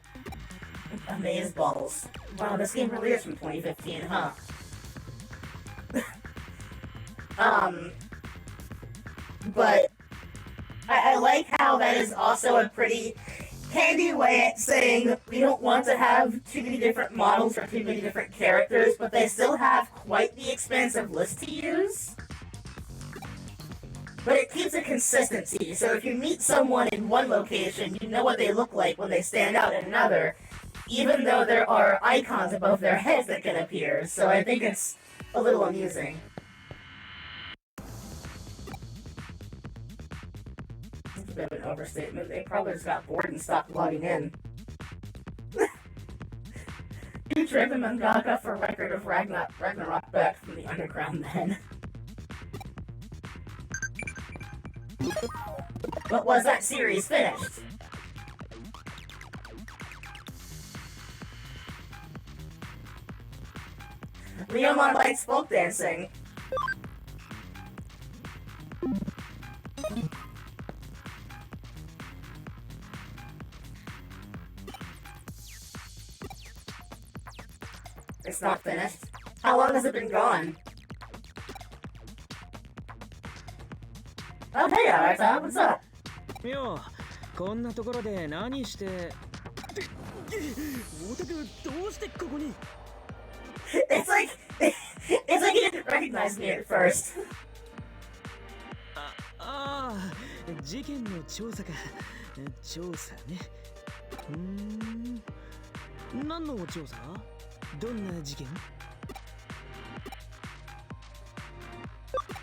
Amaze Balls. Wow, this game really is from 2015, huh? But I like how that is also a pretty handy way at saying we don't want to have too many different models or too many different characters, but they still have quite the expansive list to use. But it keeps a consistency, so if you meet someone in one location, you know what they look like when they stand out in another, even though there are icons above their heads that can appear, so I think it's a little amusing. That's a bit of an overstatement. They probably just got bored and stopped logging in. You trade the mangaka for record of Ragnarok back from the underground then. But was that series finished? Leomon likes folk dancing. It's not finished. How long has it been gone? Oh, hey, Arata, what's up? Yo, こんなところで何して。オタクどうしてここに It's like you didn't recognize me at first. 事件の調査か。調査ね。何の調査？どんな事件？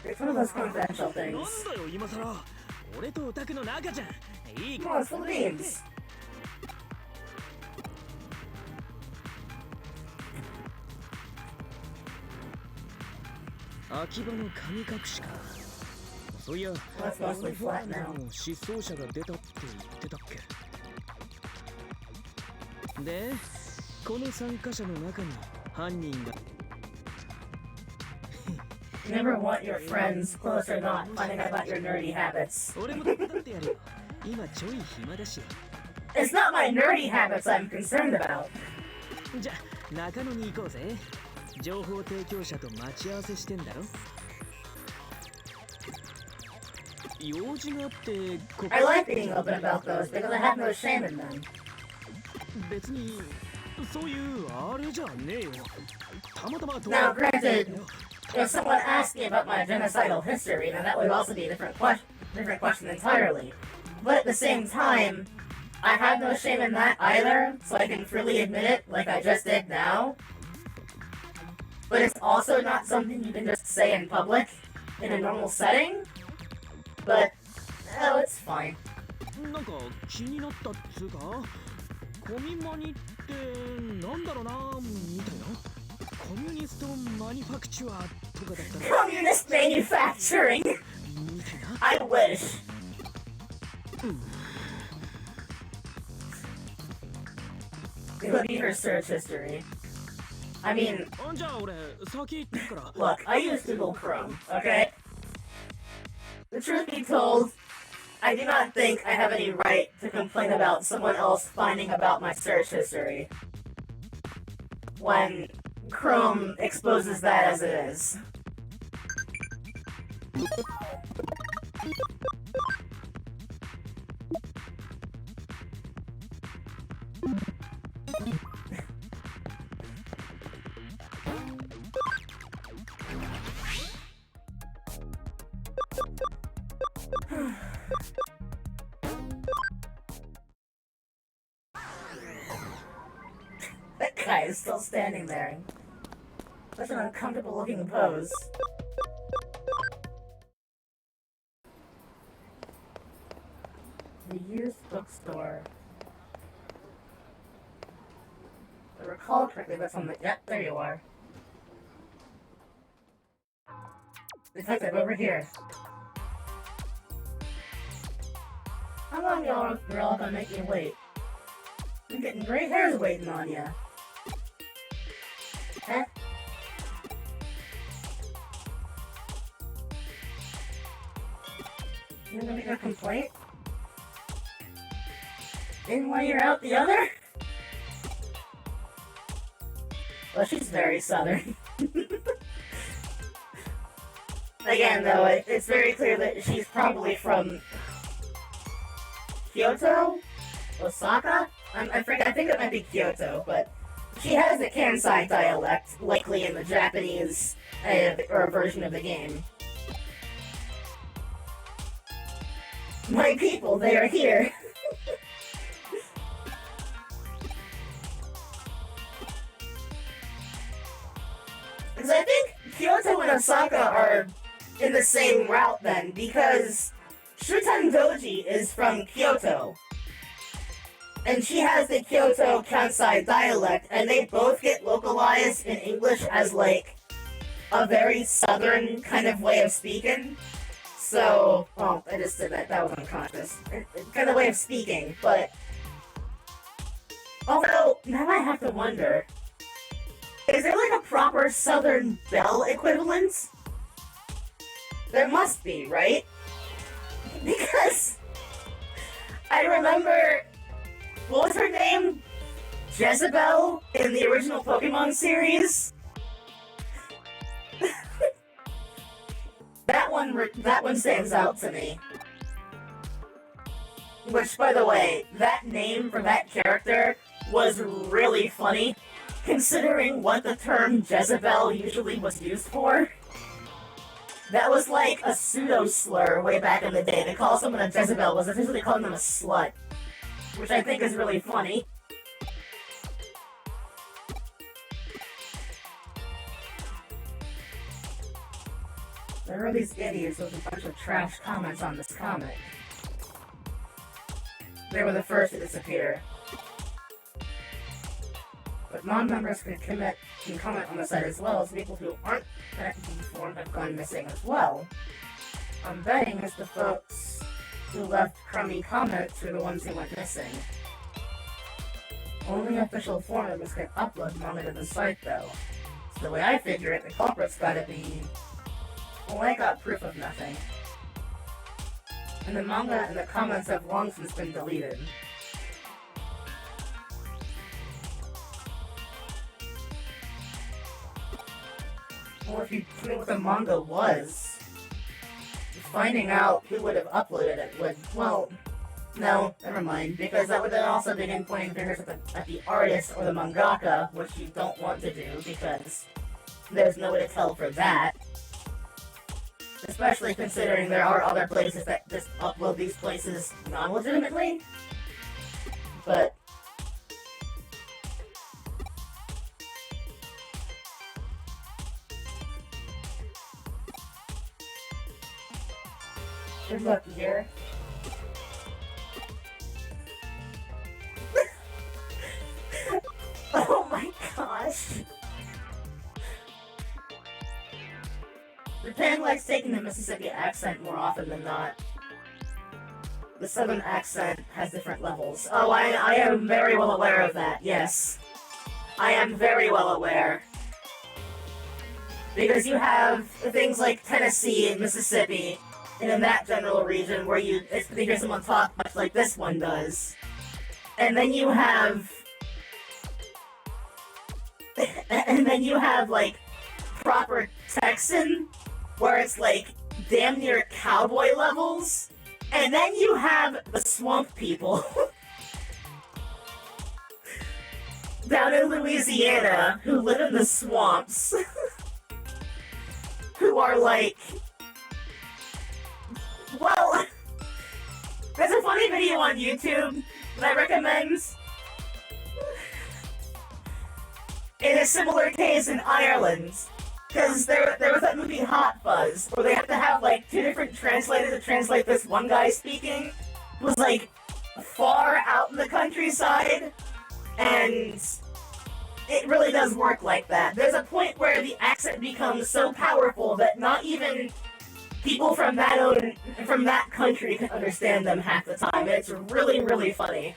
It's one of those confidential things. なんだよ今さら。俺とオタクの仲じゃん。いい Come on, spill the beans. 秋葉の神隠しか。そういや、That's mostly flat now. 失踪者が出たって言ってたっけ。で、この参加者の中に犯人が。You never want your friends, close or not, finding out about your nerdy habits. 俺も手伝ってやるよ。今ちょい暇だし。It's not my nerdy habits I'm concerned about. じゃ、中野に行こうぜ。情報提供者と待ち合わせしてんだろ。用事があってこ I like being open about those because I have no shame in them. 別にそういうあれじゃねえよ。たまたま Now, granted, if someone asked me about my genocidal history, then that would also be a different question entirely. But at the same time, I have no shame in that either, so I can freely admit it like I just did now. But it's also not something you can just say in public, in a normal setting. But, oh, it's fine. なんか気になったっつうか、コミマニってなんだろうなみたいな。コミュニストマニファクチュアとかだったら。Communist manufacturing! I wish. It would be her search history. I mean, look, I use Google Chrome, okay? The truth be told, I do not think I have any right to complain about someone else finding about my search history when Chrome exposes that as it is. That guy is still standing there. Such an uncomfortable looking pose. The used bookstore. If I recall correctly, that's on the. Yep, there you are. Detective, over here. How long y'all are all gonna make you wait? You're getting gray hairs waiting on ya. Huh? You gonna make a complaint? In one ear, out the other? Well, she's very southern. Again, though, it's very clear that she's probably from Kyoto? Osaka? I forget, I think it might be Kyoto, but she has the Kansai dialect, likely in the Japanese or version of the game. My people, they are here. Because I think Kyoto and Osaka are in the same route then, because Shuten Doji is from Kyoto. And she has the Kyoto Kansai dialect, and they both get localized in English as, like, a very southern kind of way of speaking. So, well, I just did that. That was unconscious. Kind of way of speaking, but... Although, now I have to wonder, is there, like, a proper Southern Belle equivalent? There must be, right? Because I remember... What was her name? Jezebel in the original Pokemon series? That one stands out to me. Which, by the way, that name for that character was really funny, considering what the term Jezebel usually was used for. That was like a pseudo-slur way back in the day. To call someone a Jezebel was essentially calling them a slut. Which I think is really funny. There are these idiots with a bunch of trash comments on this comic. They were the first to disappear. But non-members can comment on the site as well as people who aren't connected to the forum have gone missing as well. I'm betting it's the folks who left crummy comments are the ones who went missing. Only official forum members can upload manga to the site though. So the way I figure it, the culprit's gotta be... Well, I got proof of nothing. And the manga and the comments have long since been deleted. Or if you knew what the manga was, finding out who would have uploaded it would, well, no, never mind, because that would then also begin pointing fingers at the artist or the mangaka, which you don't want to do because there's no way to tell for that. Especially considering there are other places that just upload these places non-legitimately. But good luck here. Oh my gosh. Japan likes taking the Mississippi accent more often than not. The Southern accent has different levels. Oh, I am very well aware of that, yes. I am very well aware. Because you have things like Tennessee and Mississippi, and in that general region where you hear someone talk much like this one does. And then you have... and then you have, like, proper Texan, where it's, like, damn near cowboy levels. And then you have the swamp people down in Louisiana who live in the swamps, who are, like... Well, there's a funny video on YouTube that I recommend. In a similar case in Ireland, because there was that movie Hot Fuzz, where they have to have like two different translators to translate this one guy speaking, who was like far out in the countryside, and it really does work like that. There's a point where the accent becomes so powerful that not even people from that country can understand them half the time. It's really, really funny.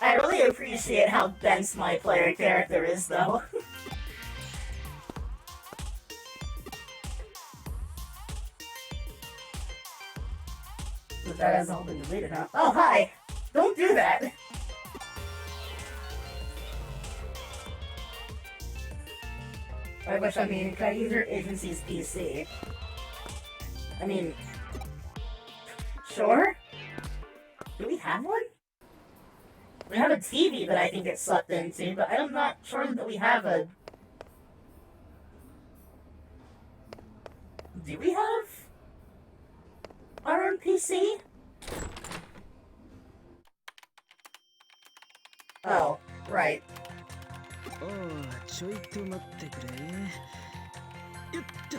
I really appreciate how dense my player character is, though. But that has all been deleted, huh? Oh, hi! Don't do that! I wish, can I use your agency's PC? I mean... Sure? Do we have one? We have a TV that I can get sucked into, but I'm not sure that we have a... Do we have our own PC? Oh, right. Oh, ちょいと待ってくれ。よっと。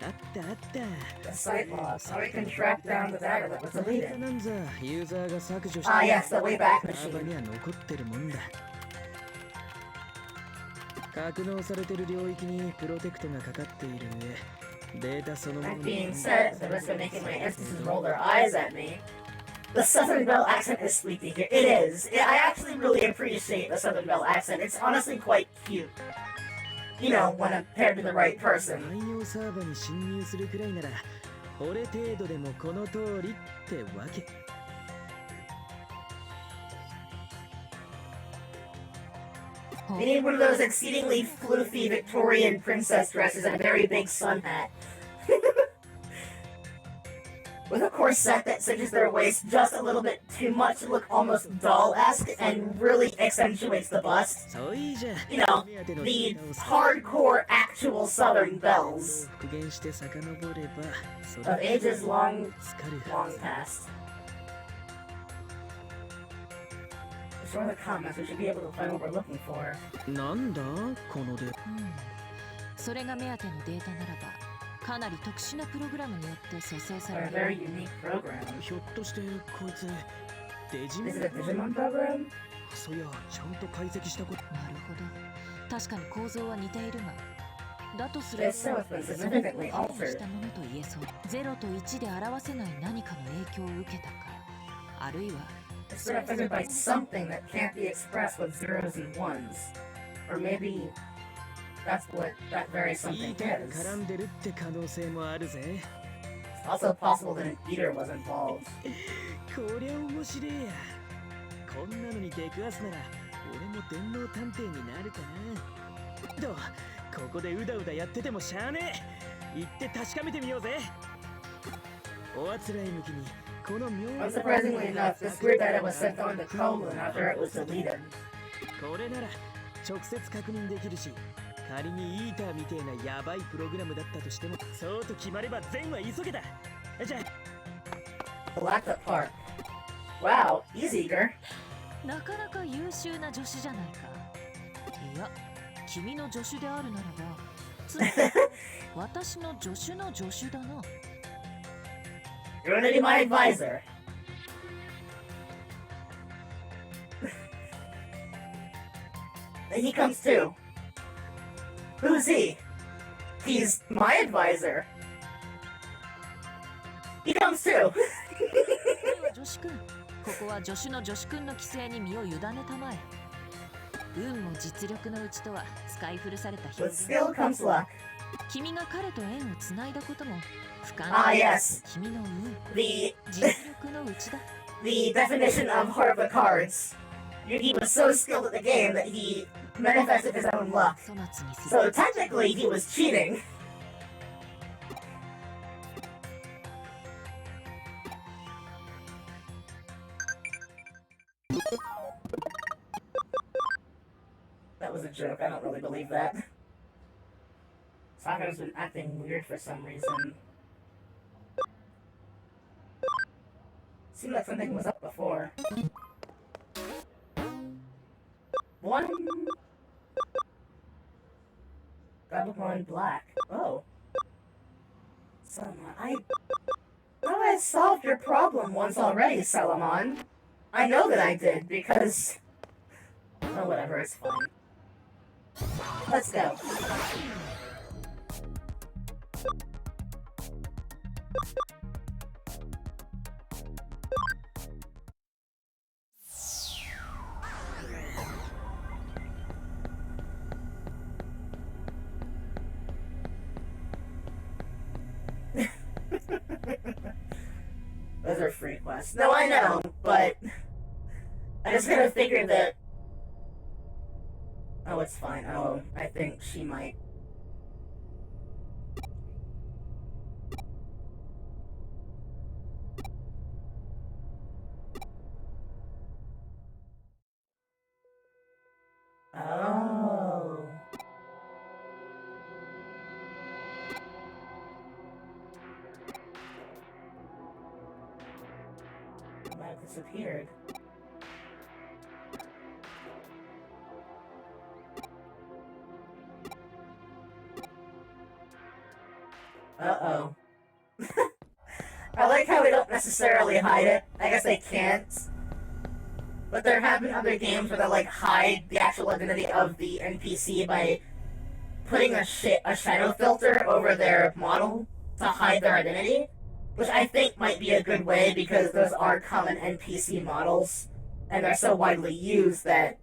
あったあった。 The site logs, so we can track down the data that was deleted. なんざユーザーが削除した。Ah, yes, the Wayback Machine. サーバーには残ってるもんだ。格納されてる領域にプロテクトがかかっている上、データそのもの That being said, at the risk of making my instances roll their eyes at me, the Southern Belle accent is sweet to hear. It is. I actually really appreciate the Southern Belle accent. It's honestly quite cute. You know, when paired to the right person. 汎用サーバーに侵入するくらいなら、俺程度でもこの通りってわけ。We need one of those exceedingly floofy Victorian princess dresses and a very big sun hat. With a corset that cinches their waist just a little bit too much to look almost doll-esque and really accentuates the bust. You know, the hardcore actual Southern belles of ages long past. Show in the comments, we should be able to find what we're looking for. なんだこのデータ。それが目当てのデータならば、かなり特殊なプログラムによって蘇生され A る。 very unique program. ひょっとしてこいつデジモ Is ン it a Digimon program? そういやちゃんと解析したこと。なるほど。確かに構造は似ているが、だとすれ If so, it's been significantly ば、 altered. したものと言えそう。0と1で表せない何かの影響を受けたか、あるいは It's been affected by something that can't be expressed with zeros and ones. Or maybe that's what that very いい something と is. 絡んでるって可能性もあるぜ。 It's also possible that an eater was involved. こりゃ面白いや。こんなのに出くわすなら俺も電脳探偵になるかな。とここでうだうだやっててもしゃあねえ。行って確かめてみようぜ。おあつらい向きにこの妙な Unsurprisingly enough, this weird data was sent on to Kromlin after it was deleted. これなら直接確認できるし、仮にイーターみてえなヤバいプログラムだったとしてもそうと決まれば善は急げだ。じゃあ Galactic Park. Wow, he's eager. なかなか優秀な助手じゃないか。いや、君の助手であるならば、つまり私の助手の助手だな。You're gonna be my advisor. He comes too. Who's he? He's my advisor. He comes too. 助手君、ここは助手の助手君の規制に身を委ねたまえ。運も実力のうちとは使い古された With skill comes luck. 君が彼と縁をつないだことも不可 Ah, 能な yes. 君の運、 The 実力のうちだ。 the definition of heart of the cards. Yugi was so skilled at the game that he manifested his own luck. 粗末にす So る。 technically, he was cheating. That was a joke. I don't really believe that. Sakura's been acting weird for some reason. Seemed like something was up before. One. Digimon Black. Oh. Salamon, I thought I solved your problem once already, Salamon. I know that I did, because... Oh, whatever, it's fine. Let's go. Those are free quests. No, I know, but I just kind of figured that. Oh, it's fine. Oh, I think she might. Oh. The map disappeared. Uh-oh. I like how they don't necessarily hide it. I guess they can't. But there have been other games where they like hide the actual identity of the NPC by putting a shadow filter over their model to hide their identity, which I think might be a good way because those are common NPC models and they're so widely used that...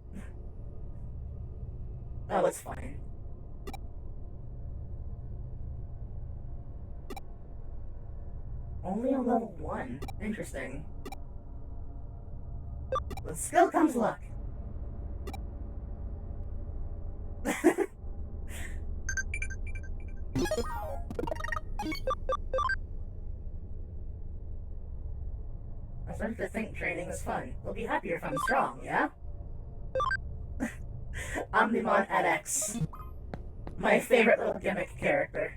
Oh, it's fine. Only on level 1. Interesting. With skill comes luck. I started to think training is fun. We'll be happier if I'm strong, yeah? Omnimon at X. My favorite little gimmick character.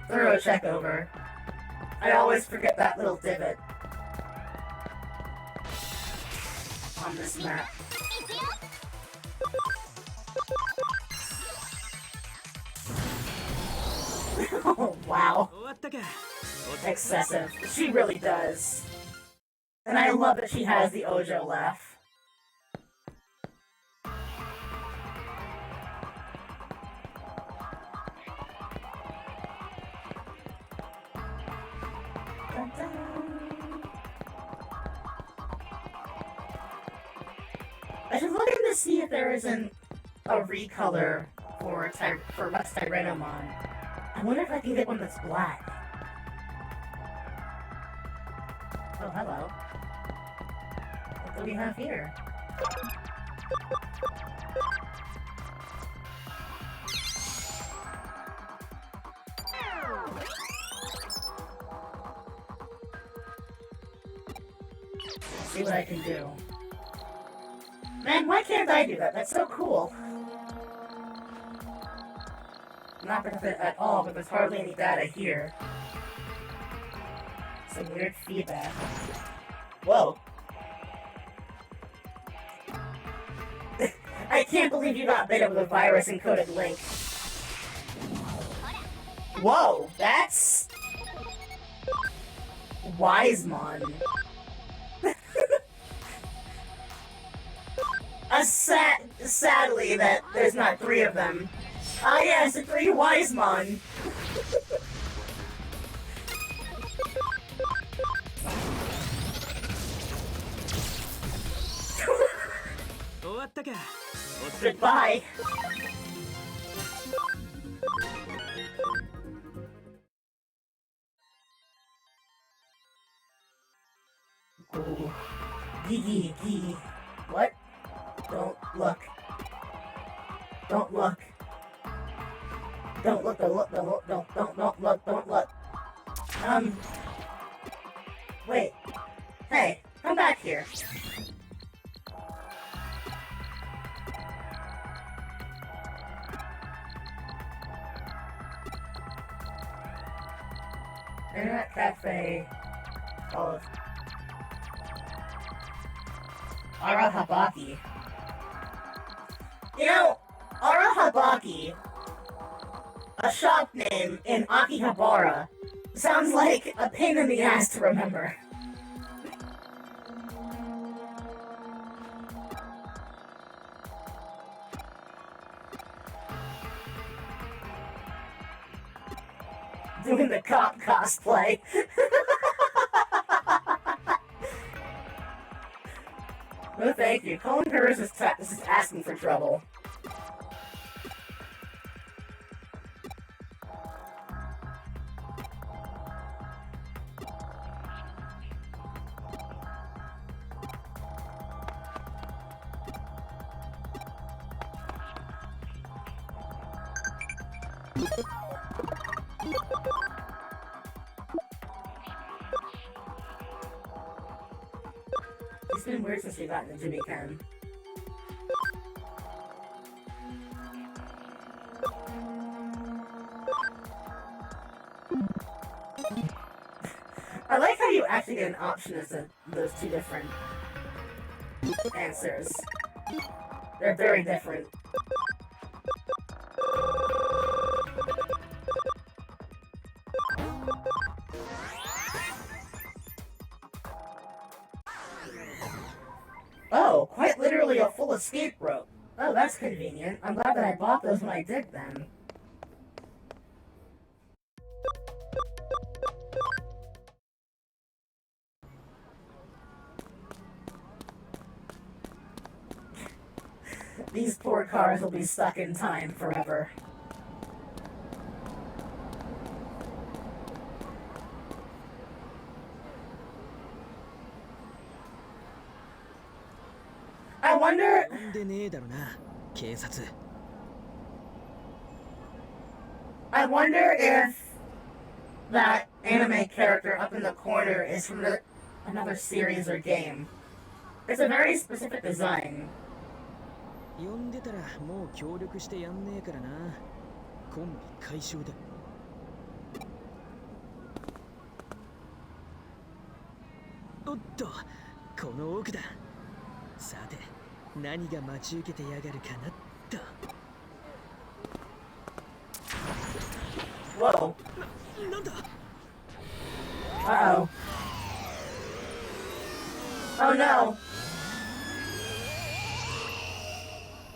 Thorough check over. I always forget that little divot on this map. Oh, wow. Excessive. She really does. And I love that she has the Ojo laugh. I should look in to see if there isn't a recolor for Rex Tyrannomon. I wonder if I can get one that's black. Oh, hello. What do we have here? Let's see what I can do. Man, why can't I do that? That's so cool. Not benefit at all, but there's hardly any data here. Some weird feedback. Whoa. I can't believe you got bitten with a virus-encoded link. Whoa, that's... Wisemon. Sadly that there's not 3 of them. Ah yes, the 3 Wisemon. Goodbye. Ooh. Gee. What? Don't look. Don't look. Don't look, don't look. Wait. Hey, come back here. Internet Cafe. Oh. Arahabaki. You know, Arahabaki, a shop name in Akihabara, sounds like a pain in the ass to remember. Doing the cop cosplay. No thank you. Calling her is asking for trouble. It's been weird since we got into Digimon. I like how you actually get an option as those 2 different answers. They're very different. Oh, quite literally a full escape rope. Oh, that's convenient. I'm glad that I bought those when I did then. These poor cars will be stuck in time forever. I wonder... I wonder if that anime character up in the corner is from another series or game. It's a very specific design. Whoa. Uh-oh. Oh no.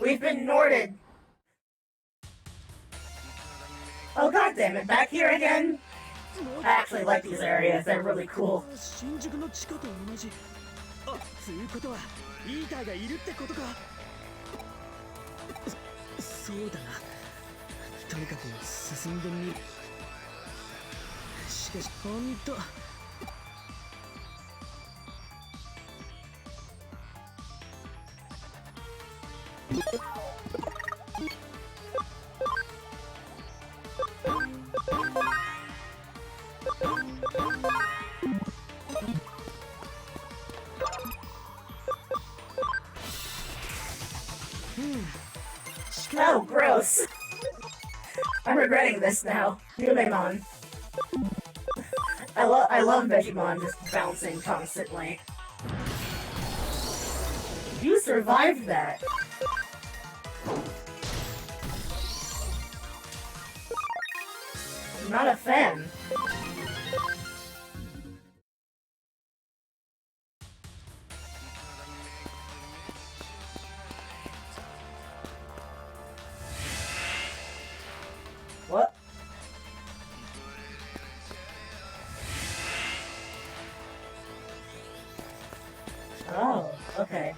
We've been Norded. Oh god damn it, back here again? I actually like these areas. They're really cool. 新宿の地下と同じ。あ、つうことはイーターがいるってことか。そうだな。とにかく進んでみる。しかしほんと。Oh, gross. I'm regretting this now. Digimon. I love Digimon just bouncing constantly. You survived that. I'm not a fan. What? Oh, okay.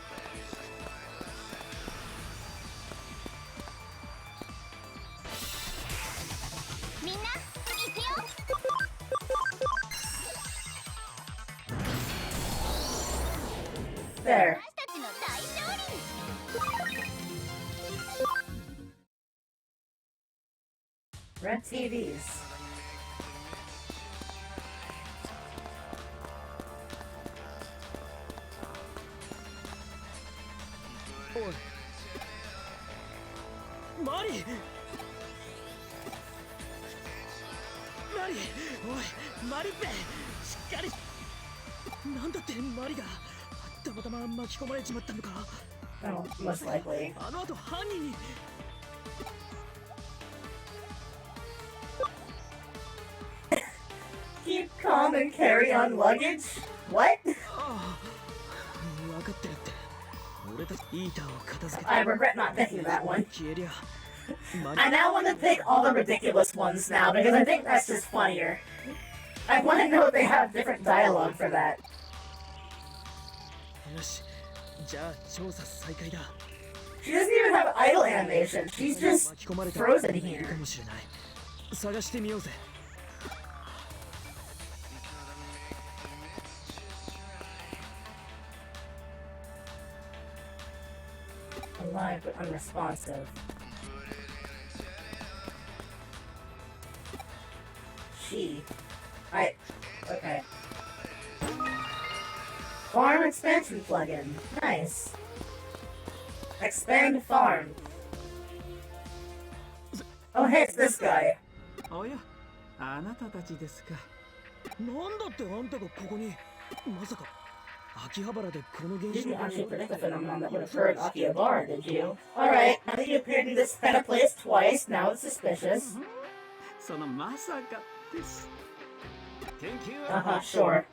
There. Red TVs. Mari! Mari! Oi, Mari-pe! しっかり。なんだってマリがたまたま巻き込まれちまったのか。Oh, most likely. あの後犯人に。Keep calm and carry on luggage? What? ああ、分かってるって。俺たちイーターを片付けて。I regret not picking that one. 消えりゃ。I now want to pick all the ridiculous ones now because I think that's just funnier. I want to know if they have different dialogue for that. よし、じゃあ調査再開だ。She doesn't even have idle animation. She's just frozen here. かもしれない。探してみようぜ。Alive but unresponsive. Okay. Farm expansion plugin. Nice. Expand farm. Oh, hey, it's this guy. おや、あなたたちですか。なんだってあんたがここに。まさか秋葉原でこの現象 You didn't actually predict the phenomenon that would occur in Akihabara, did you? Alright, now that you appeared in this kind of place twice, now it's suspicious. そのまさかです。研究 Sure.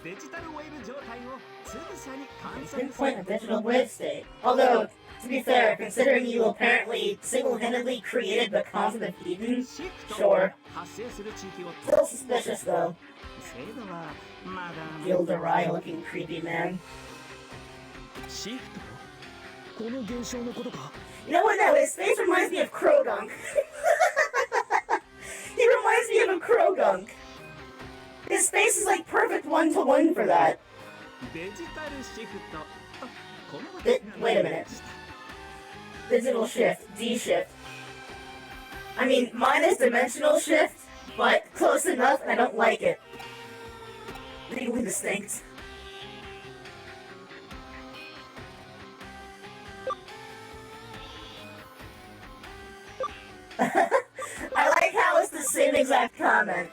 デジタルウェーブ状態をつぶさに観 Pinpoint a digital wave state. Although, to be fair, considering you apparently single-handedly created the continent of Eden, sure. Still suspicious, though. Gilderoy looking creepy man. シフト？この現象のことか？ You know what? No, his face reminds me of Krogunk. He reminds me of a Krogunk. His face is like perfect one-to-one for that. Wait a minute. Digital shift, D shift. I mean, mine is dimensional shift, but close enough and I don't like it. Legally distinct. I like how it's the same exact comment.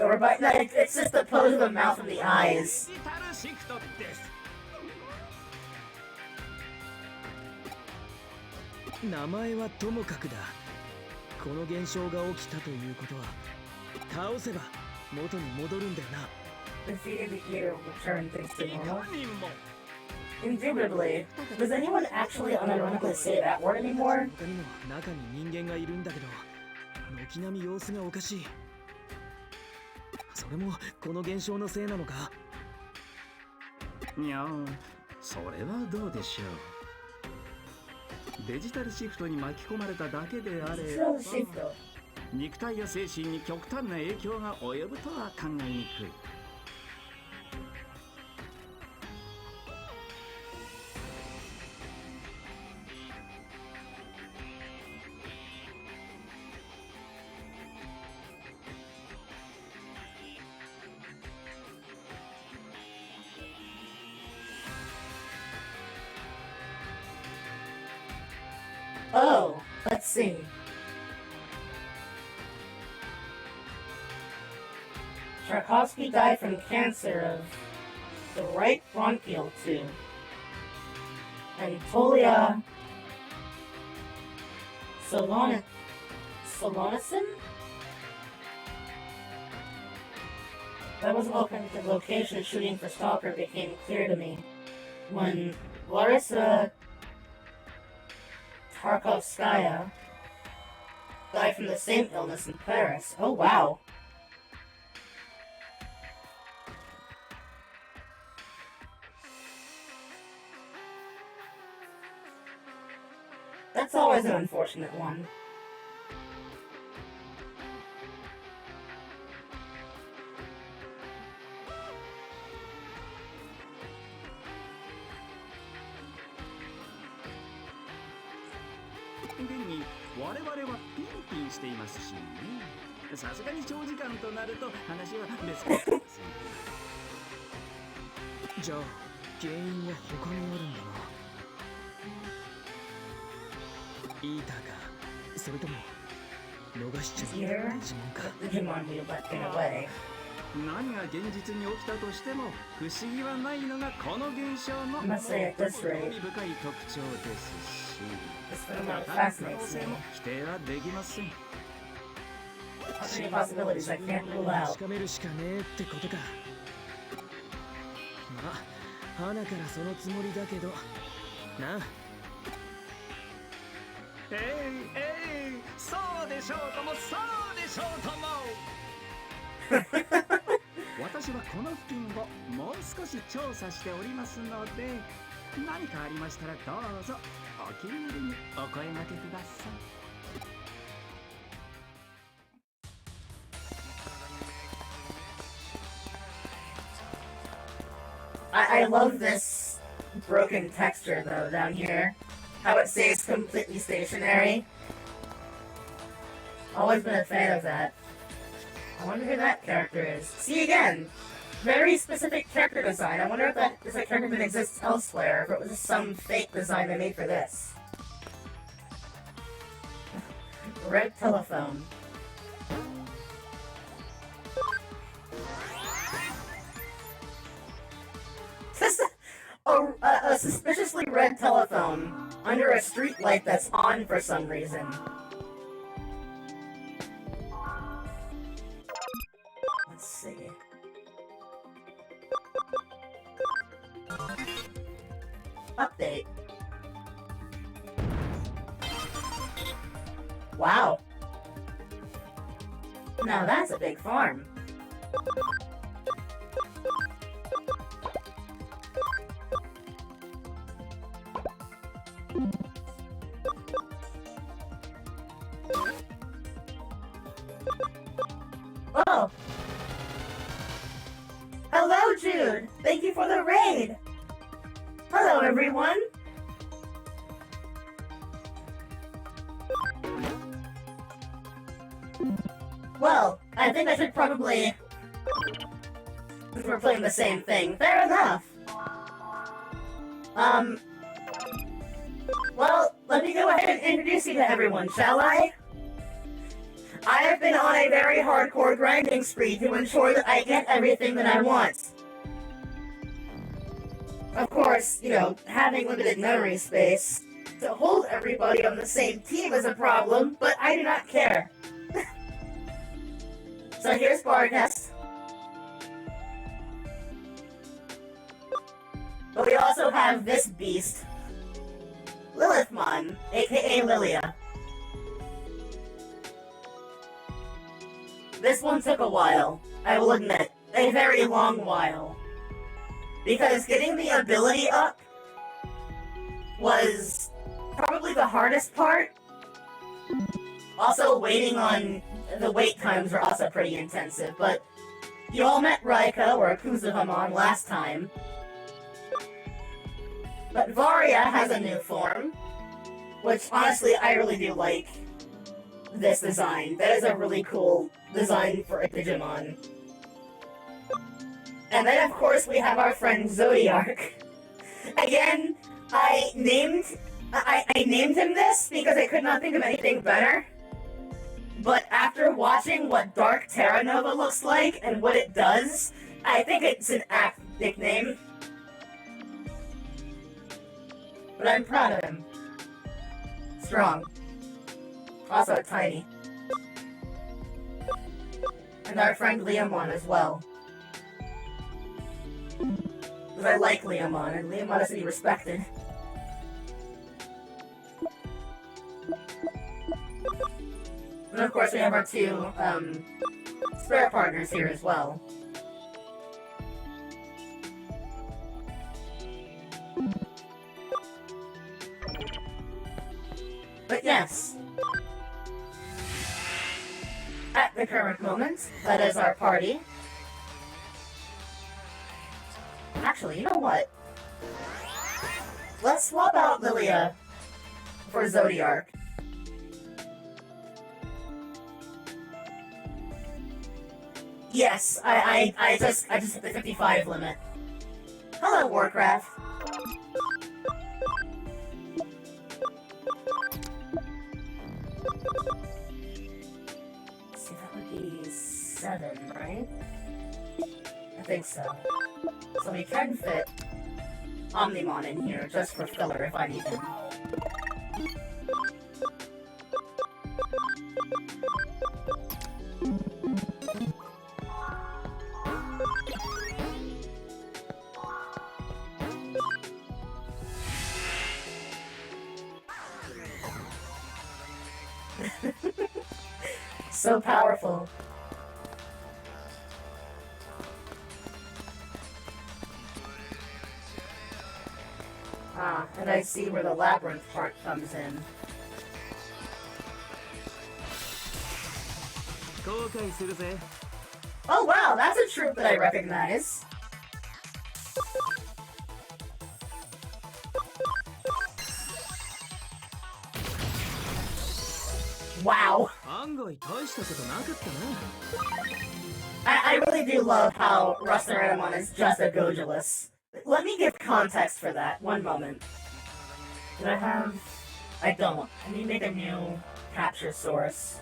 Or by, no, it's just the pose of the mouth and the eyes. 名前はともかくだ。この現象が起きたということは、倒せば元に戻るんだよな。Defeating the eater will return things to normal. Indubitably. Does anyone actually unironically say that word anymore? 他にも中に人間がいるんだけど、軒並み様子がおかしい。それもこの現象のせいなのか？いや、それはどうでしょう。デジタルシフトに巻き込まれただけであれば、肉体や精神に極端な影響が及ぶとは考えにくい。Oh, let's see. Tchaikovsky died from cancer of the right bronchial tube. And Tolia Solonicin? That was when the location of shooting for Stalker became clear to me. When Larissa Tarkovskaya died from the same illness in Paris. Oh wow. That's always an unfortunate one. 現に我々はピンピンしていますしね。さすがに長時間となると話は別かもしれません。じゃあ原因は他にあるんだな。イーターか、それとも逃しちゃうデジモンか。何が現実に起きたとしても不思議はないのがこの現象の興味深い特徴ですし、また可能性も否定はできません。確かめるしかねえってことか。まあ花からそのつもりだけどな。そうでしょうともそうでしょうとも私はこの付近をもう少し調査しておりますので、何かありましたらどうぞお気軽にお声掛けください。I love this broken texture though down here. How it stays completely stationary. Always been a fan of that. I wonder who that character is. See again! Very specific character design. I wonder if that is a character that exists elsewhere, if it was just some fake design they made for this. Red telephone. A suspiciously red telephone under a street light that's on for some reason. Let's see. Update. Wow. Now that's a big farm. Oh! Hello, Jude! Thank you for the raid! Hello, everyone! Well, I think I should probably... We're playing the same thing. Fair enough! Well, let me go ahead and introduce you to everyone, shall I? I have been on a very hardcore grinding spree to ensure that I get everything that I want. Of course, you know, having limited memory space to hold everybody on the same team is a problem, but I do not care. So here's Bargus. But we also have this beast, Lilithmon, aka Lilia. This one took a while, I will admit, a very long while. Because getting the ability up was probably the hardest part. Also, waiting on the wait times were also pretty intensive, but you all met Raika or Kuzuhamon last time. But Varia has a new form, which honestly I really do like this design. That is a really cool design for a Digimon. And then of course we have our friend Zodiark. Again, I named him this because I could not think of anything better. But after watching what Dark Terra Nova looks like and what it does, I think it's an apt nickname. But I'm proud of him. Strong. Also tiny. And our friend Leomon as well. Because I like Leomon, and Leomon has to be respected. And of course we have our two, spare partners here as well. But yes, at the current moment, that is our party. Actually, you know what? Let's swap out Lilia for Zodiark. Yes, I just hit the 55 limit. Hello, Warcraft. Let's see, that would be 7, right? I think so. So we can fit Omnimon in here just for filler if I need him. So powerful. Ah, and I see where the labyrinth part comes in. Oh wow, that's a troop that I recognize. Wow. I really do love how Rustaraemon is just a Gojulus. Let me give context for that. One moment. Do I have... I don't. I need to make a new capture source.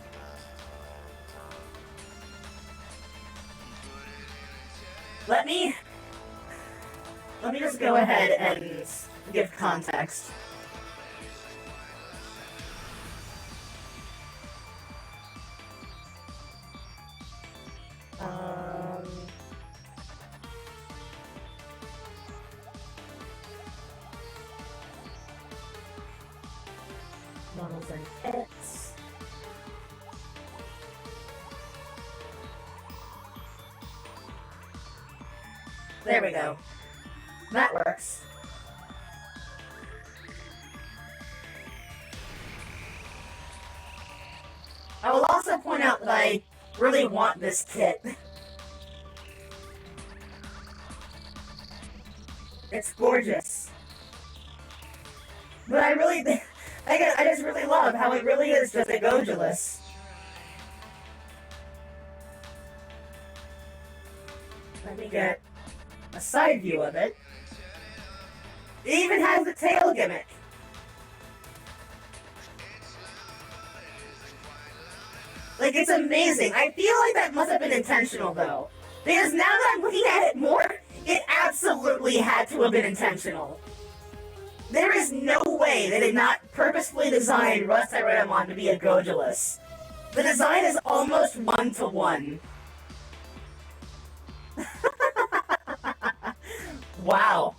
Let me just go ahead and give context. Models and hits. There we go. That works. I will also point out that I really want this kit. It's gorgeous. But I really, I just really love how it really is just a Gojulus. Let me get a side view of it. It even has the tail gimmick. Like, it's amazing. I feel like that must have been intentional, though. Because now that I'm looking at it more, it absolutely had to have been intentional. There is no way they did not purposefully design Rustaraemon to be a Gojulus. The design is almost one-to-one. Wow.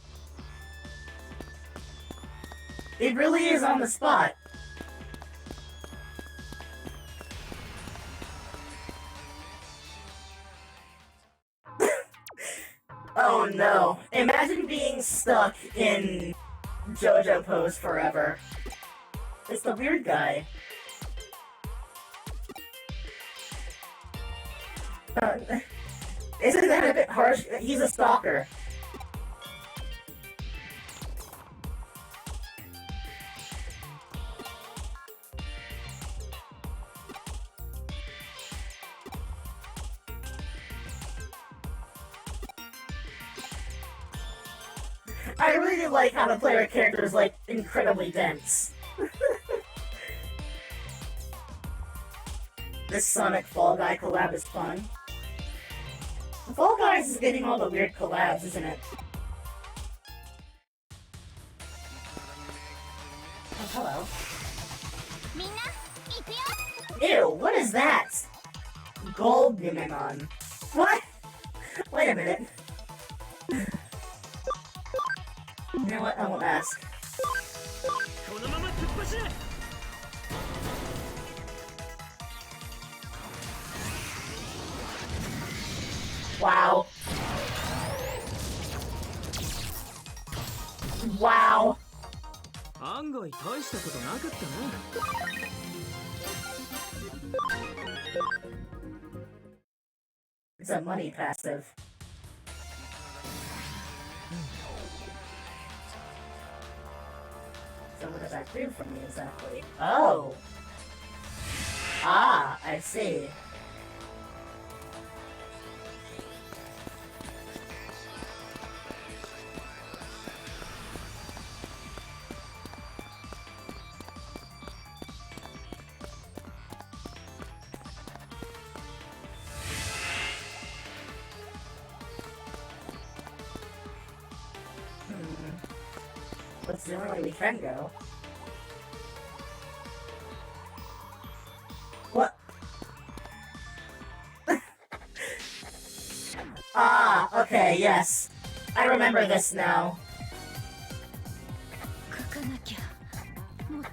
It really is on the spot. Oh no. Imagine being stuck in JoJo pose forever. It's the weird guy. Isn't that a bit harsh? He's a stalker. I really like how the player character is, like, incredibly dense. This Sonic Fall Guy collab is fun. Fall Guys is getting all the weird collabs, isn't it? Oh, hello. Ew, what is that? Gold Digimon. What? Wait a minute. You know what? I won't ask. Wow. Wow. It's a money passive. So what does that do for me exactly? Oh! Ah, I see. What's the only way we can go? What? Ah, okay, yes. I remember this now.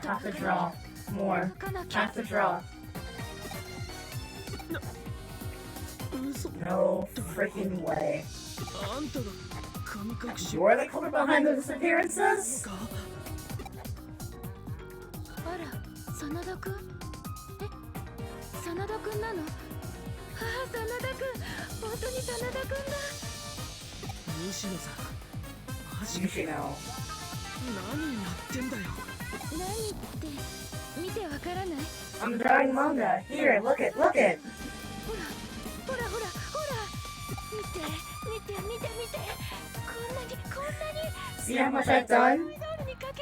Have to draw. More. Have to draw. No freaking way. You're the culprit behind the disappearances? Nishino. I'm drawing manga. Here, look it, look it. See how much I've done?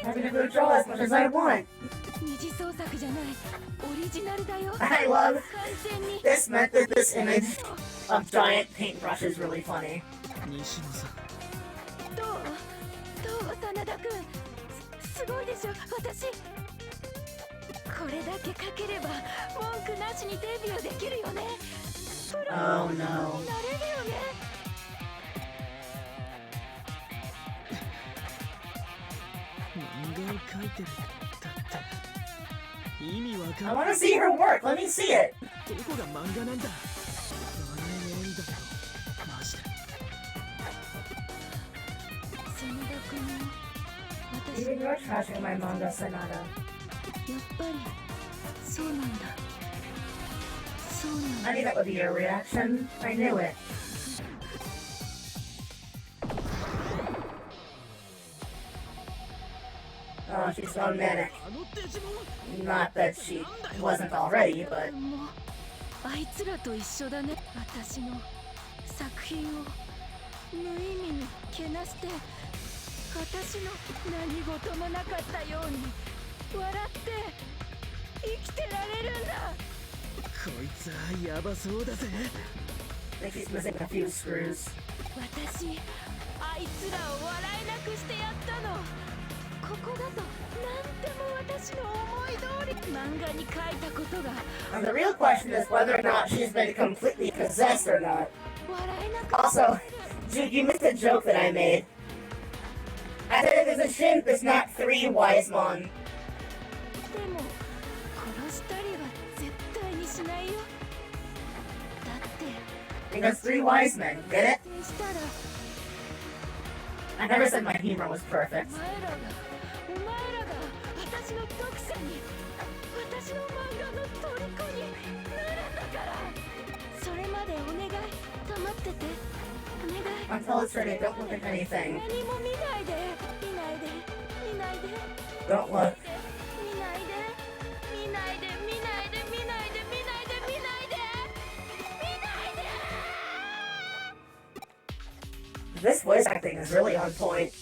I'm gonna go draw as much as I want. I love this method, this image of giant paintbrush is really funny. Oh no. I want to see her work. Let me see it. Even you're trashing my manga, Sonata. I knew that would be your reaction. I knew it. Oh, she's gone manic. Not that she wasn't already, but... I think she's missing a few screws. And the real question is whether or not she's been completely possessed or not. Also, Jude, you missed a joke that I made. I said if it's a shimp, it's not 3 wise mon. でも殺したりは絶対にしないよ。だって Because 3 wise men, get it? したら I never said my humor was perfect. お前らが私の読者に私の漫画の虜になるんだから。それまでお願い、黙っててお願い。 Until it's ready, don't look at anything. 何も見ないで見ないで見ないで Don't look. 見ないで見ないで見ないで見ないで見ないで見ないで見ないで。 This voice acting is really on point.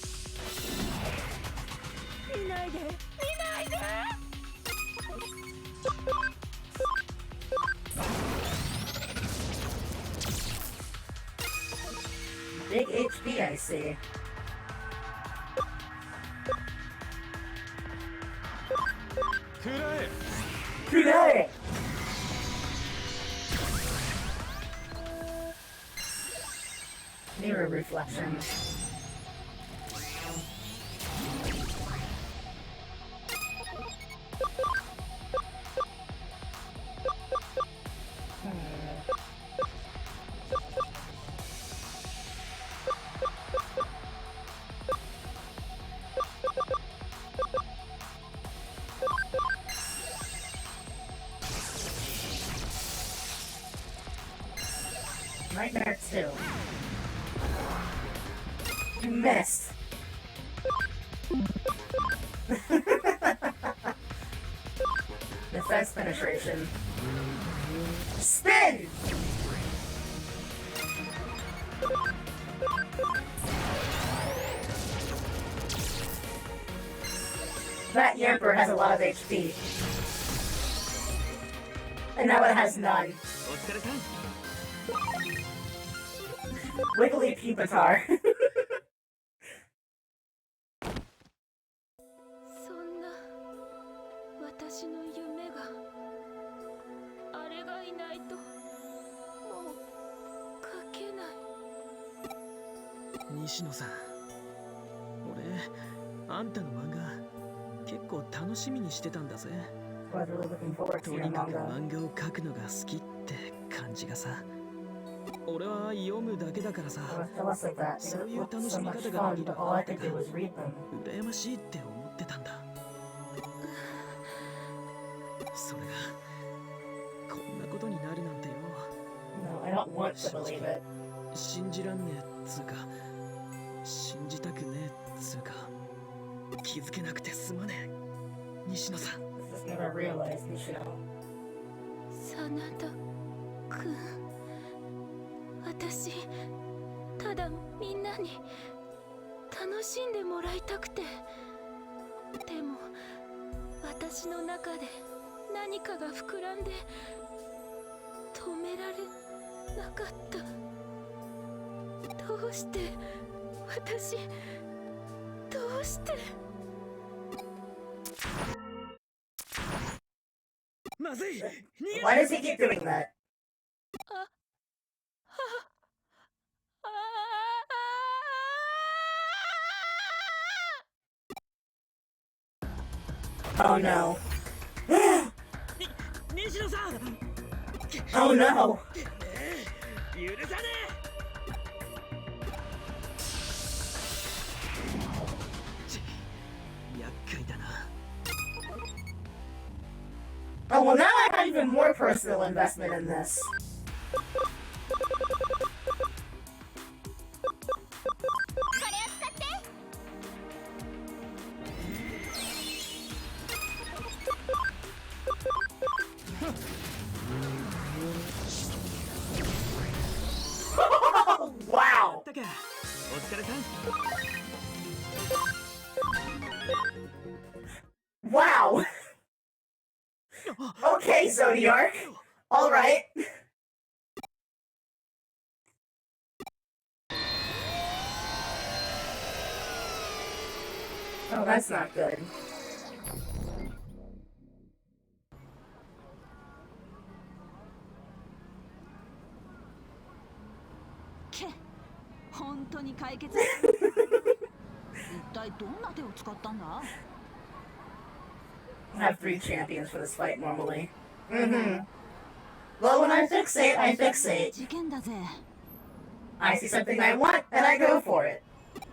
見ないで見ないで。 Big HP, I see. Today! Mirror reflection. Nightmare 2. You missed. Defense penetration. Spin! That Yamper has a lot of HP. And now it has none. Wiggly Pupitar. そんな私の夢があれがいないともう描けない。西野さん、俺あんたの漫画結構楽しみにしてたんだぜ。とにかく漫画を描くのが好きって感じがさ。俺は読むだけだからさ、そういう楽しみ方ができるあんたが羨ましいって思ってたんだ。それがこんなことになるなんてよ。信じらんねえっつうか、信じたくねえっつうか、気づけなくてすまねえ、西野さん。真田くん、私ただみんなに楽しんでもらいたくて。でも私の中で何かが膨らんで止められなかった。どうして私、どうして。まずい。 Why does he keep doing that? Oh no. Oh no. 許さねえ。厄介だな。 Oh well, now I have even more personal investment in this. Wow! Wow! Okay, Zodiark. All right. Oh, that's not good. 本当に解決。体どんな手を使ったんだ？ I have 3 champions for this fight normally. Well, when I fixate, I fixate. 事件だぜ。 I see something I want, and I go for it.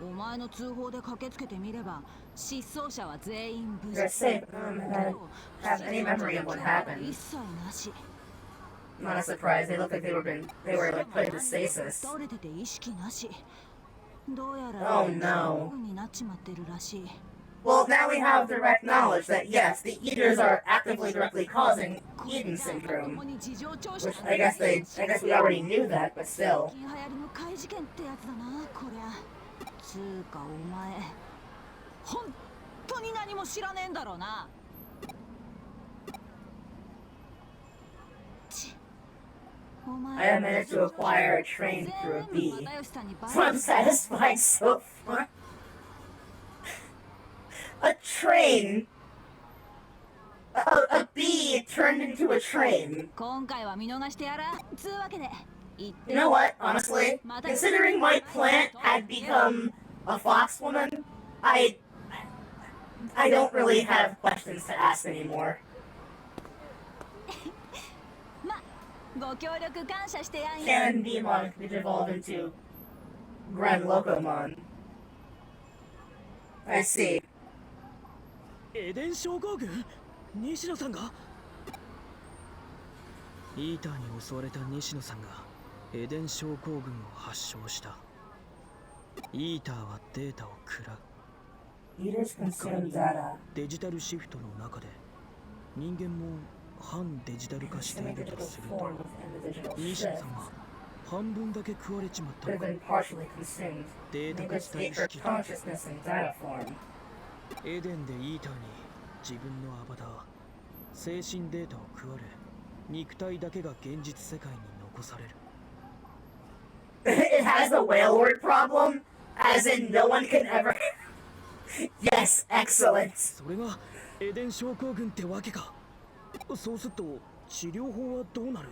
お前の通報で駆けつけてみれば、失踪者は全員無事。 They're safe. I don't have any memory of what happened. 一切なし。 Not a surprise. They look like they were like put into stasis. 倒れてて意識なし。どうやら Oh no. になっちまってるらしい。 Well, now we have direct knowledge that yes, the Eaters are actively directly causing Eden syndrome. Which I guess we already knew that, but still. 流行りの怪事件ってやつだな、こりゃ。つうかお前、本当に何も知らねえんだろうな。 I have managed to acquire a train through a bee. So I'm satisfied so far. A train? A bee turned into a train. 今回は見逃してやら。つうわけで。 You know what, honestly? Considering my plant had become a fox woman, I don't really have questions to ask anymore. ご協力感謝してやんよ。 Canon Digimon could evolve into Grand Locomon. I see. エデン症候群？西野さんが？イーターに襲われた西野さんがエデン症候群を発症した。イーターはデータを食らう。デジタルシフトの中で人間も反デジタル化しているとすると、西野さんは半分だけ食われちまったのか。データ化した意識とエデンでイーターに自分のアバター、精神データを食われ、肉体だけが現実世界に残される。It has the whale word problem, as in no one can ever. Yes, excellent. それがエデン症候群ってわけか。そうすると治療法はどうなる？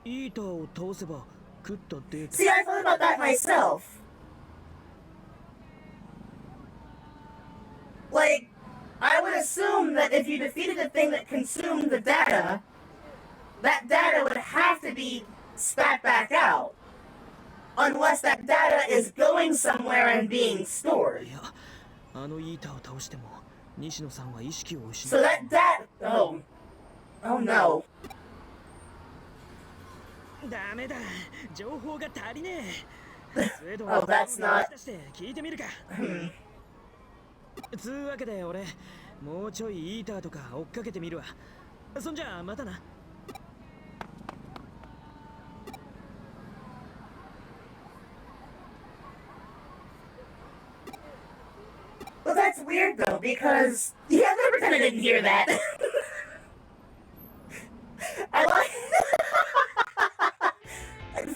イーターを倒せば食ったデータ。See, I thought about that myself. Like, I would assume that if you defeated the thing that consumed the data, that data would have to be spat back out. Unless that data is going somewhere and being stored. いや、あのイーターを倒しても西野さんは意識を失う。 So that data. Oh no. ダメだ。情報が足りねえ。Oh, that's not. 聞いてみるか。つうわけで俺、もうちょいイーターとか追っかけてみるわ。そんじゃまたな。Well, that's weird though, because yeah, I'm gonna pretend I didn't hear that. I like.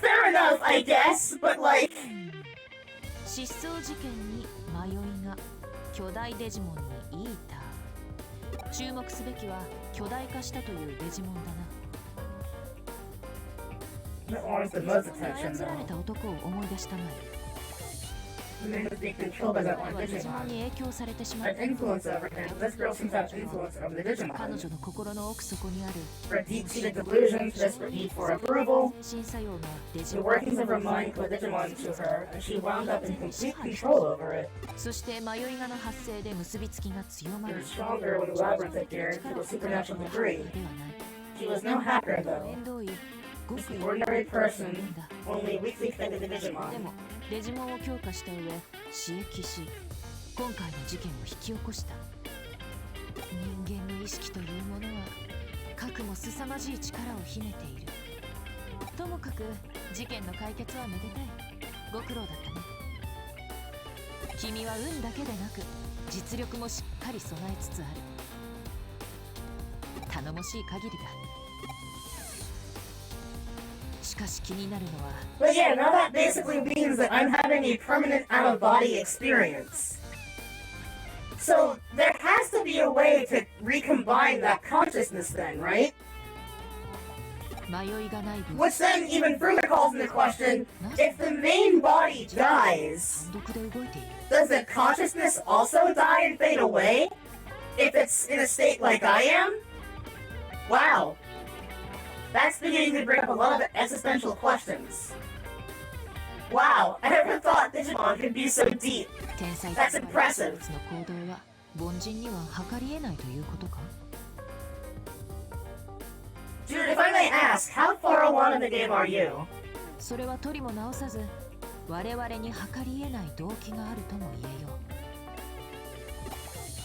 Fair enough, I guess, but like. 失踪事件に迷いが、巨大デジモンにイーター。注目すべきは巨大化したというデジモンだな。操られた男を思い出したまえ。 デジモンに影響されてしまった。彼女の心の奥底にある新作用がデジモンをそして迷いがの発生で結びつきが強まる。力をではない。面倒い。ごく Ordinary person, only weakly fed to the で Digimon. もデジモンを強化した上刺激し今回の事件を引き起こした。人間の意識というものはかくも凄まじい力を秘めている。ともかく事件の解決はめでたい。ご苦労だったね。君は運だけでなく実力もしっかり備えつつある。頼もしい限りだ。しかし気になるのは But yeah, now that basically means that I'm having a permanent out-of-body experience. So there has to be a way to recombine that consciousness then, right? Which then even further calls into question, if the main body dies, does the consciousness also die and fade away? If it's in a state like I am? Wow. That's beginning to bring up a lot of existential questions. Wow, I never thought Digimon could be so deep. That's impressive. Dude, if I may ask, how far along in the game are you? それは取りも直さず、我々に測り得ない動機があるとも言えよう。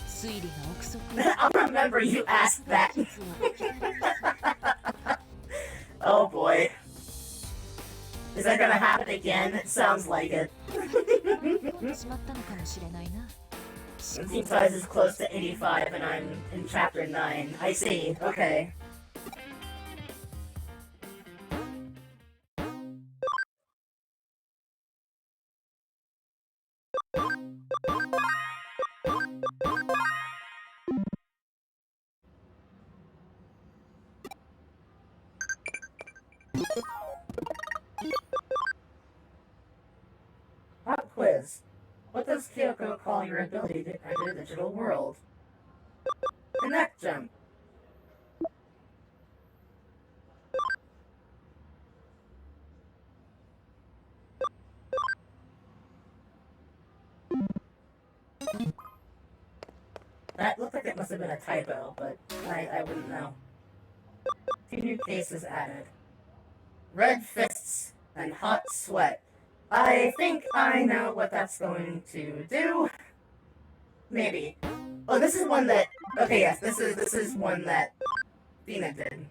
推理が憶測。I'll remember you asked that. Oh boy. Is that gonna happen again? It sounds like it. The team size is close to 85 and I'm in chapter 9. I see. Okay. Pop quiz. What does Kyoko call your ability to enter the digital world? Connect jump. That looked like it must have been a typo, but I wouldn't know. 2 new cases added. Red fists and hot sweat. I think I know what that's going to do. Maybe. Oh, this is one that... Okay, yes, this is one that Fina did.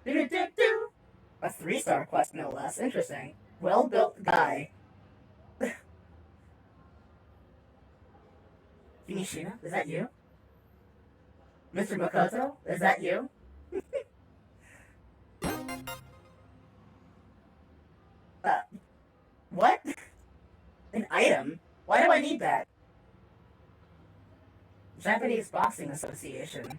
Do-do-do-do! A 3-star quest, no less. Interesting. Well-built guy. Kimishina, is that you? Mr. Makoto, is that you? What? An item? Why do I need that? Japanese Boxing Association.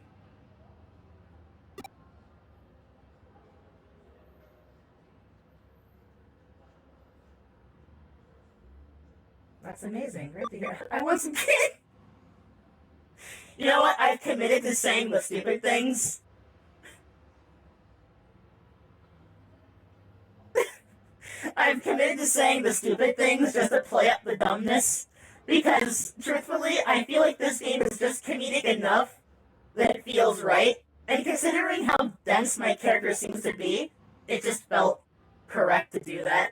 That's amazing. Great to hear. I want some kid! You know what? I've committed to saying the stupid things. I've committed to saying the stupid things just to play up the dumbness. Because, truthfully, I feel like this game is just comedic enough that it feels right. And considering how dense my character seems to be, it just felt correct to do that.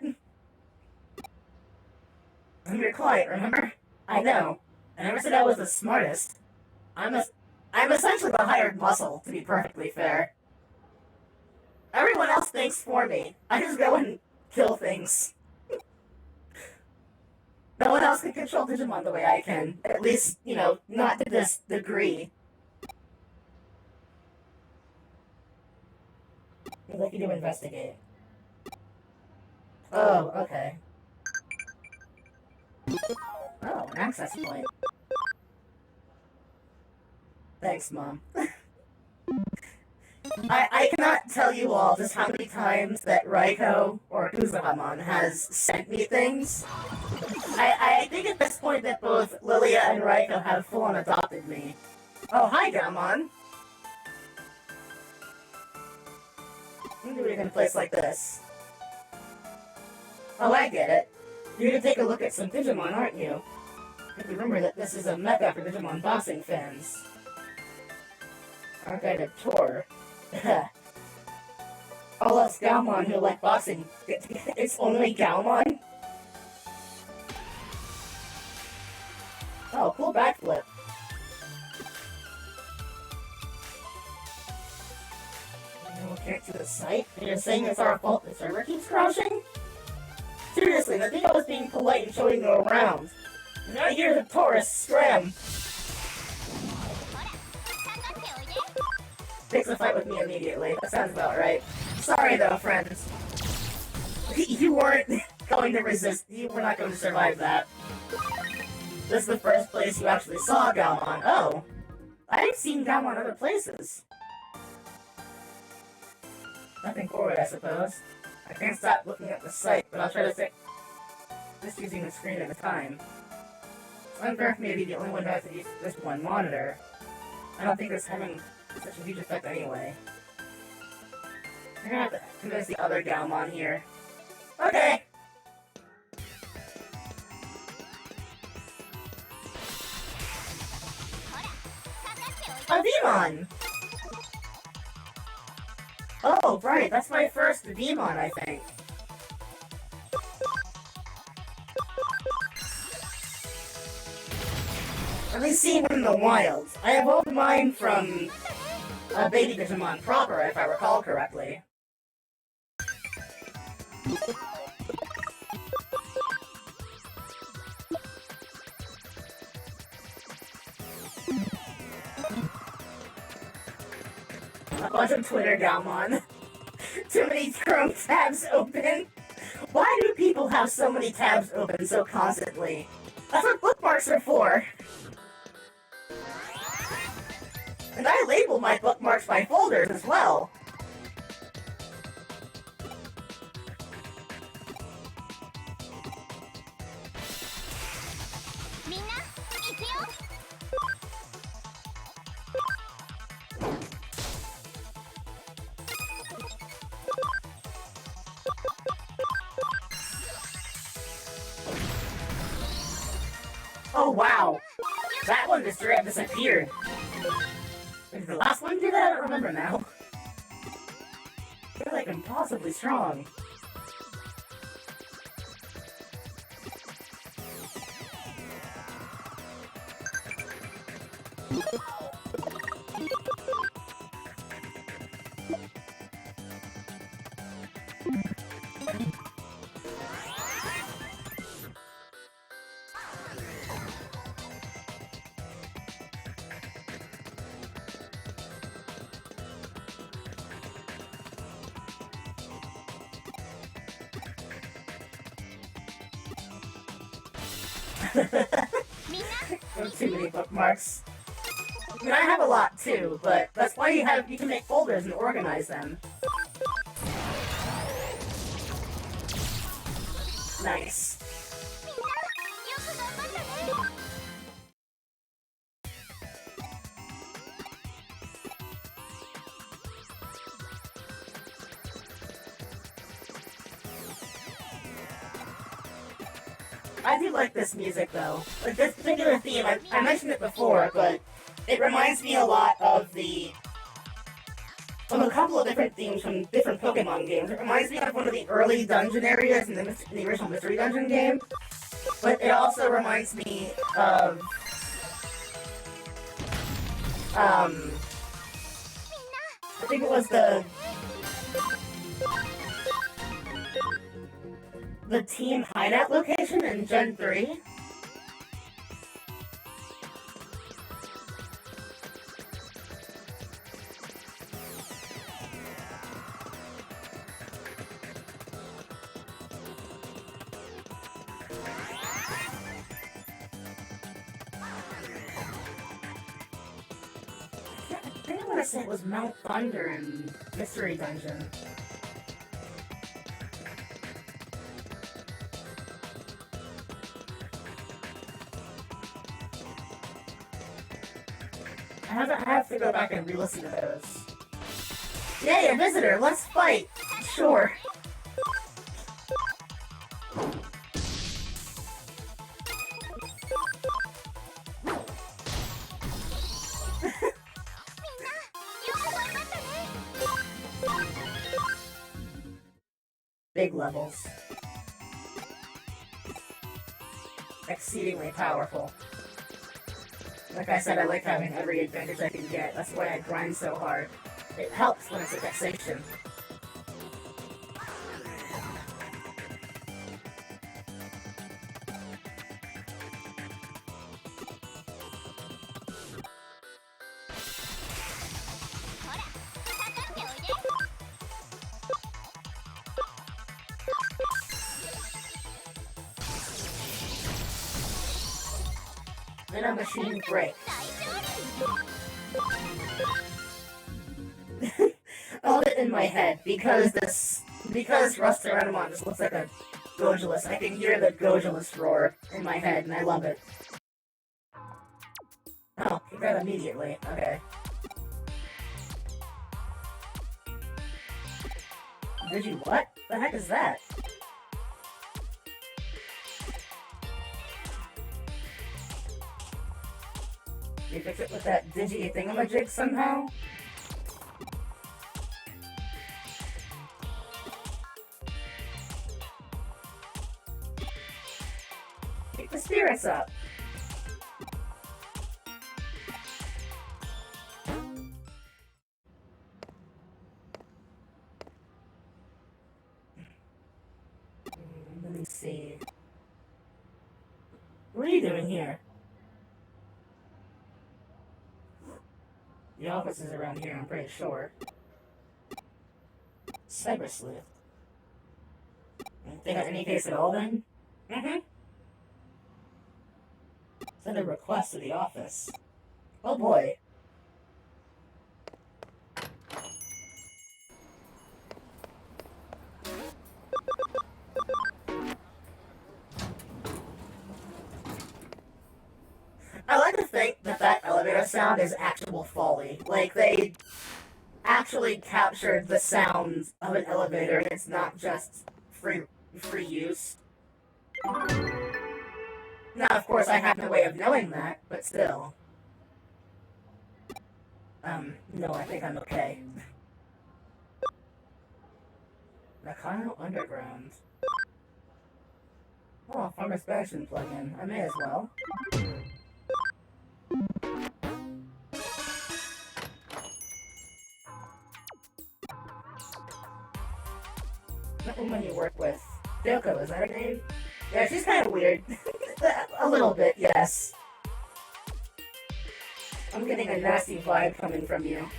I'm your client, remember? I know. I never said I was the smartest. I'm essentially the hired muscle, to be perfectly fair. Everyone else thinks for me. I just go and kill things. No one else can control Digimon the way I can. At least, you know, not to this degree. I'd like you to investigate. Oh, okay. Oh, an access point. Thanks, Mom. I cannot tell you all just how many times that Raiko or Uzahamon has sent me things. I think at this point that both Lilia and Raiko have full-on adopted me. Oh, hi, Gaomon! I'm doing it in a place like this. Oh, I get it. You're gonna take a look at some Digimon, aren't you? If you remember that this is a mecca for Digimon boxing fans. Our guided tour. All us Gaomon who like boxing, it's only Gaomon? Oh, cool backflip. No, can't see the site? And you're saying it's our fault the server keeps crashing? Seriously, I think I was being polite and showing you around. Now here's a tourist scram. Takes a fight with me immediately. That sounds about right. Sorry though, friends. You weren't going to resist. You were not going to survive that. This is the first place you actually saw Gaomon. Oh. I've seen Gaomon other places. Nothing forward, I suppose. I can't stop looking at the site, but I'll try to fix this using the screen at a time. It's unfair for me to be the only one who has to use this one monitor. I don't think it's having such a huge effect anyway. I'm gonna have to convince the other Galmon here. Okay! A Digimon! Oh, right, that's my first Digimon, I think. At least seen one in the wild. I evolved mine from a baby Digimon proper, if I recall correctly. A bunch of Twitter Galmon. Too many Chrome tabs open. Why do people have so many tabs open so constantly? That's what bookmarks are for. And I label my bookmarks by folders as well. Oh wow! That one just straight up disappeared. Did the last one do that? I don't remember now. They're like impossibly strong. Too many bookmarks. I mean, I have a lot too, but that's why you can make folders and organize them. Nice. I do like this music though. Like this particular theme, I mentioned it before, but it reminds me a lot of a couple of different themes from different Pokemon games. It reminds me of one of the early dungeon areas in the original Mystery Dungeon game, but it also reminds me of I think it was the team hideout location in Gen 3. I think I want to say it was Mount Thunder in Mystery Dungeon. I have to go back and re-listen to those. Yay, a visitor! Let's fight! Sure. Big levels. Exceedingly powerful. Like I said, I like having every advantage I can get. That's why I grind so hard. It helps when it's a vexation. Then a machine breaks. in my head, because Restaurant just looks like a Gojulus. I can hear the Gojulus roar in my head, and I love it. Oh, he got immediately. Okay. What? The heck is that? You fix it with that Digi-Thingamajig somehow? Keep the spirits up. Let me see. What are you doing here? The office is around here, I'm pretty sure. Cyber Sleuth. They got any case at all then? Mm-hmm. Send a request to the office. Oh boy. I like to think that that elevator sound is actual Foley. Like, they actually captured the sounds of an elevator, and it's not just free use. Now, of course, I have no way of knowing that, but still. No, I think I'm okay. Nakano Underground. Oh, Farmer's Bastion plugin. I may as well. That woman you work with. Yoko, is that her name? Yeah, she's kind of weird. A little bit, yes. I'm getting a nasty vibe coming from you.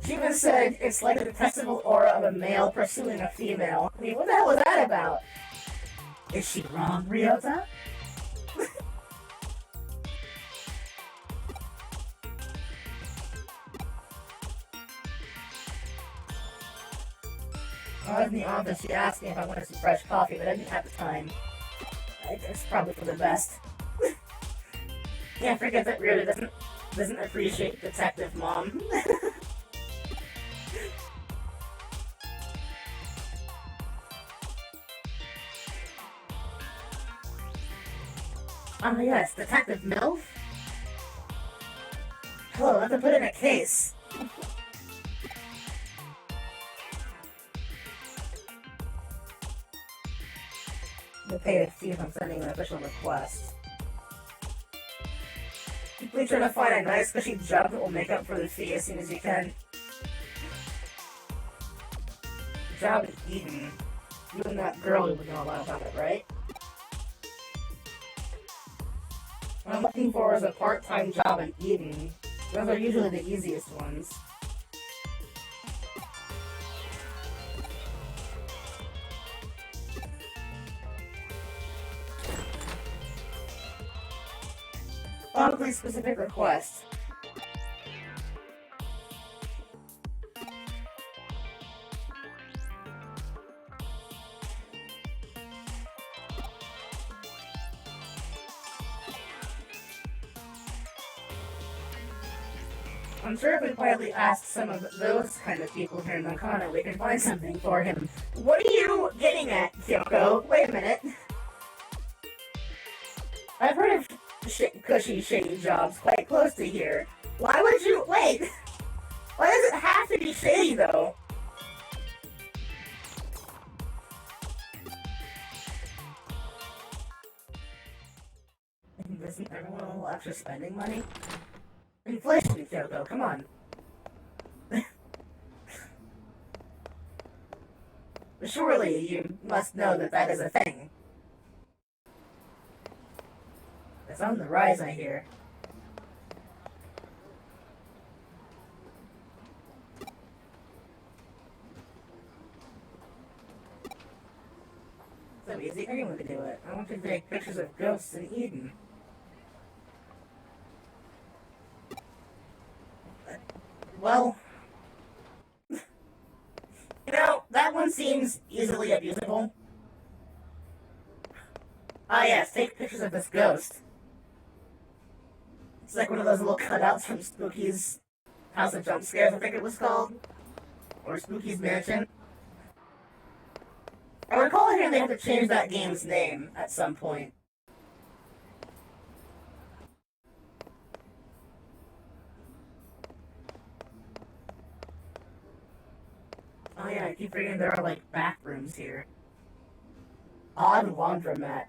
She even said it's like the detestable aura of a male pursuing a female. I mean, what the hell was that about? Is she wrong, Ryota? I was in the office, she asked me if I wanted some fresh coffee, but I didn't have the time. It's probably for the best. Yeah, forget that Ryota doesn't appreciate Detective Mom. Oh yes, Detective MILF? Hello, I have to put in a case. We'll pay a fee if I'm sending an official request. Please try to find a nice cushy job that will make up for the fee as soon as you can. Job in Eden. You and that girl would know a lot about it, right? What I'm looking for is a part-time job in Eden. Those are usually the easiest ones. Probably specific request. I'm sure if we quietly ask some of those kind of people here in Nakano, we can find something for him. What are you getting at, Kyoko? Wait a minute. I've heard of cushy, shady jobs quite close to here. Why would you... Wait! Why does it have to be shady, though? Isn't everyone a little extra spending money? Inflation, Kyoko, come on. Surely you must know that that is a thing. It's on the rise, I hear. So easy, anyone can do it. I want to take pictures of ghosts in Eden. Well, seems easily abusable. Ah yes, take pictures of this ghost. It's like one of those little cutouts from Spooky's House of Jump Scares, I think it was called. Or Spooky's Mansion. I recall hearing they had to change that game's name at some point. Oh yeah, I keep forgetting there are like back rooms here. Odd laundromat.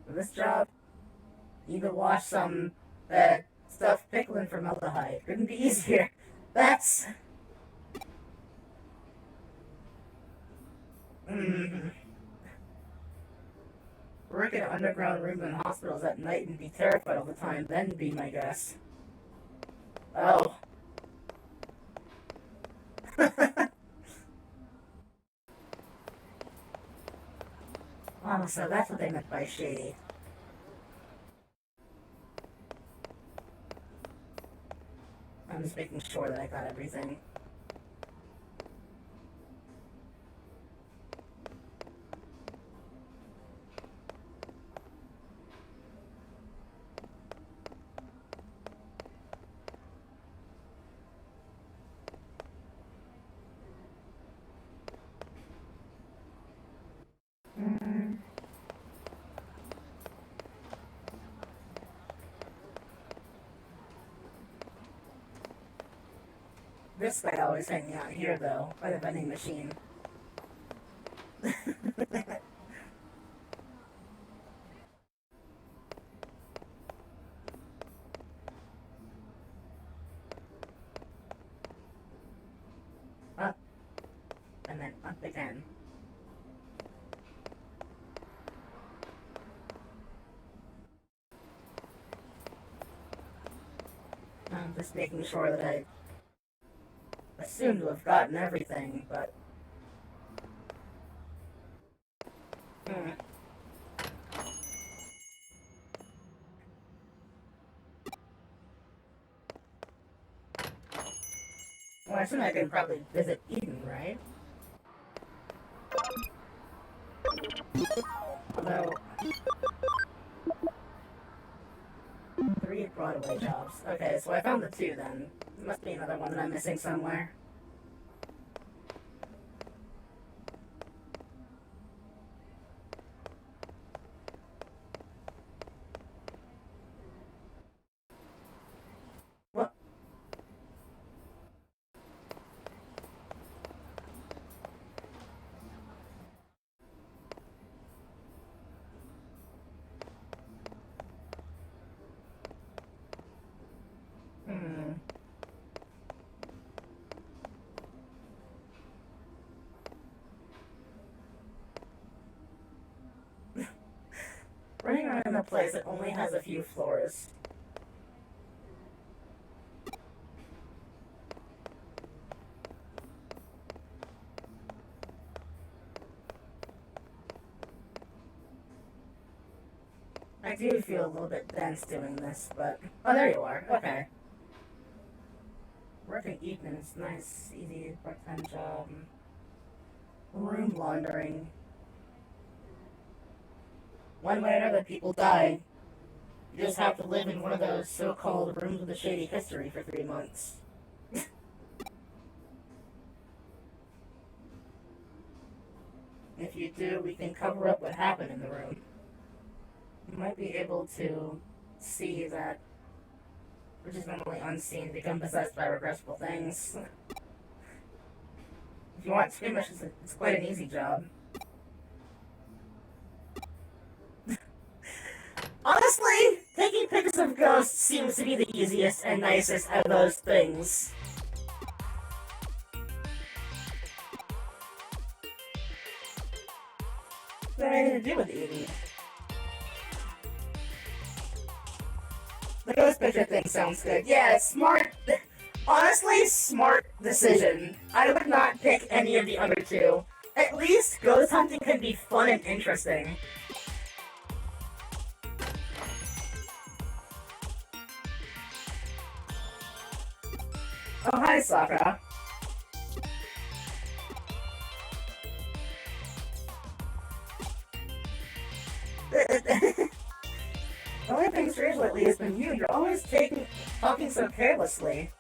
For this job, you need to wash some stuff pickling formaldehyde. Couldn't be easier. That's work in underground rooms in hospitals at night and be terrified all the time, then be my guess. Oh. Oh, so that's what they meant by shady. I'm just making sure that I got everything. This guy always hanging out here, though, by the vending machine. Up. And then up again. I'm just making sure that I assumed to have gotten everything, but... Well, I assume I can probably visit Eden, right? Although... 3 Broadway jobs. Okay, so I found the 2 then. There must be another one that I'm missing somewhere. What? Running around in a place that only has a few floors. I do feel a little bit dense doing this, but... Oh, there you are. Okay. Working evening is nice, easy, part-time job. Room laundering. One way or another, people die. You just have to live in one of those so-called rooms with a shady history for 3 months. If you do, we can cover up what happened in the room. You might be able to see that, which is normally unseen, become possessed by regressible things. If you want squeamish, it's quite an easy job. Honestly, taking pictures of ghosts seems to be the easiest and nicest of those things. What do I need to do with Edie? The ghost picture thing sounds good. Yeah, smart. Honestly, smart decision. I would not pick any of the other 2. At least ghost hunting can be fun and interesting. Oh, hi, Sakura. lately has been you. You're always talking so carelessly.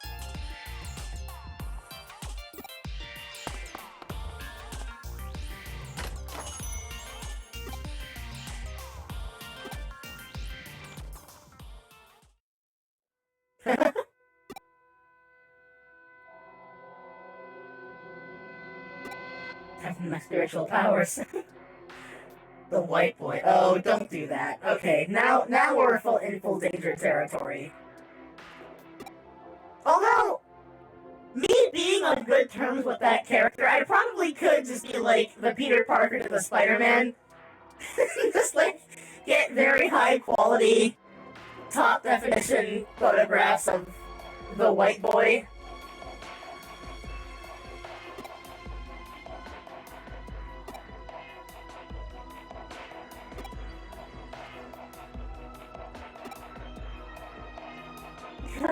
Have my spiritual powers. The white boy. Oh, don't do that. Okay, now we're in full danger territory. Although, me being on good terms with that character, I probably could just be like the Peter Parker to the Spider-Man. Just like get very high quality, top definition photographs of the white boy.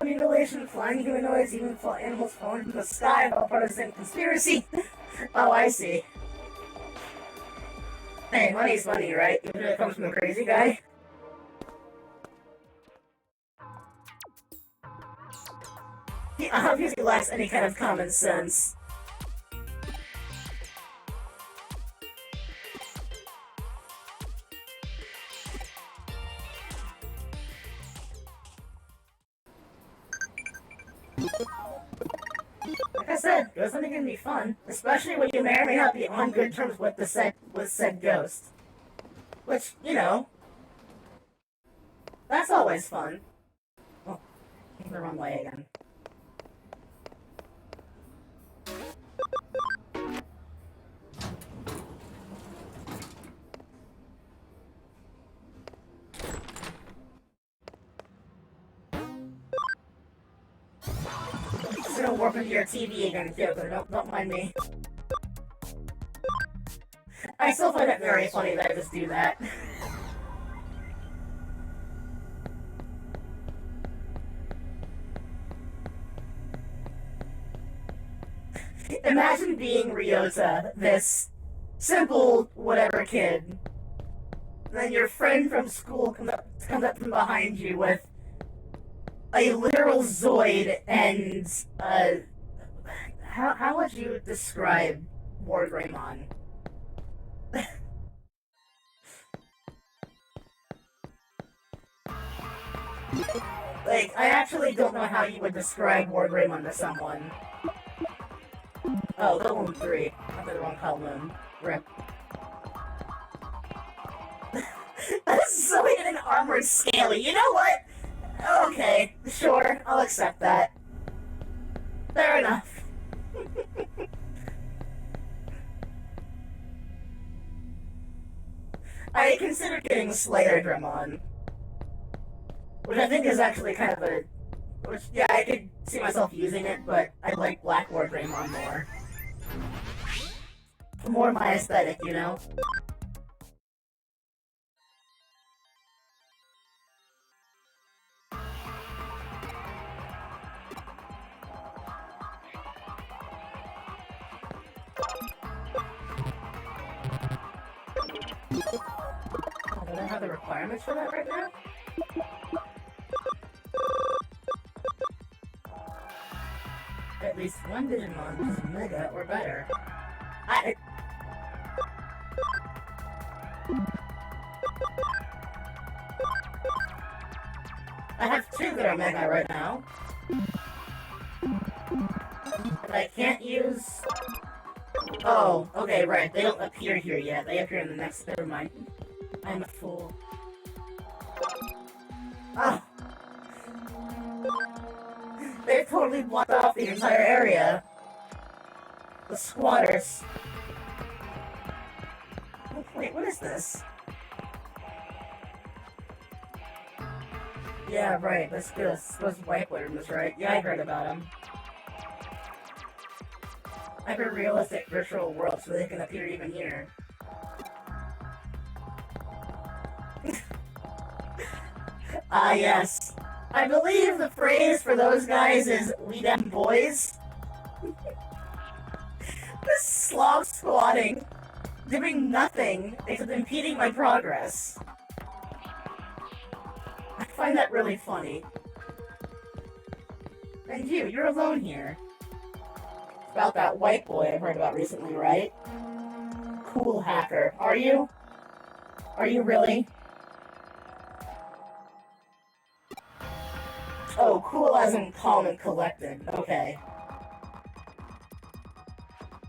Mutilation, flying humanoids, even animals falling from the sky, all part of the same conspiracy. Oh, I see. Hey, money's money, right? Even if it comes from a crazy guy. He obviously lacks any kind of common sense. Like I said, ghost hunting can be fun, especially when you may or may not be on good terms with said ghost. Which, you know, that's always fun. Oh, I'm the wrong way again. Just gonna warp into your TV again, Kyoko. Don't mind me. I still find it very funny that I just do that. Imagine being Ryota, this simple whatever kid. Then your friend from school comes up from behind you with a literal Zoid and how would you describe War Greymon? Like, I actually don't know how you would describe War Greymon to someone. Oh, the Moon 3. I put the wrong column. Rip. Zoid and armored scaly. You know what? Okay, sure, I'll accept that. Fair enough. I considered getting Slayer Dramon, which I think is actually kind of a... Which, yeah, I could see myself using it, but I like Black War Greymon more. More my aesthetic, you know? I don't have the requirements for that right now. At least one Digimon is Mega or better. I have two that are Mega right now. But I can't use... Oh, okay, right. They don't appear here yet. They appear in the next... Never mind. I'm a fool. Oh! They've totally blocked off the entire area. The squatters. Oh, wait, what is this? Yeah, right. Let's go. Those white rooms, right? Yeah, I heard about them. Hyper-realistic virtual worlds so they can appear even here. Ah, yes. I believe the phrase for those guys is, "We them boys." This slob squatting, doing nothing except impeding my progress. I find that really funny. And you're alone here. It's about that white boy I've heard about recently, right? Cool hacker. Are you? Are you really? Oh, cool as in calm and collected. Okay.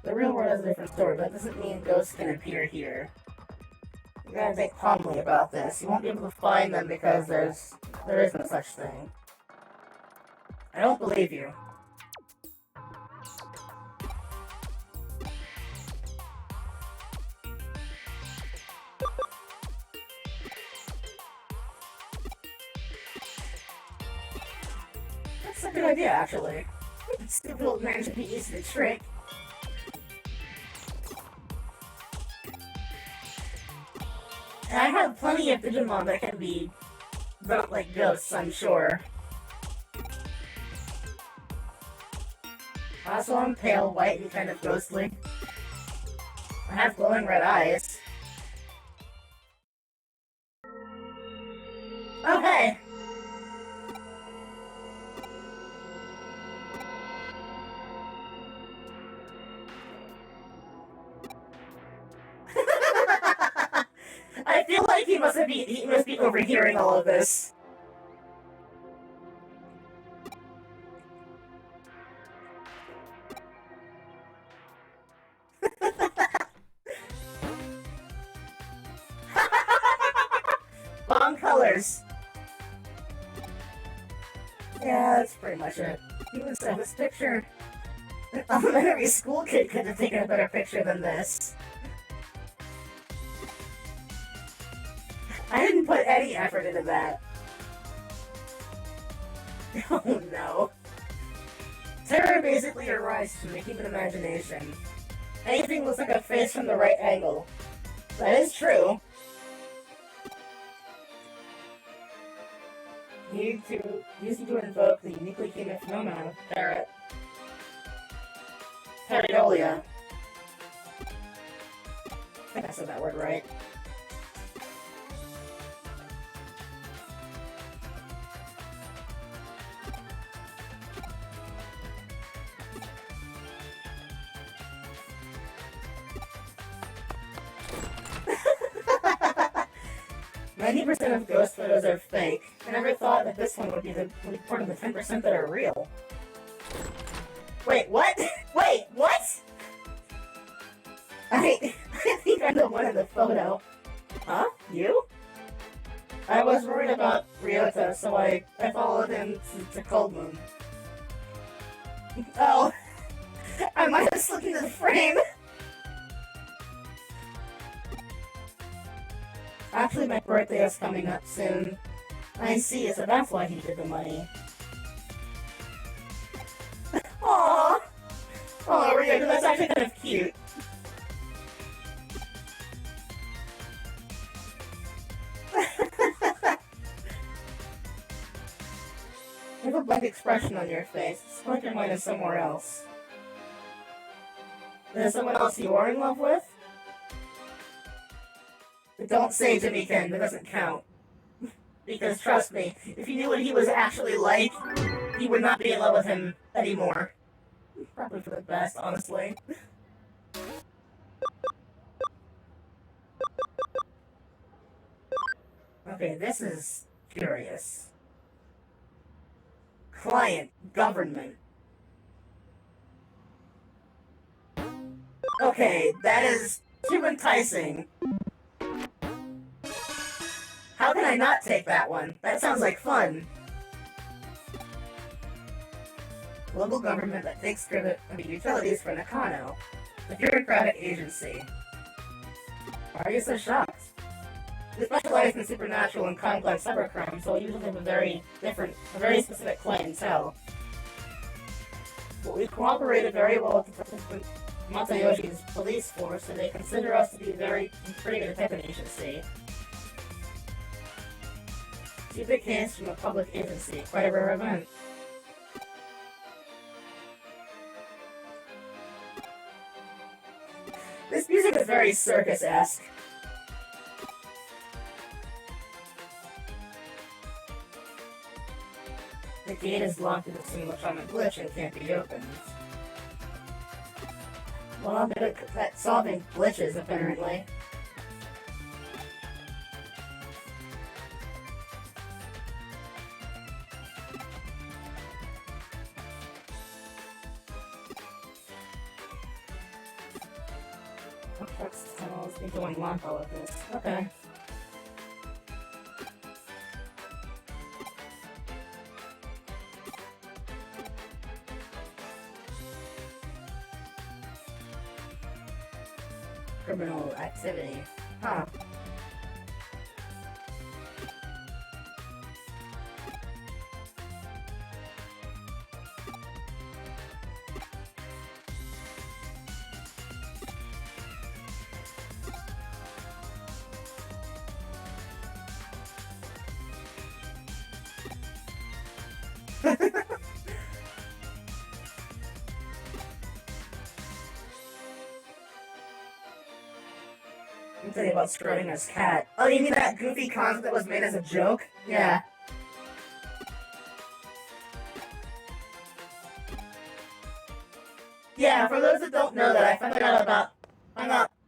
The real world has a different story, but that doesn't mean ghosts can appear here. You gotta think calmly about this. You won't be able to find them because there is no such thing. I don't believe you. That's a good idea, actually. Stupid old man should be easy to trick. And I have plenty of Digimon that can be built like ghosts, I'm sure. Also, I'm pale, white, and kind of ghostly. I have glowing red eyes. Okay! I feel like he must be overhearing all of this. Wrong colors. Yeah, that's pretty much it. Even so, this picture, an elementary school kid could have taken a better picture than this. I didn't put any effort into that. Oh no. Terror basically arises from the human imagination. Anything looks like a face from the right angle. That is true. Used to invoke the uniquely human phenomenon of pareidolia. I think I said that word right. Ninety percent of ghost photos are fake. I never thought that this one would be part of the 10% that are real. Wait, what? Wait, what? I think I'm the one in the photo. Huh? You? I was worried about Ryota, so I followed him to Cold Moon. Oh, I might have slipped into the frame. Actually, my birthday is coming up soon. I see, so that's why he did the money. Aww! Oh, Ryota, that's actually kind of cute. You have a blank expression on your face. It's like your mind is somewhere else. Is there someone else you are in love with? But don't say Jimmy-kin, that doesn't count. Because trust me, if you knew what he was actually like, you would not be in love with him anymore. Probably for the best, honestly. Okay, this is curious. Client, government. Okay, that is too enticing. How can I not take that one? That sounds like fun. Global government that takes care of the utilities for Nakano. The bureaucratic agency. Why are you so shocked? We specialize in supernatural and complex cybercrime, so we usually have a very specific clientele. But we cooperated very well with Matayoshi's police force, and they consider us to be a pretty good detective agency. Keep a case from a public agency, quite a rare event. This music is very circus-esque. The gate is locked with a single common glitch and can't be opened. Well, I'm good at solving glitches, apparently. Complex tunnels need to unlock all of this. Okay. Criminal activity. Huh. I'm thinking about Schrodinger's cat. Oh, you mean that goofy concept that was made as a joke? Yeah. Yeah, for those that don't know that, I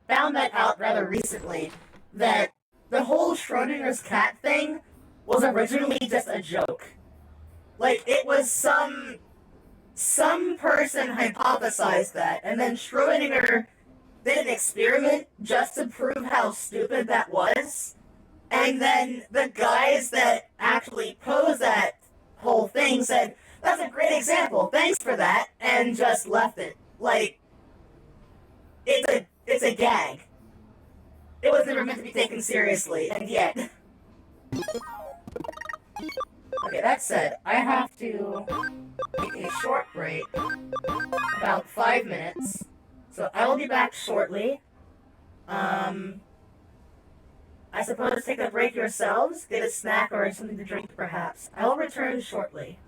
found that out rather recently, that the whole Schrodinger's cat thing was originally just a joke. Like, it was some person hypothesized that, and then Schrodinger did an experiment just to prove how stupid that was, and then the guys that actually posed that whole thing said, "That's a great example, thanks for that," and just left it. Like, it's a gag. It was never meant to be taken seriously, and yet. Okay, that said, I have to take a short break, about 5 minutes, so I will be back shortly. I suppose take a break yourselves, get a snack or something to drink perhaps. I will return shortly.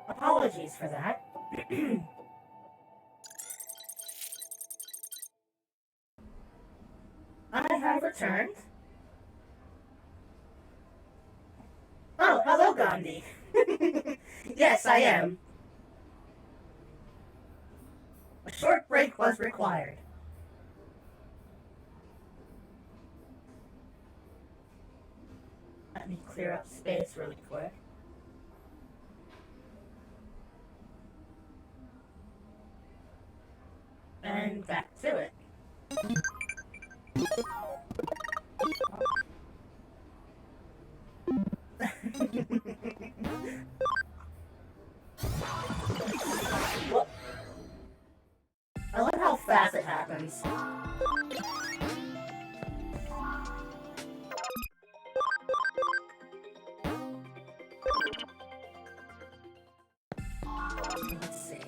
Apologies for that. I have returned. Oh, hello, Gandhi. Yes, I am. A short break was required. Let me clear up space really quick. And back to it. What? I love how fast it happens. Let's see.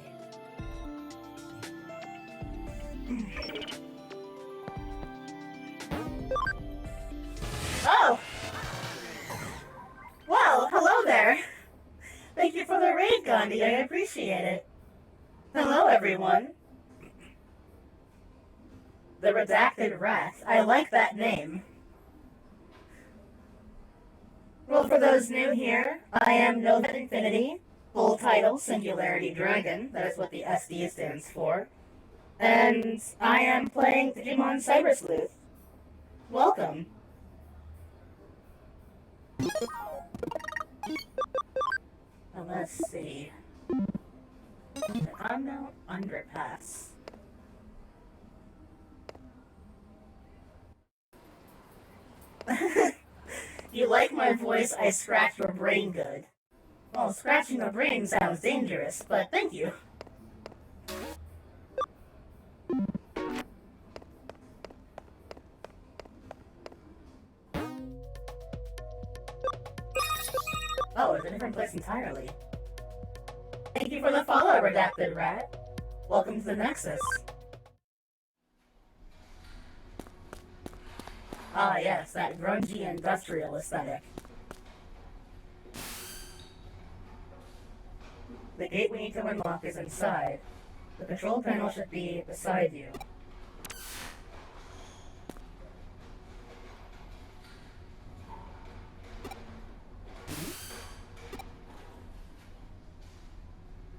Oh! Well, hello there. Thank you for the raid, Gandhi. I appreciate it. Hello, everyone. The Redacted Rat. I like that name. Well, for those new here, I am Nova Infinity, full title Singularity Dragon. That is what the SD stands for. And I am playing Digimon Cyber Sleuth. Welcome. Now let's see. The unknown underpass. You like my voice? I scratch your brain good. Well, scratching the brain sounds dangerous, but thank you. Oh, it's a different place entirely. Thank you for the follow, Redacted Rat. Welcome to the Nexus. Ah yes, that grungy industrial aesthetic. The gate we need to unlock is inside. The control panel should be beside you.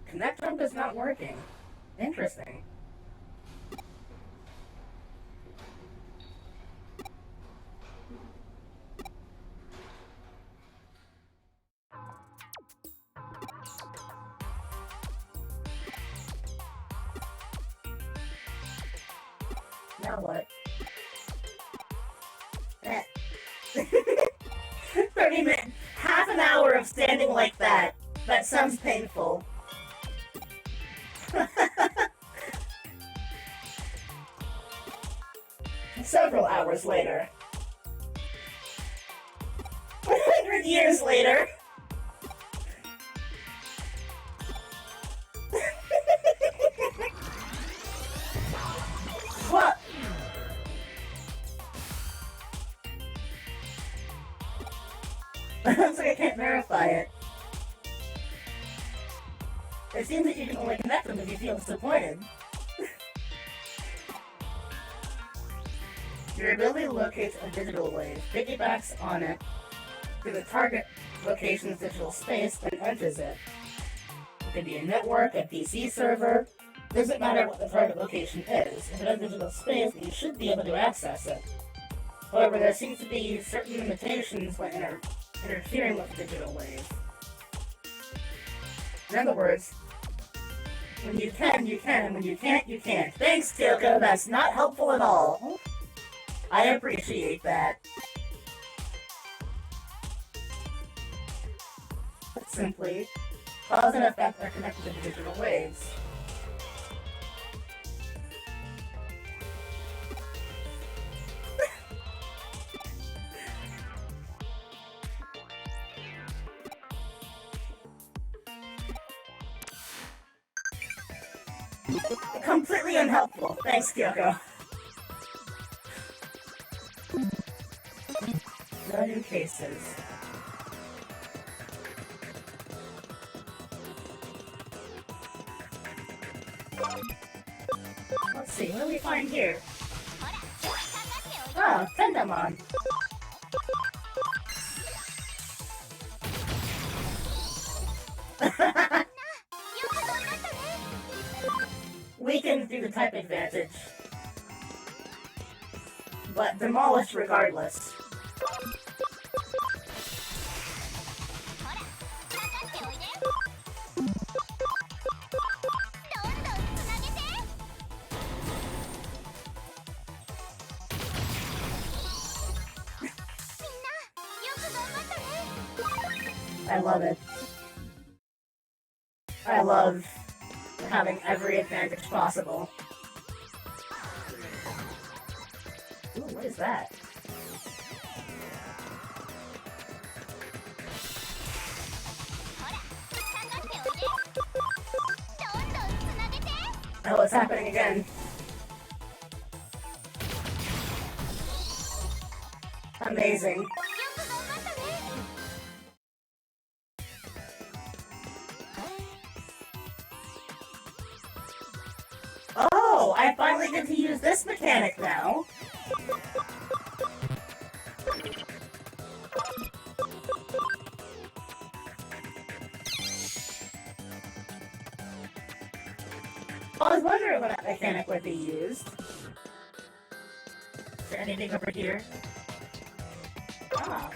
Connect jump is not working. Interesting. Now what? 30 minutes. Half an hour of standing like that. That sounds painful. Several hours later. 100 years later. What? Looks like I can't verify it. It seems that you can only connect them if you feel disappointed. Your ability locates a digital wave, piggybacks on it to the target location's digital space, and enters it. It could be a network, a PC server. Doesn't matter what the target location is. If it has digital space, you should be able to access it. However, there seems to be certain limitations when interfering with the digital wave. In other words, when you can, you can, and when you can't, you can't. Thanks, Kyoko, that's not helpful at all. I appreciate that. But simply, cause and effect are connected to the digital waves. Completely unhelpful. Thanks, Kyoko. No new cases. Let's see, what do we find here? Oh, Tendamon. Weakened through the type advantage, but demolished regardless. I love it. I love having every advantage possible. Ooh, what is that? Oh, it's happening again. Amazing. Oh, I finally get to use this mechanic now. I was wondering when that mechanic would be used. Is there anything over here? Ah.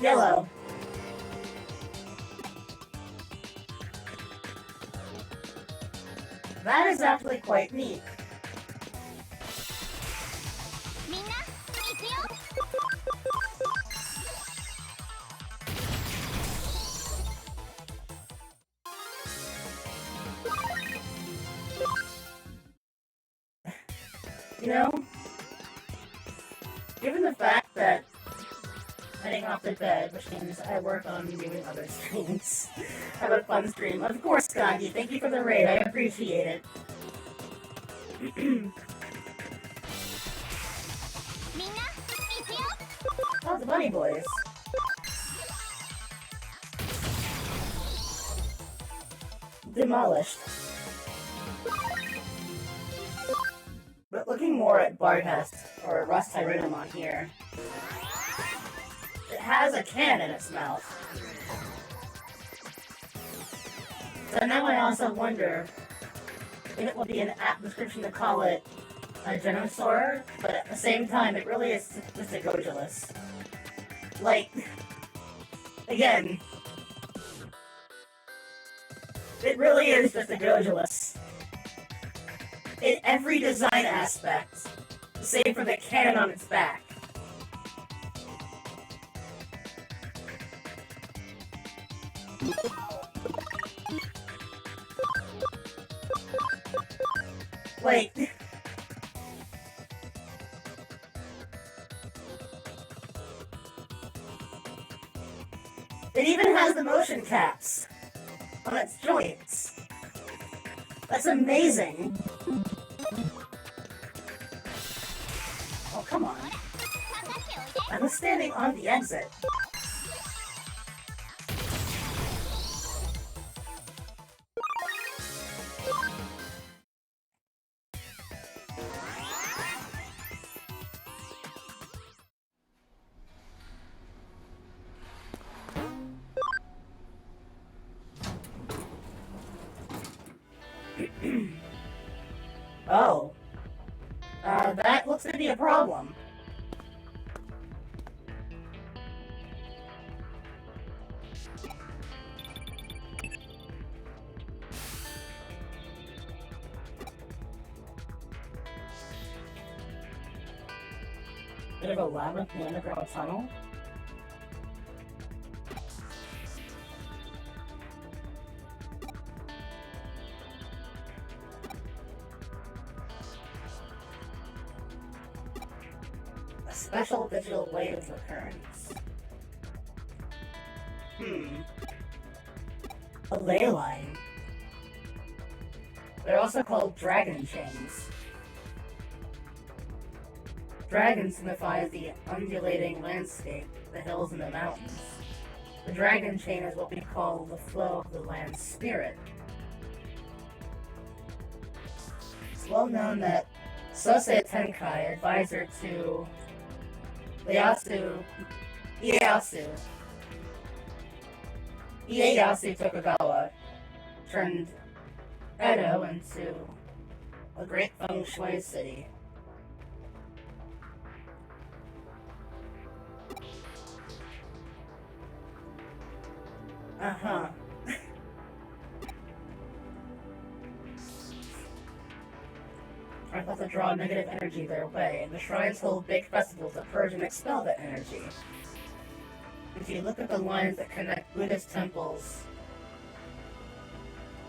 Yellow. That is actually quite neat. You know, given the fact that heading off to bed, which means I work on doing other streams, have a fun stream. Of course, Gandhi, thank you for the raid, I appreciate it. Oh, the bunny boys. Demolished. But looking more at Bardhest, or Rust Tyrannomon here, it has a cannon in its mouth. So now I also wonder if it will be an apt description to call it a Genosaur, but at the same time, it really is just a Gojulus. Like, again, it really is just a Gojulus. In every design aspect, save for the cannon on its back. Like, it even has the motion caps on its joints. That's amazing. Oh, come on. I was standing on the exit. Oh. That looks to be a problem. Bit of a labyrinth in the underground tunnel. A special digital wave of recurrence. A ley line. They're also called dragon chains. Dragon signifies the undulating landscape, the hills and the mountains. The dragon chain is what we call the flow of the land's spirit. It's well known that Sosei Tenkai, advisor to Ieyasu Tokugawa, turned Edo into a great feng shui city. Uh-huh. I thought to draw negative energy their way, and the shrines hold big festivals to purge and expel that energy. If you look at the lines that connect Buddhist temples...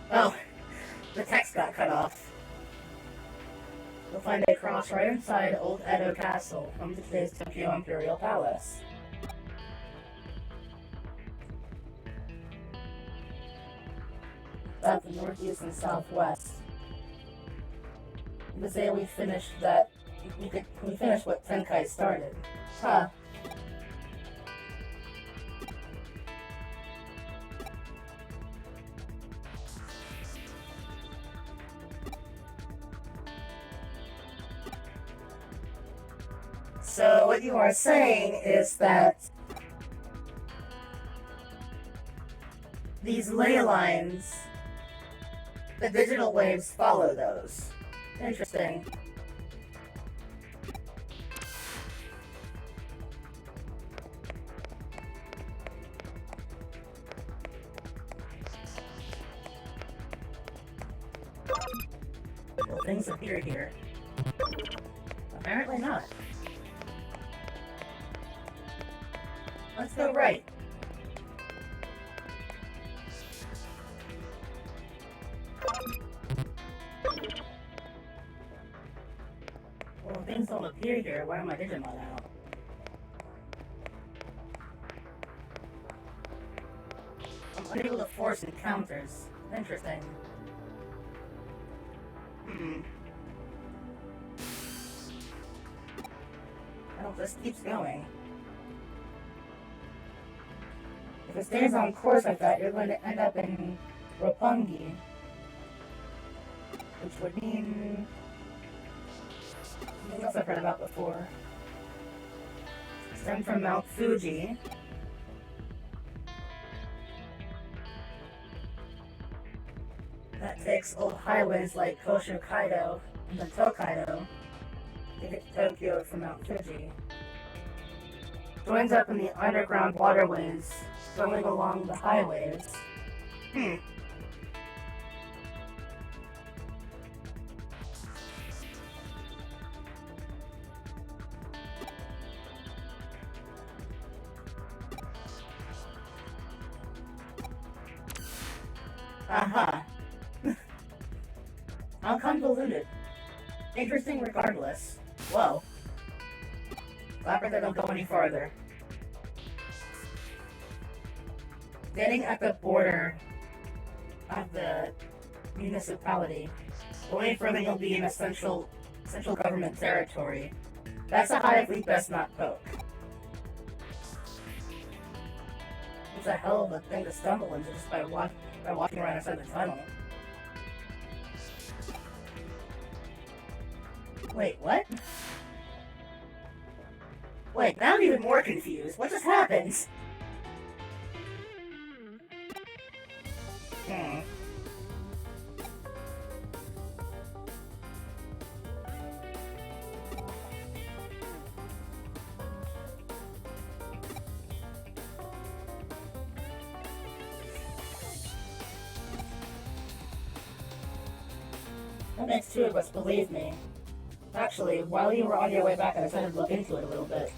Oh, the text got cut off. You'll find a cross right inside Old Edo Castle, home to today's Tokyo Imperial Palace. That's the northeast and southwest. You could say we finished that. We finished what Tenkai started. Huh. So what you are saying is that these ley lines, the digital waves follow those. Interesting. Will things appear here? Apparently not. Let's go right. Well, things don't appear here. Why am I Digimon out? I'm unable to force encounters. Interesting. Well, this keeps going. If it stays on course like that, you're going to end up in Roppongi. Which would mean... something else I've heard about before. Stem from Mount Fuji. That takes old highways like Koshokaido and the Tokaido to get to Tokyo from Mount Fuji. Joins up in the underground waterways going along the highways. Uh-huh. How convoluted. Interesting regardless. Whoa. Glad that they don't go any farther. Getting at the border of the municipality. Going further, you'll be in a central government territory. That's a hive we best not poke. It's a hell of a thing to stumble into just by walking around inside the tunnel. Wait, what? Wait, now I'm even more confused. What just happened? That makes two of us, believe me. Actually, while you were on your way back, I decided to look into it a little bit.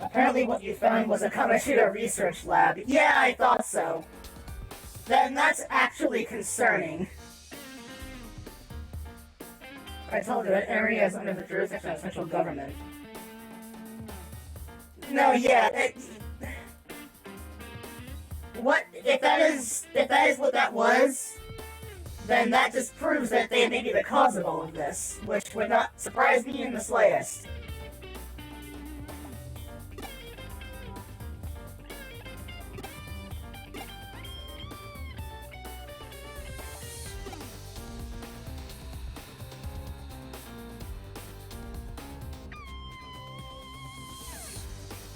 Apparently what you found was a Kamoshida research lab. Yeah, I thought so. Then that's actually concerning. I told you, that area is under the jurisdiction of central government. No, yeah, what, if that is what that was, then that just proves that they may be the cause of all of this, which would not surprise me in the slightest.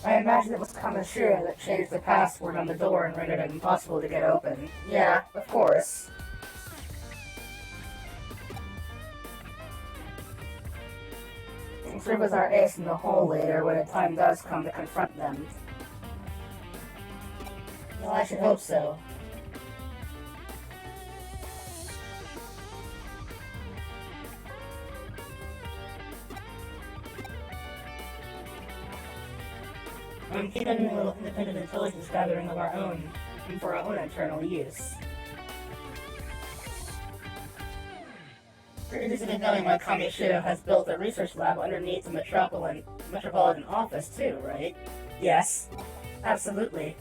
I imagine it was Kamashiro that changed the password on the door and rendered it impossible to get open. Yeah, of course. Serve as our ace in the hole later when the time does come to confront them. Well, I should hope so. I'm keeping a little independent intelligence gathering of our own, and for our own internal use. You're interested in knowing why Kamishiro has built a research lab underneath the metropolitan office too, right? Yes, absolutely.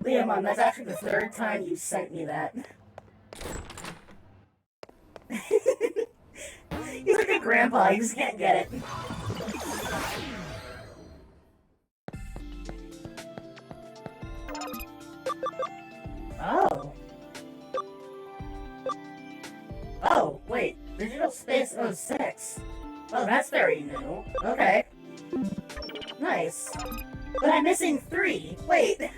Leomon, that's actually the third time you sent me that. He's like a grandpa, he just can't get it. Oh. Oh, wait. Digital Space 06. Oh, that's very new. Okay. Nice. But I'm missing 3. Wait.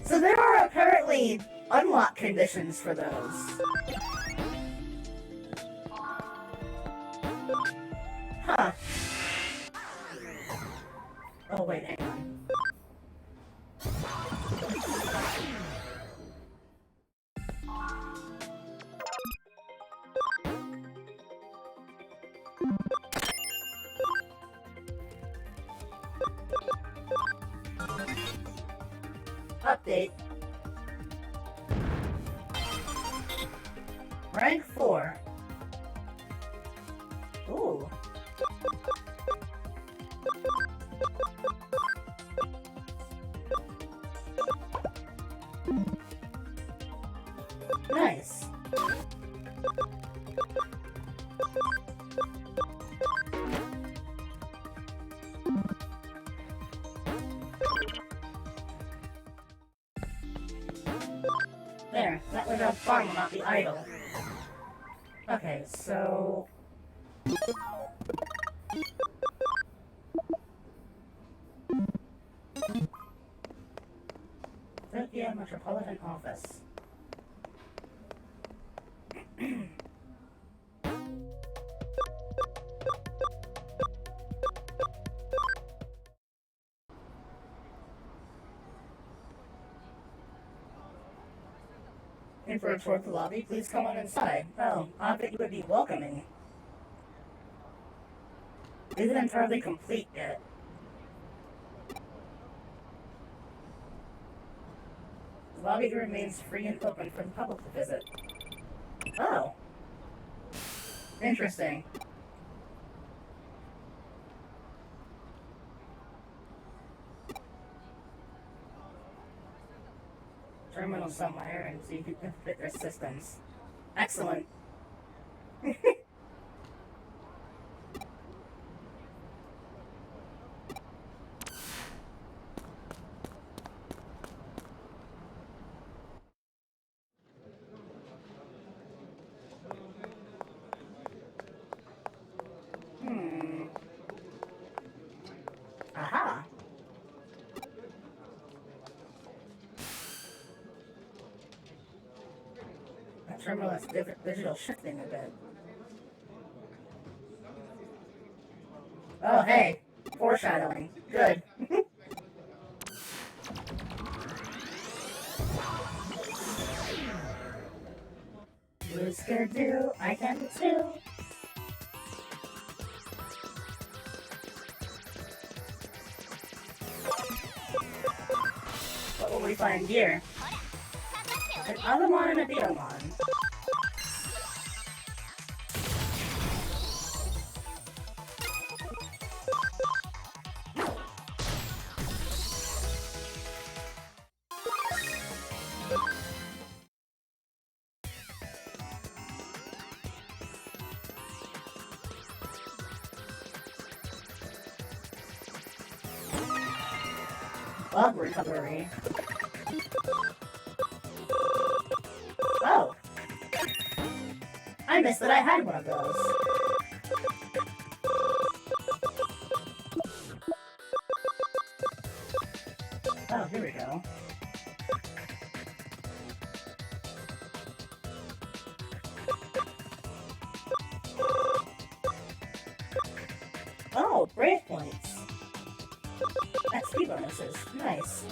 So there are apparently unlock conditions for those. Huh. Oh, wait, hang on. Update. Rank 4. Ooh. Nice. There, that way the farm will not be idle. Okay, so... Tokyo Metropolitan Office. In for a tour of the lobby, please come on inside. Oh, I think you would be welcoming. Isn't entirely complete yet. The lobby remains free and open for the public to visit. Oh. Interesting. Terminal somewhere and see if you can fit their systems. Excellent. Aha. That terminal has digital shifting a bit. Oh, hey. Foreshadowing. Good. Who's gonna do? I can too. What will we find here? An Agumon and a Digimon. Bug recovery. missed that I had one of those. Oh, here we go. Oh, brave points. XP bonuses. Nice.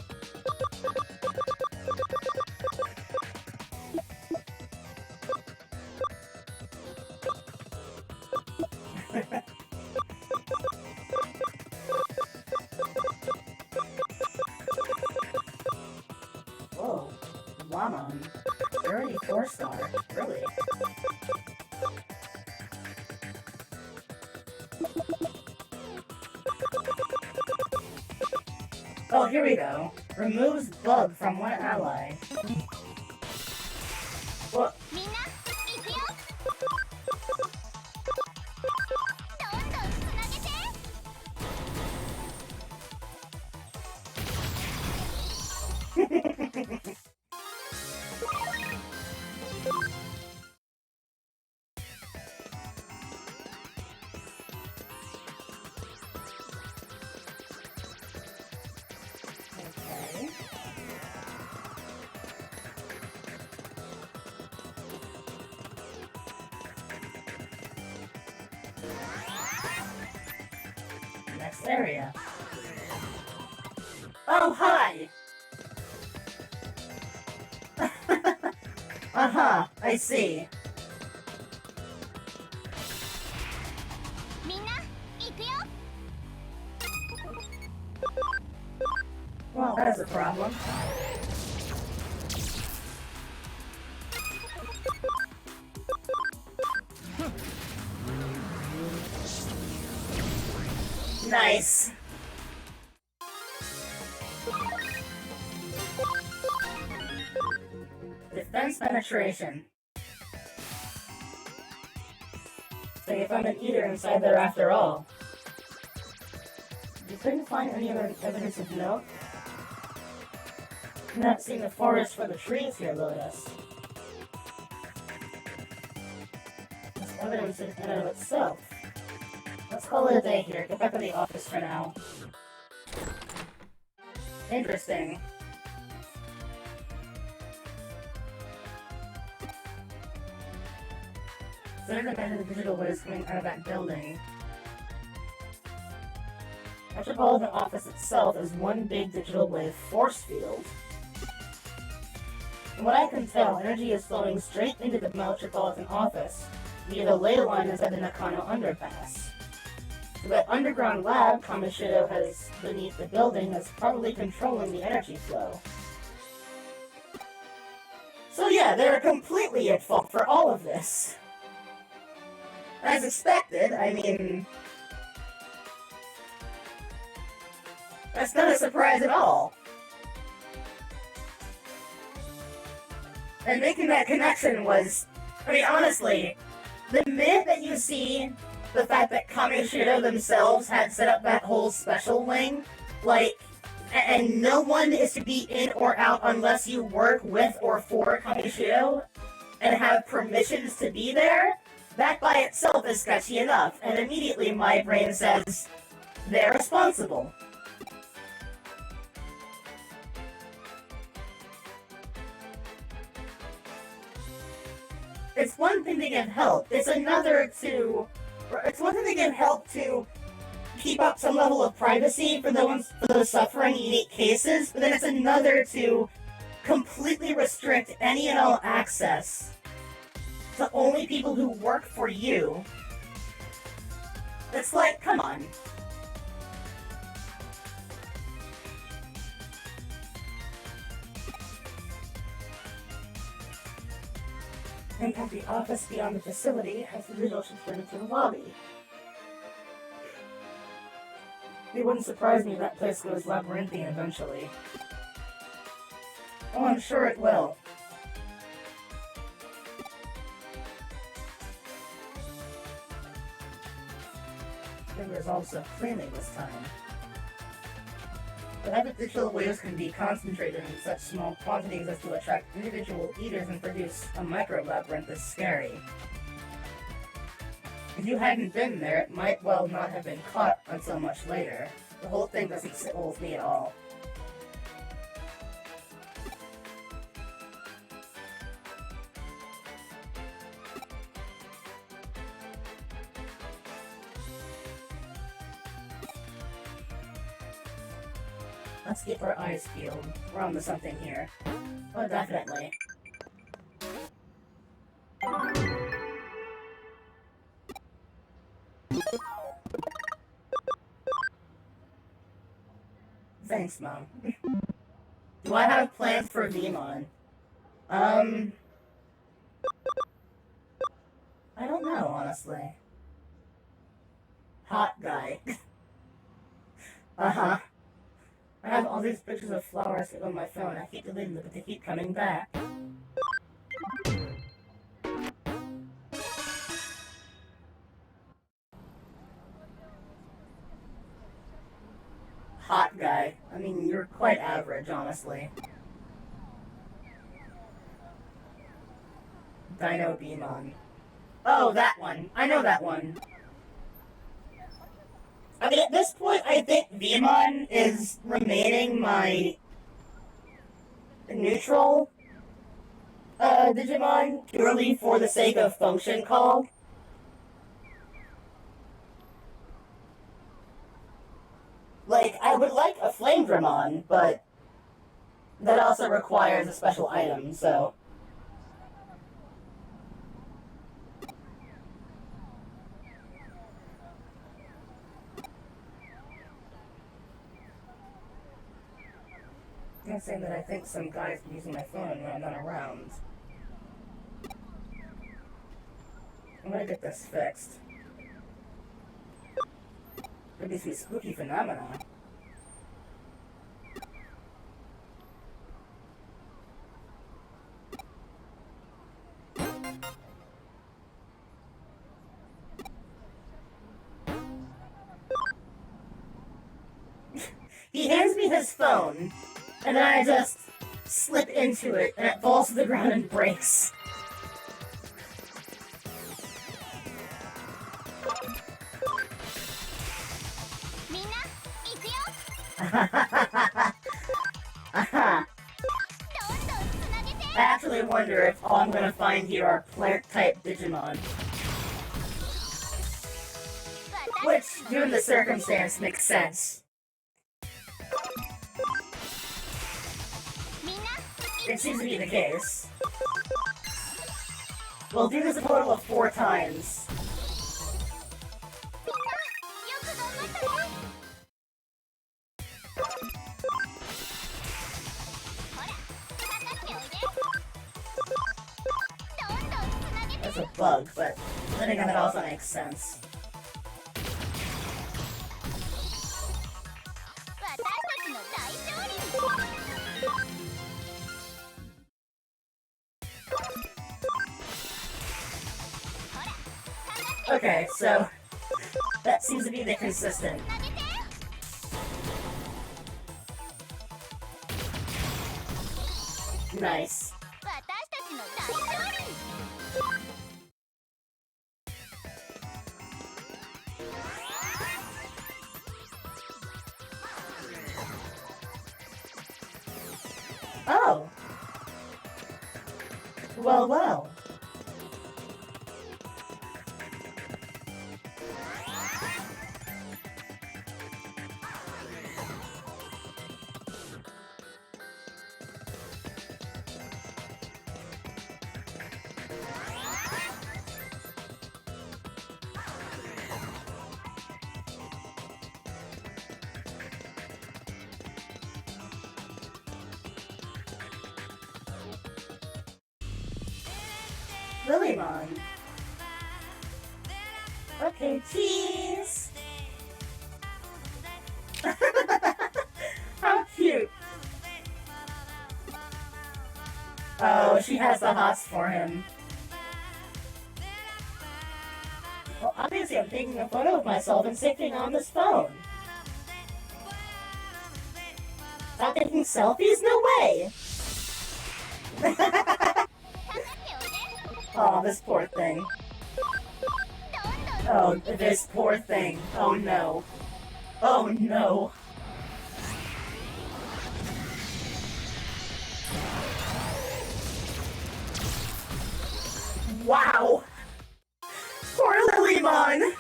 Whoa. Llama. Already 4-star. Really? Oh, here we go. Removes bug from one ally. What? Okay. Next area. Oh, hi! Uh-huh, I see. Well, that is a problem. Nice. Defense penetration. So you found an eater inside there after all. You couldn't find any other evidence of note? Not seeing the forest for the trees here, Lotus. It's evidence in and of itself. Let's call it a day here. Get back to the office for now. Interesting. Consider the measure of the digital waves coming out of that building. Metropolitan Office itself is one big digital wave force field. From what I can tell, energy is flowing straight into the Metropolitan Office via the ley line inside the Nakano underpass. So that underground lab Kamashido has beneath the building is probably controlling the energy flow. So yeah, they're completely at fault for all of this. As expected, I mean... that's not a surprise at all. And making that connection was... I mean, honestly, the minute that you see the fact that Kamashido themselves had set up that whole special wing, like, and no one is to be in or out unless you work with or for Kamashido and have permissions to be there, that by itself is sketchy enough, and immediately my brain says, they're responsible. It's one thing to give help, it's another to... It's one thing to give help to keep up some level of privacy for those suffering unique cases, but then it's another to completely restrict any and all access to only people who work for you. It's like, come on. And at the office beyond the facility has the digital transmitted to the lobby. It wouldn't surprise me if that place goes labyrinthine eventually. Oh, I'm sure it will. It resolves so cleanly this time. The fact that digital waves can be concentrated in such small quantities as to attract individual eaters and produce a micro-labyrinth is scary. If you hadn't been there, it might well not have been caught until much later. The whole thing doesn't sit well with me at all. Let's keep our eyes peeled. We're onto something here. Oh, definitely. Thanks, Mom. Do I have plans for Digimon? I don't know, honestly. Hot guy. Uh-huh. I have all these pictures of flowers on my phone. I keep deleting them, but they keep coming back. Hot guy. I mean, you're quite average, honestly. Dino Beamon. Oh, that one. I know that one. I mean, at this point, I think Digimon is remaining my neutral Digimon purely for the sake of function call. Like, I would like a Flame Dramon, but that also requires a special item, so... I'm saying that I think some guys be using my phone when I'm not around. I'm gonna get this fixed. Could be some spooky phenomena. He hands me his phone, and then I just slip into it, and it falls to the ground and breaks. I actually wonder if all I'm gonna find here are plant-type Digimon. Which, given the circumstance, makes sense. It seems to be the case. We'll do this a total of 4 times. That's a bug, but then again, that also makes sense. Okay, so that seems to be the consistent. Nice. Oh. Well, well. Lilymon. Okay, cheese. How cute. Oh, she has the hots for him. Well, obviously I'm taking a photo of myself and saving on this phone. Stop taking selfies? No way! Oh, this poor thing. Oh, this poor thing. Oh no. Oh no. Wow! Poor Lilymon!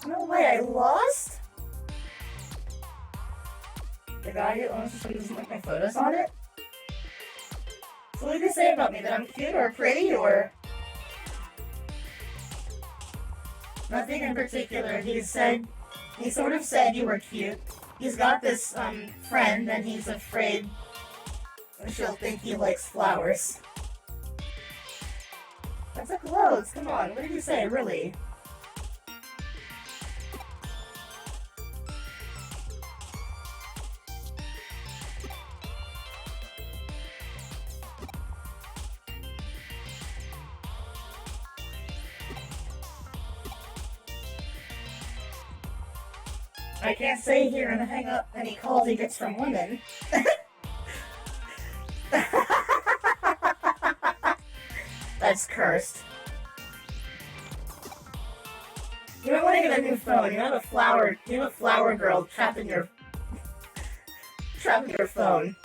No way, I lost? The guy who owns the street doesn't like my photos on it? So what did they say about me? That I'm cute or pretty or... Nothing in particular. He sort of said you were cute. He's got this, friend and he's afraid she'll think he likes flowers. That's a clothes, come on, what did you say, really? I can't stay here and hang up any calls he gets from women. That's cursed. You might want to get a new phone. You have a flower girl trapped in your phone.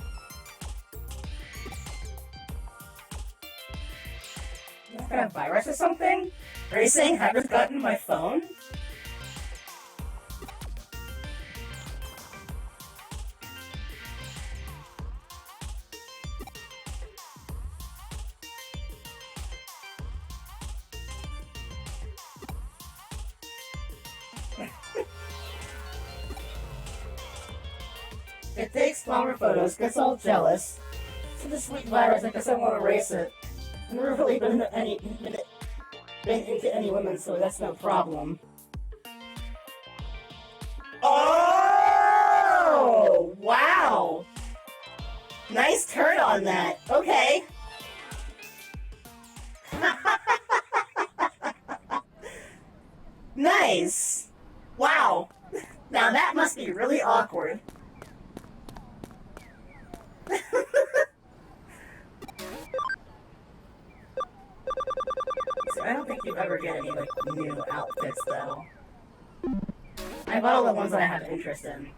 You got a virus or something? Are you saying hackers got into my phone? It takes flower photos, gets all jealous. It's a sweet virus, I guess I want to erase it. I've never really been into any women, so that's no problem. Oh! Wow! Nice turn on that. Okay. Nice! Wow! Now that must be really awkward. So I don't think you ever get any, like, new outfits, though. I bought all the ones that I have interest in.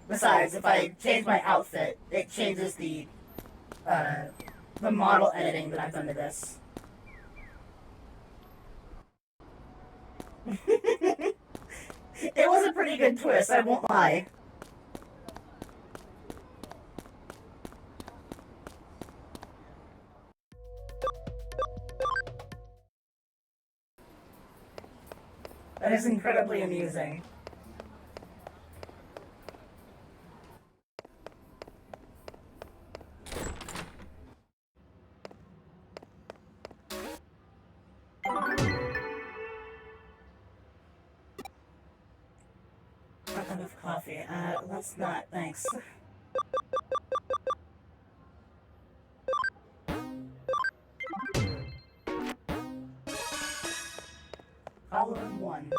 Besides, if I change my outfit, it changes the model editing that I've done to this. It was a pretty good twist, I won't lie. That is incredibly amusing. Not enough coffee. Let's not, thanks. All in one.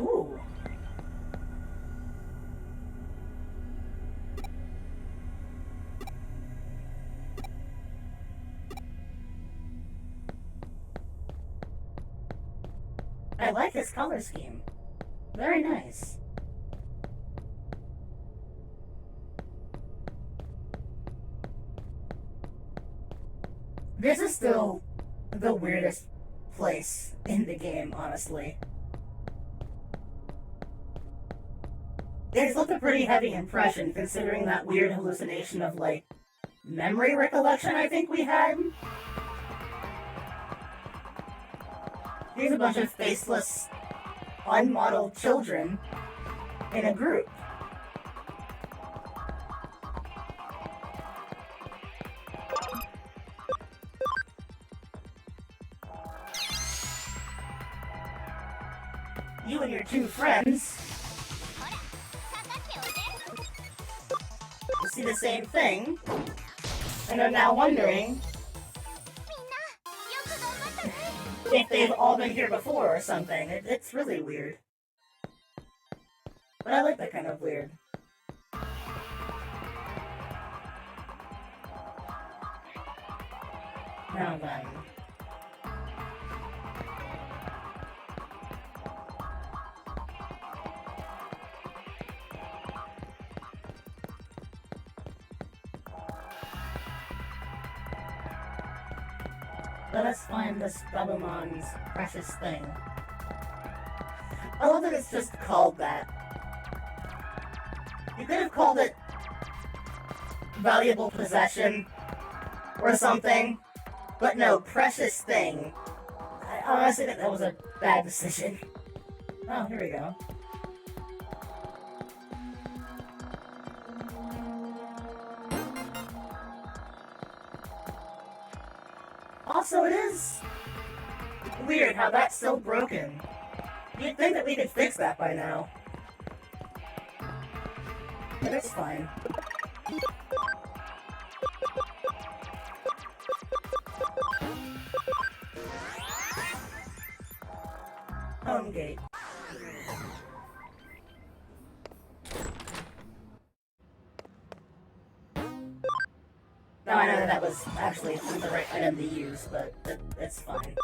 Ooh. I like this color scheme. Very nice. This is still the weirdest place in the game, honestly. It's left a pretty heavy impression, considering that weird hallucination of, like, memory recollection I think we had. Here's a bunch of faceless, unmodeled children in a group. You and your two friends will see the same thing, and are now wondering think they've all been here before or something. It's really weird. But I like that kind of weird. Now then. Let us find this Babumon's precious thing. I love that it's just called that. You could have called it valuable possession or something, but no, precious thing. I honestly think that was a bad decision. Oh, here we go. Also, it is weird how that's so broken. You'd think that we could fix that by now. But it's fine. Home gate. Now I know that was actually not the right item to use, but it's fine.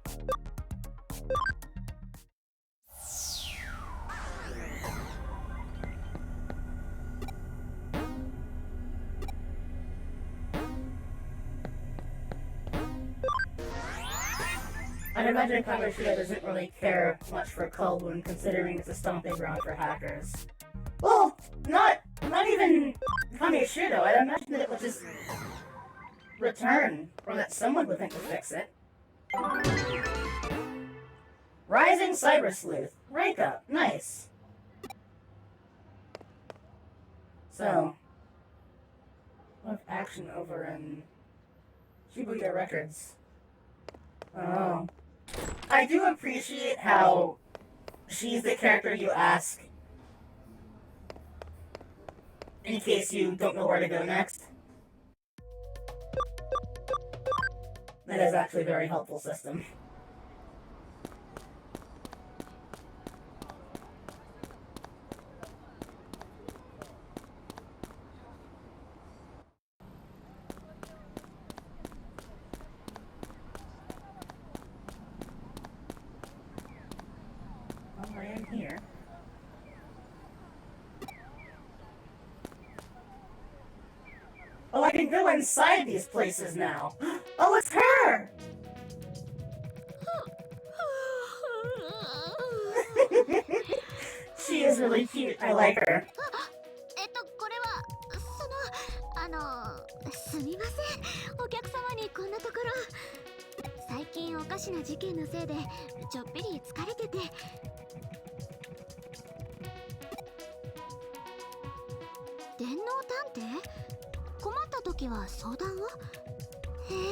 I'd imagine Kagoshima doesn't really care much for Kaldwin, considering it's a stomping ground for hackers. Well, not even Kamishiro. I'd imagine that it would just return, or that someone would think to fix it. Rising Cyber Sleuth. Rank up. Nice. So, what action over in Shibuya Records? Oh. I do appreciate how she's the character you ask in case you don't know where to go next. That is actually a very helpful system. I am here. Oh, I can go inside these places now. Oh, it's her! She is really cute. I like her. これはすみません。お客様にこんなところ。最近おかしな事件のせいでちょっぴり疲れてて。電脳探偵？困った時は相談を？へえ。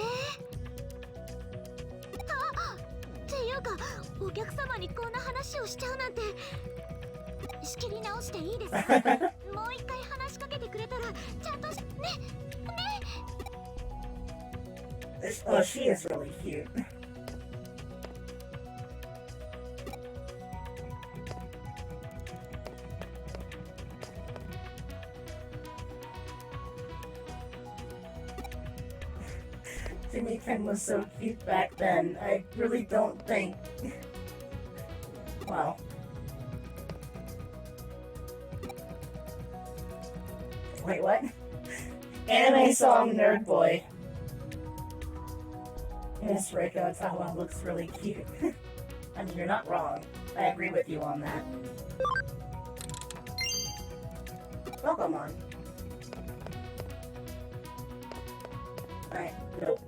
っていうか、お客様にこんな話をしちゃうなんて。仕切り直していいですか？もう一回話しかけてくれたらちゃんとね。 Oh, she is really cute. Jimmy Ken was so cute back then. I really don't think... Wow. Wait, what? Anime song Nerd Boy. Yes, Reiko Tawa looks really cute. I mean, you're not wrong. I agree with you on that. Welcome on. Alright, nope.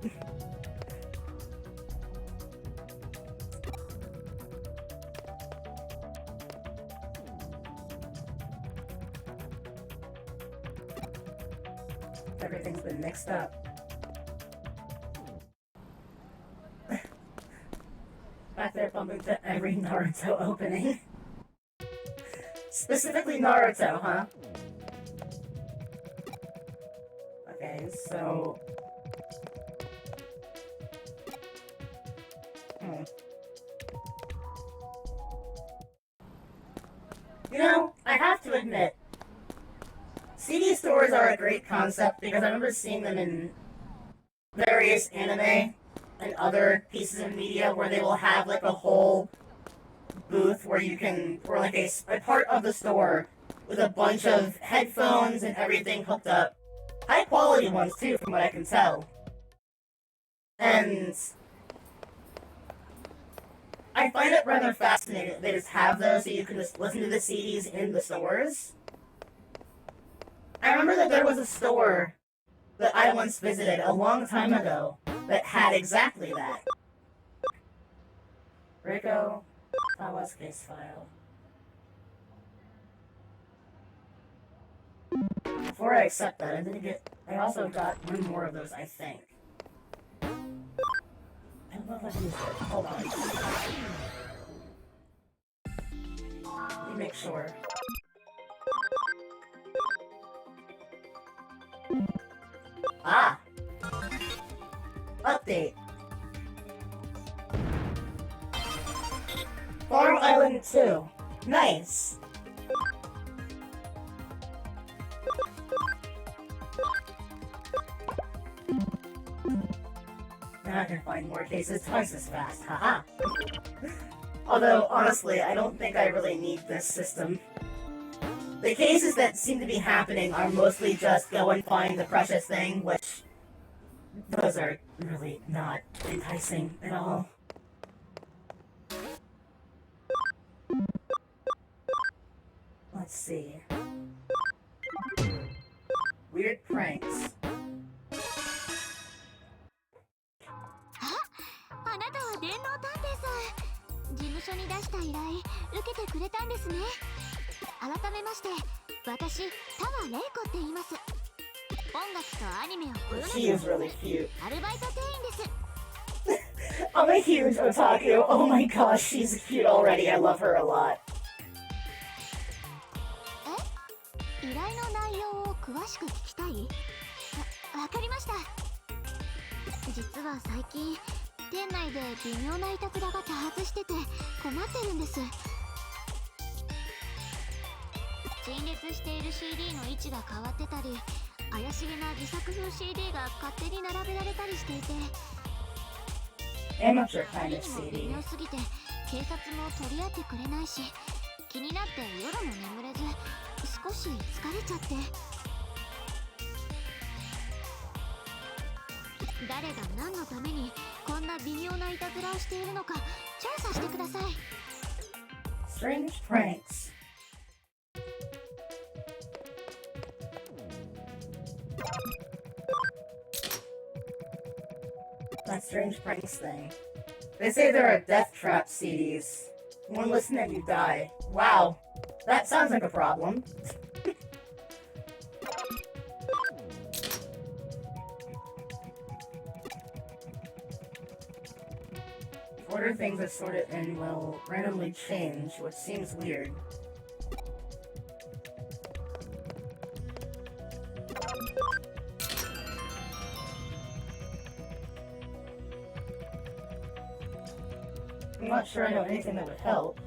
Everything's been mixed up. Back there bumping to every Naruto opening. Specifically Naruto, huh? Okay, so... You know, I have to admit, CD stores are a great concept because I remember seeing them in various anime and other pieces of media where they will have like a whole booth where you can, or like a part of the store with a bunch of headphones and everything hooked up. High quality ones too, from what I can tell. And I find it rather fascinating that they just have those so you can just listen to the CDs in the stores. I remember that there was a store that I once visited a long time ago that had exactly that. Rico, Kawa's case file. Before I accept that, I also got one more of those, I think. I don't know if I can use it. Hold on. Let me make sure. Ah! Update. Farm Island 2. Nice! Now I can find more cases twice as fast, haha! Although, honestly, I don't think I really need this system. The cases that seem to be happening are mostly just go and find the precious thing, which those are really not enticing at all. Let's see. Weird pranks. あなたは電脳探偵さん。事務所に出した依頼受けてくれたんですね。改めまして私田和玲子って言います。音楽とアニメをこよなく She is really cute. アルバイト店員です。 I'm a huge otaku. Oh my gosh, she's cute already. I love her a lot. 依頼の内容を詳しく聞きたい？わかりました。実は最近店内で微妙ないたずらが多発してて困ってるんです。陳列している CD の位置が変わってたり、怪しげな自作風 CD が勝手に並べられたりしていて、 Amateur kind of 微 CD. 妙すぎて警察も取り合ってくれないし、気になって夜も眠れず少し疲れちゃって。誰が何のためにこんな微妙ないたずらをしているのか調査してください。 Strange pranks. That strange pranks thing. They say there are death trap CDs. One listen and you die. Wow. That sounds like a problem. Order things are sorted and will randomly change, which seems weird. I'm not sure I know anything that would help.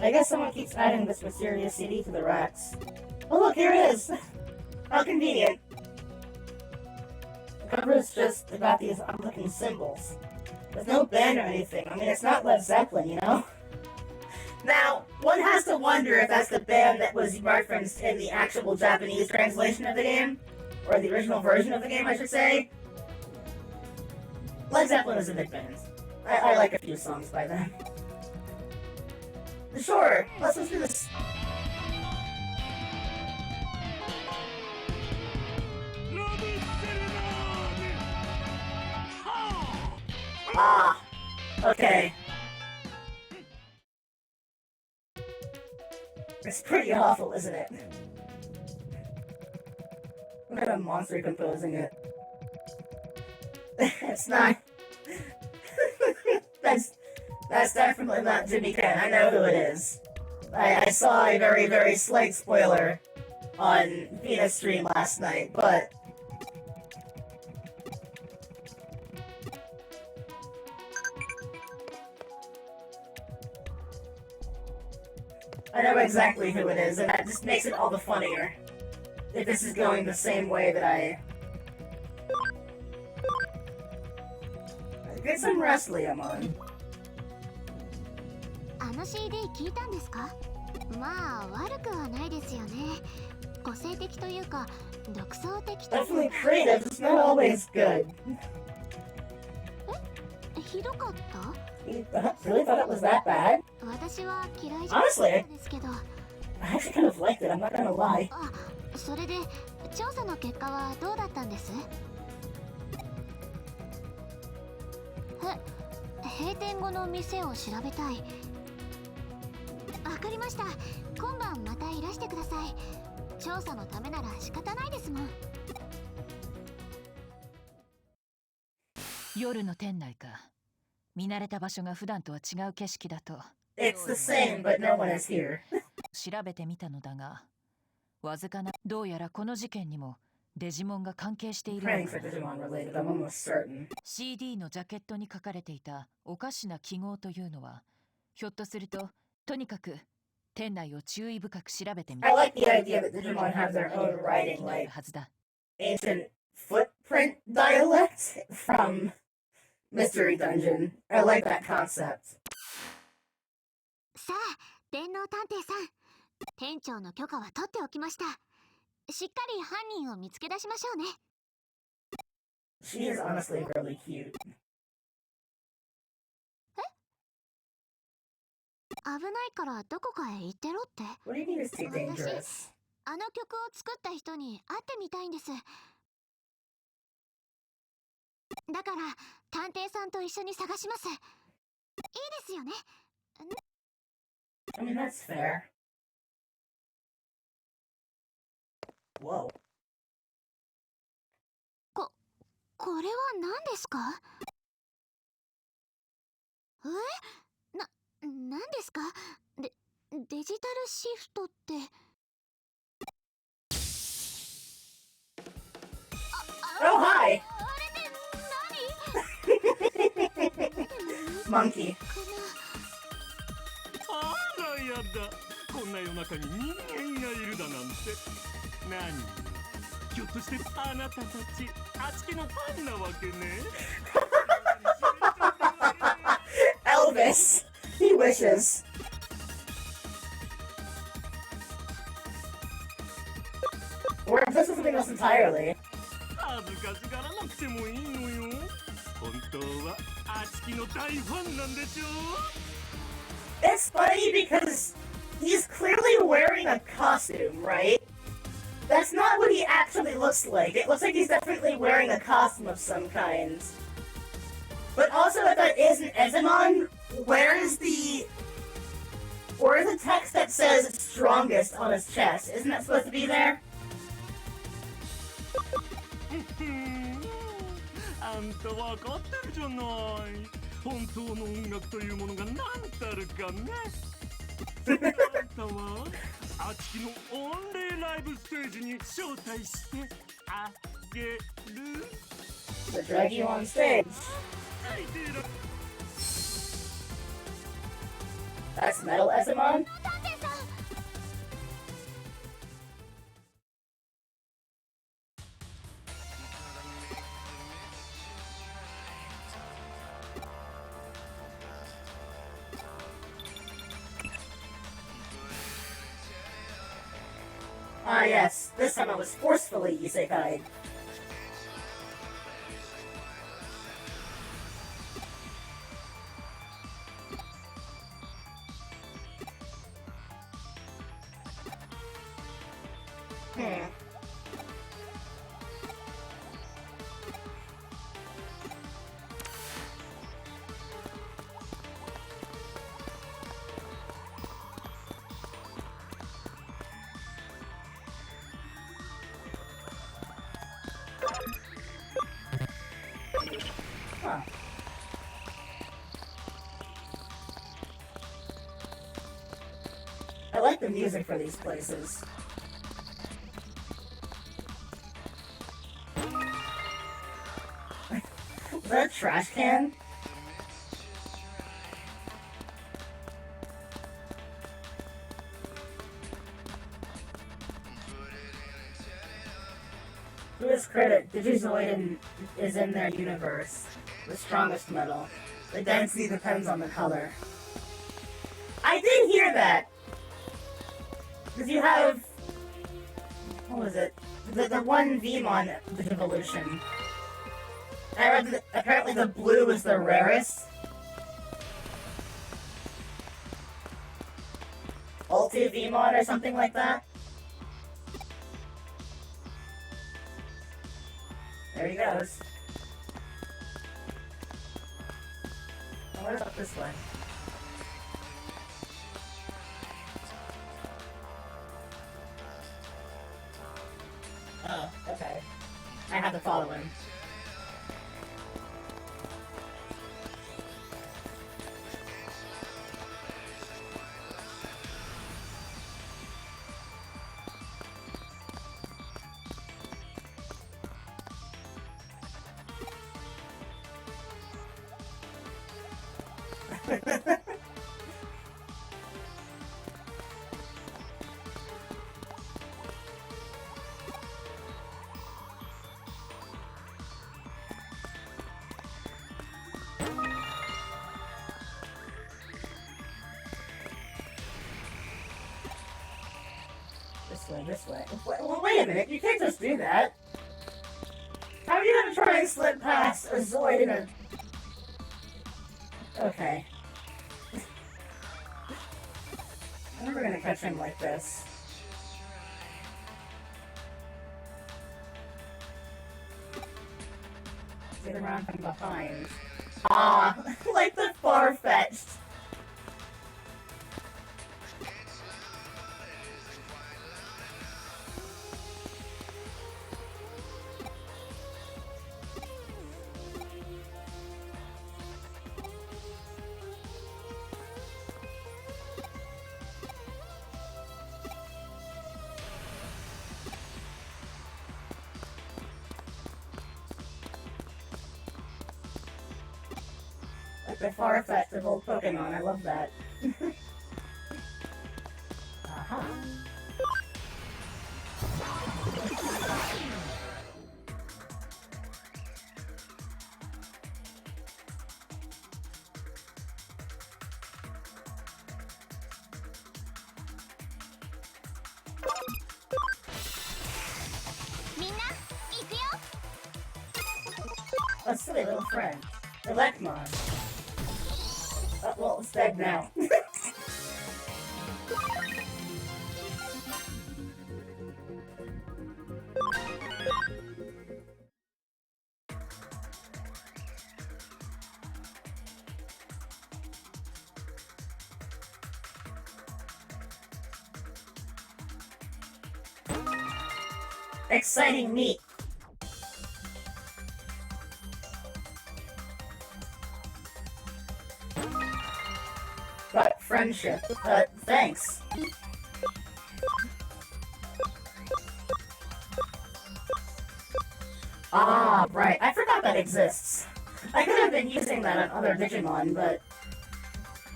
I guess someone keeps adding this mysterious CD to the racks. Oh look, here it is! How convenient! The cover is just got these odd-looking symbols. There's no band or anything. I mean, it's not Led Zeppelin, you know? Now, one has to wonder if that's the band that was referenced in the actual Japanese translation of the game. Or the original version of the game, I should say. Led Zeppelin is a big band. I like a few songs by them. Sure, let's listen to this. Ah, okay. It's pretty awful, isn't it? What a monster composing it. It's not. That's definitely not Jimmy Ken. I know who it is. I saw a very, very slight spoiler on Venus stream last night, but I know exactly who it is, and that just makes it all the funnier. If this is going the same way that I... Get some rest, Leomon. あの CD 聞いたんですか？まあ悪くはないですよね。個性的というか独創的というか。 Definitely creative, it's not always good. え、ひどかった？ You really thought it was that bad? 私は嫌いじゃな Honestly, いですけど。 I actually kind of liked it, I'm not gonna lie. あ、それで調査の結果はどうだったんです？閉店後の店を調べたい。わかりました。今晩またいらしてください。調査のためなら仕方ないですもん。夜の店内か。見慣れた場所が普段とは違う景色だと。It's the same, but no one is here. 調べてみたのだが、わずかな、どうやらこの事件にもデジモンが関係している。Praying for Digimon related, I'm almost certain. CD のジャケットに書かれていたおかしな記号というのは、ひょっとすると、とにかく店内を注意深く調べてみた。 I like the idea that Digimon have their own writing, like はずだ。ancient footprint dialect from Mystery Dungeon. I like that concept. さあ、電脳探偵さん。店長の許可は取っておきました。しっかり犯人を見つけ出しましょうね。 She is honestly really cute. 危ないからどこかへ行ってろって。 What do you mean it's too dangerous? あの曲を作った人に会ってみたいんです。だから探偵さんと一緒に探します。いいですよね。 I mean, that's fair. Whoa. これは何ですか？何ですか？デジタルシフトって。Oh, hi! あれって何？ Monkey. あらやだ、こんな夜中に人間がいるだなんて。何？ひょっとしてあなたたちあちきのファンなわけね。Elvis. He wishes. Or if this is something else entirely. 恥ずかしがらなくてもいいのよ。本当はあちきの大ファンなんでしょ。 It's funny because he's clearly wearing a costume, right? That's not what he actually looks like. It looks like he's definitely wearing a costume of some kind. But also, if that is an Ezemon, where's the text that says strongest on his chest? Isn't that supposed to be there? あんたわかってるじゃない。本当の音楽というものが何たるかね。あんたはあちきのオンリーライブステージに招待してあげる。 To drag you on stage. That's Metal Ezemon? Ah yes, this time I was forcefully isekai'd. Huh. I like the music for these places. Is that a trash can? credit, Digizoid is in their universe the strongest metal. The density depends on the color. I did hear that! Because you have... What was it? The one Vmon evolution. I read that apparently the blue is the rarest. Ulti Vmon or something like that. There he goes. Oh, what about this one? Oh, okay. I have to follow him. This way. Well, wait a minute, you can't just do that. How are you gonna try and slip past a Zoid in a... Okay. I'm never gonna catch him like this. Get around from behind. Ah, like the far-fetched. The far-fetched of old Pokemon, I love that. Uh-huh. A silly little friend. Electmon. Oh, well, it's dead now. Exciting meat. But friendship. Thanks. Ah, right. I forgot that exists. I could have been using that on other Digimon, but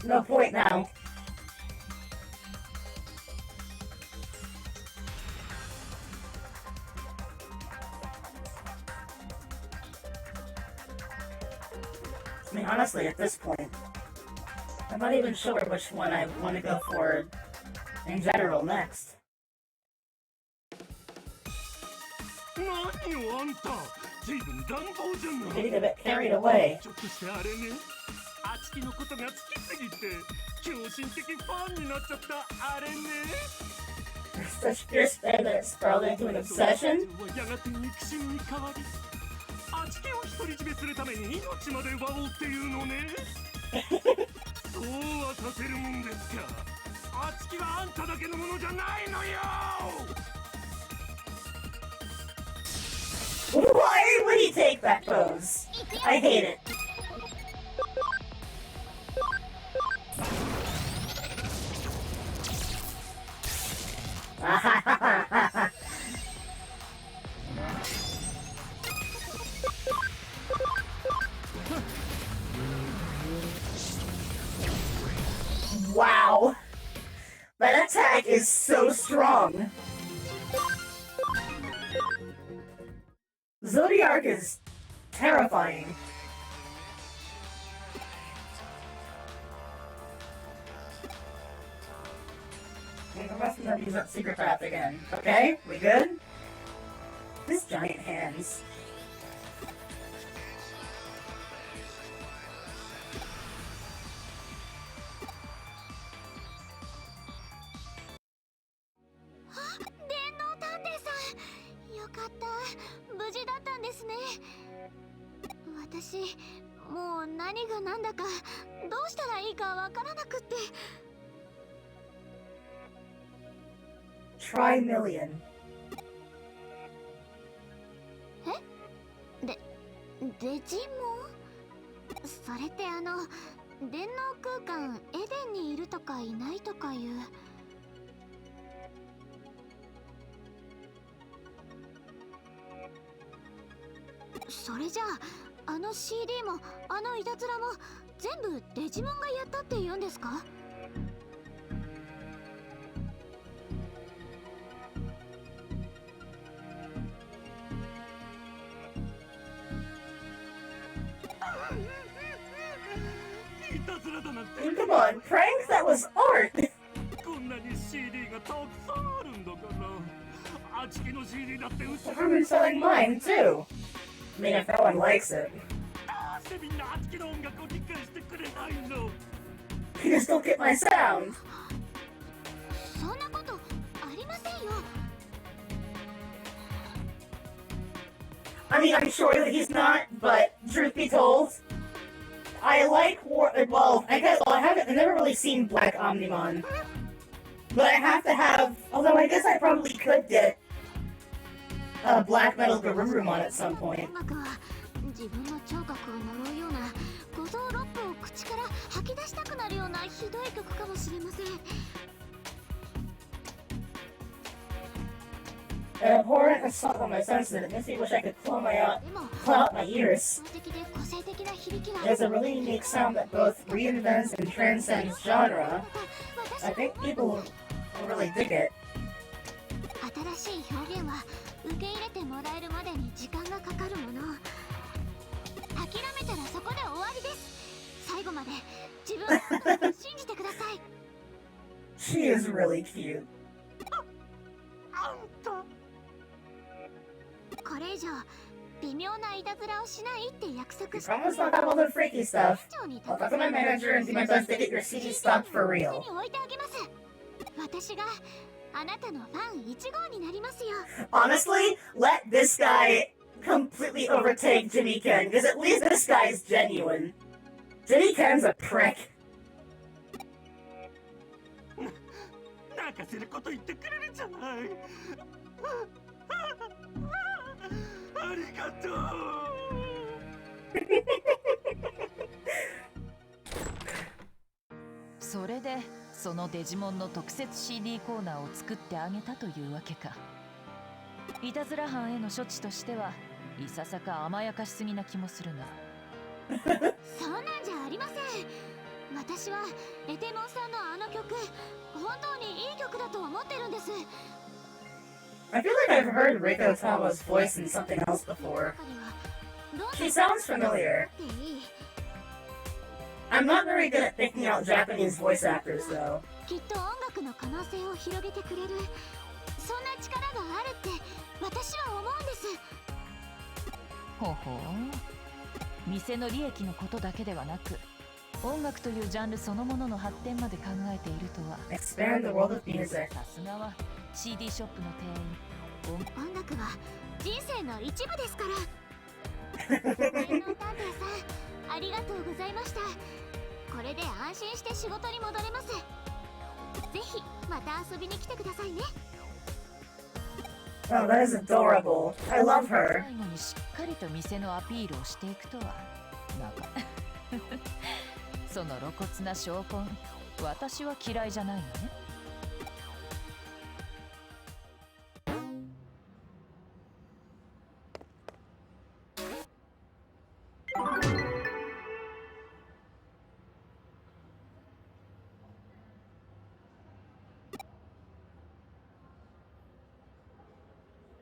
no point now. I mean, honestly, at this point, I'm not even sure which one I want to go for in general next. 何よあんた随分乱暴じゃない Getting a bit carried away. ちょっとしてあれねあちきのことが好きすぎて狂信的ファンになっちゃったあれね Such fierce fan that it spiraled into an obsession? やがて憎しみに変わりあちきを独り占めするために命まで奪おうっていうのねそうはさせるもんですかあちきはあんただけのものじゃないのよ Why would he take that pose? I hate it. Wow. That attack is so strong. Zodiac is terrifying. I'm gonna use that secret path again. Okay, we good? This giant hands. Try million. デジモン？それって電脳空間エデンにいるとかいないとかいう。それじゃあCD もいたずらも全部デジモンがやったって言うんですか？Come on, pranks? That was art! こんなに CD がたくさんあるんだから。あちきの CD だって嘘。 I've been selling mine too. I mean, if no one likes it. なんでみんなあちきの音楽を理解してくれないの？ You just don't get my sound. そんなことありませんよ。I mean, I'm sure that he's not, but truth be told, I like well, I've never really seen Black Omnimon, but I have to have. Although I guess I probably could get Black Metal Garurumon at some point. 自分の聴覚を呪うような五臓六腑を口から吐き出したくなるようなひどい曲かもしれません。An abhorrent assault on my senses that makes me wish I could claw out my ears. There's a really unique sound that both reinvents and transcends genre. I think people will really dig it. 新しい表現は受け入れてもらえるまでに時間がかかるもの。諦めたらそこで終わりです。最後まで自分を信じてください。She is really cute. これ以上微妙ないたずらをしないって約束して。 Promise not to have all the freaky stuff. I'll talk to my manager and do my best to get your CD stopped for real. 置いてあげます。私があなたのファン1号になりますよ。 Honestly, let this guy completely overtake Jimmy Ken, because at least this guy is genuine. Jimmy Ken's a prick. 泣かせること言ってくれるじゃない。ありがとう。それでそのデジモンの特設 CD コーナーを作ってあげたというわけか。いたずら犯への処置としてはいささか甘やかしすぎな気もするが。そうなんじゃありません。私はエテモンさんの曲本当にいい曲だと思ってるんです。 I feel like I've heard Reiko Tawa's voice in something else before. She sounds familiar. I'm not very good at picking out Japanese voice actors, though. きっと音楽の可能性を広げてくれるそんな力があるって私は思うんです。ほうほう。店の利益のことだけではなく、音楽というジャンルそのものの発展まで考えているとは。 Expand the world of music. さすがは CD ショップの店員。音楽は人生の一部ですから。電脳探偵さん、ありがとうございました。これで安心して仕事に戻れます。ぜひまた遊びに来てくださいね。 Oh, that is adorable. I love her. 最後にしっかりと店のアピールをしていくとは。なんかその露骨な証拠、私は嫌いじゃないのね。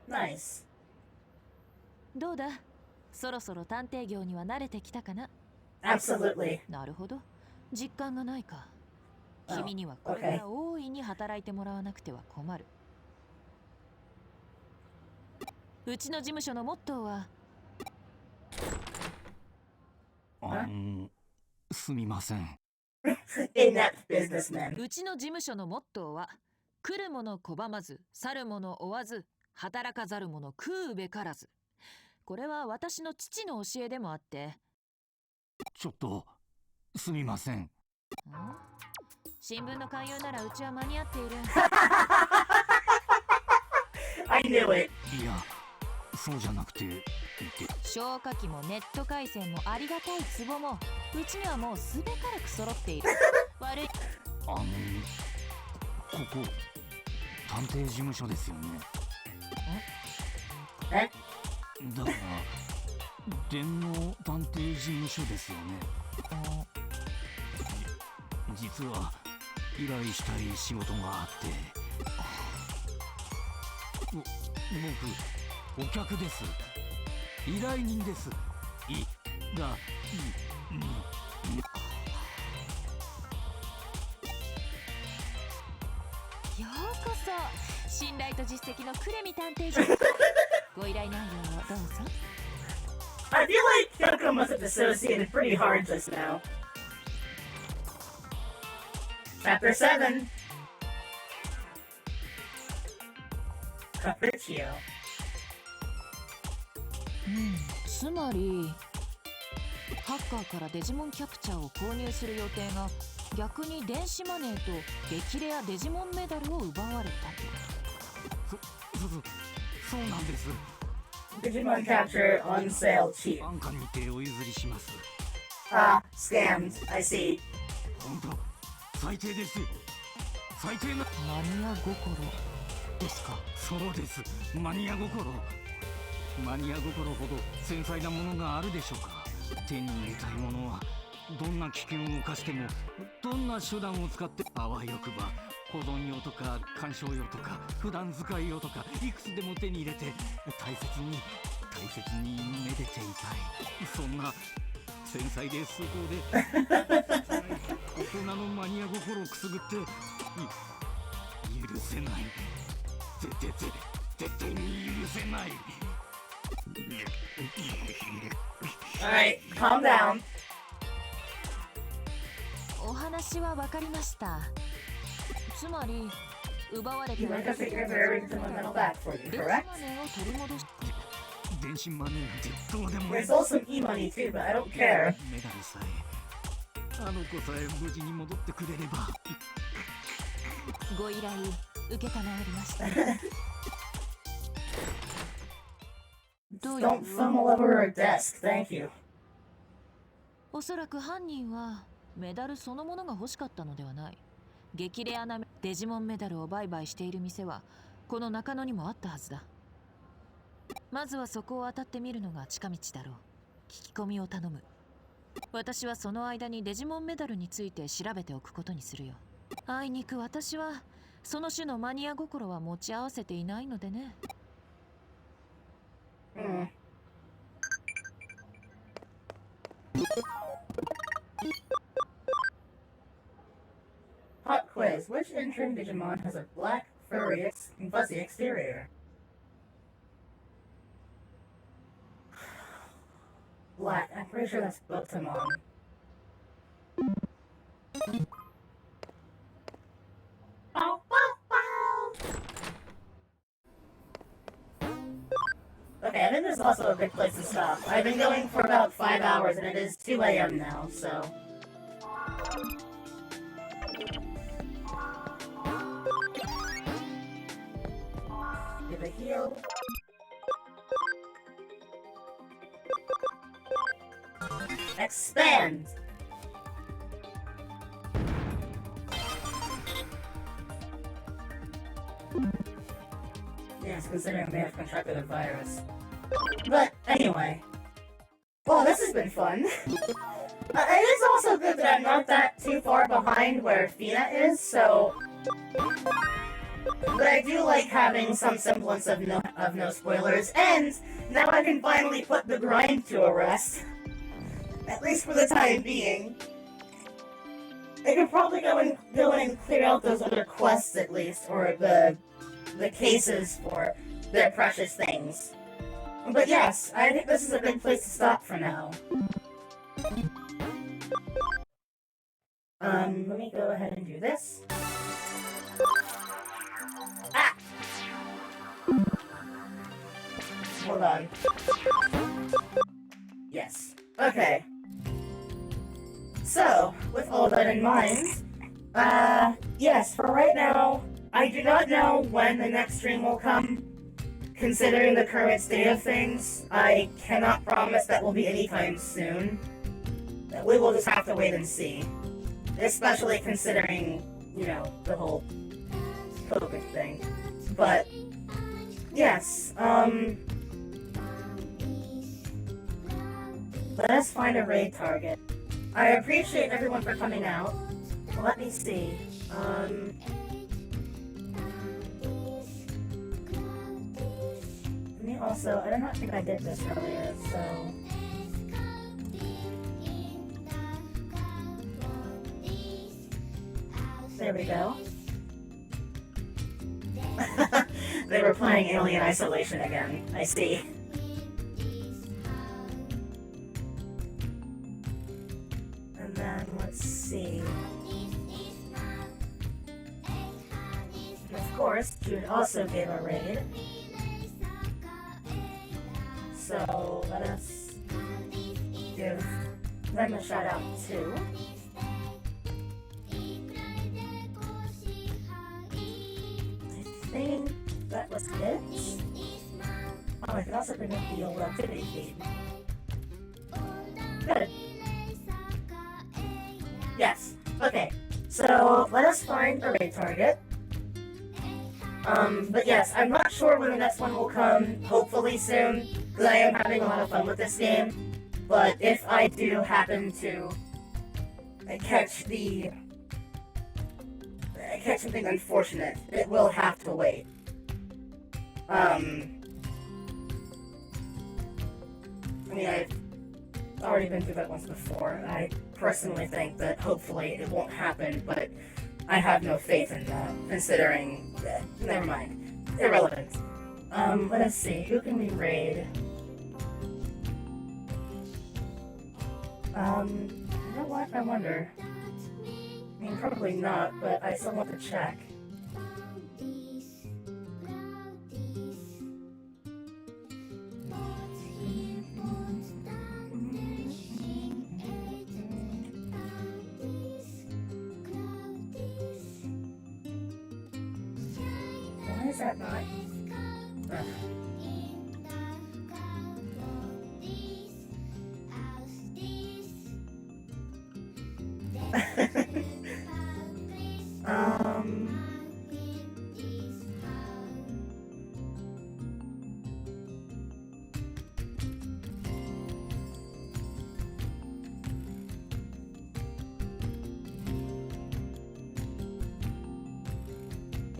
Nice. どうだ、そろそろ探偵業には慣れてきたかな？ Absolutely. なるほど、実感がないか。 Oh, 君にはこれから大いに働いてもらわなくては困る。うちの事務所のモットーは、すみません。Inept businessman. うちの事務所のモットーは、来る者拒まず、去る者追わず、働かざる者食うべからず。これは私の父の教えでもあって。ちょっと、すみません。新聞の勧誘ならうちは間に合っている。I knew it. いや、そうじゃなくて、消火器もネット回線もありがたい壺も、うちにはもうすべからく揃っている。悪い。ここ、探偵事務所ですよね。え？だから、電脳探偵事務所ですよね。実は、依頼したい仕事があって。僕、お客です。依頼人です。ようこそ、信頼と実績のクレミ探偵所。ご依頼内容をどうぞ。I feel like Kyoko must have dissociated pretty hard just now. Chapter 7. Capriccio. つまりハッカーからデジモンキャプチャーを購入する予定が逆に電子マネーと激レアデジモンメダルを奪われたと。そうなんです。Digimon capture on sale cheap. 安価にてお譲りします。Ah, scammed. I see. 本当、最低ですよ。最低な。マニア心ですか？そうです。マニア心。マニア心ほど繊細なものがあるでしょうか。手に入れたいものはどんな危険を冒しても、どんな手段を使って、あわよくば保存用とか鑑賞用とか普段使い用とかいくつでも手に入れて大切にめでていたい。そんな繊細で崇高で大人のマニア心をくすぐって許せない。絶対に許せない。Alright, calm down. お話はわかりました。つまり奪われた You like us to get your Digimon medal back for you, 電子 correct? マネーを取り戻し。電子マネーなんてどうでもいい。 There's also e-money too, but I don't care. メダルさえ、あの子さえ無事に戻ってくれれば。ご依頼受けたまわりました。どういう Don't fumble over a desk, thank you. おそらく犯人はメダルそのものが欲しかったのではない。激レアなデジモンメダルを売買している店はこの中野にもあったはずだ。まずはそこを当たってみるのが近道だろう。聞き込みを頼む。私はその間にデジモンメダルについて調べておくことにするよ。あいにく私はその種のマニア心は持ち合わせていないのでね。Hot quiz. Which intern Digimon has a black, furry, and fuzzy exterior? Black. I'm pretty sure that's Butamon. Okay, I think this is also a good place to stop. I've been going for about 5 hours and it is 2 a.m. now, so... Give a heal. Expand! Yes, considering I may have contracted a virus. But anyway. Well, this has been fun. It is also good that I'm not that too far behind where Fina is, so... But I do like having some semblance of no spoilers, and now I can finally put the grind to a rest. At least for the time being. I could probably go in and clear out those other quests at least, or the cases for their precious things. But yes, I think this is a good place to stop for now. Let me go ahead and do this. Ah! Hold on. Yes. Okay. So, with all that in mind, yes, for right now, I do not know when the next stream will come. Considering the current state of things, I cannot promise that will be anytime soon. We will just have to wait and see. Especially considering, you know, the whole COVID thing. But, yes, let us find a raid target. I appreciate everyone for coming out. Let me see. Let me also, I do not think I did this earlier, so... There we go. They were playing Alien Isolation again. I see. And then, let's see. And of course, Jude also gave a raid. So, let us give them a shout out too. I think that was it. Oh, I can also bring up the old activity feed. Good. Yes. Okay. So let us find a raid target. But yes, I'm not sure when the next one will come. Hopefully soon, because I am having a lot of fun with this game. But if I do happen to catch something unfortunate, it will have to wait. I mean, I've already been through that once before. I personally think that hopefully it won't happen, but I have no faith in that, considering... never mind. Irrelevant. Let us see. Who can we raid? You know what? I wonder. I mean, probably not, but I still want to check. Why is that not? Ugh.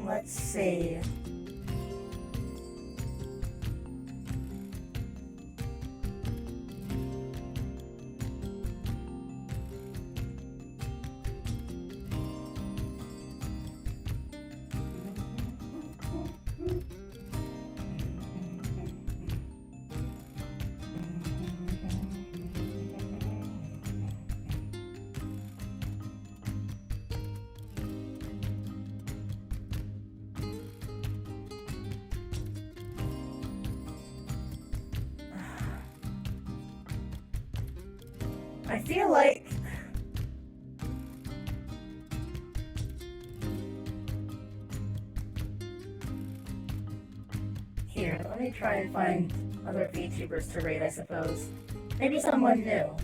Let's see. I feel like here, let me try and find other VTubers to raid, I suppose. Maybe someone new.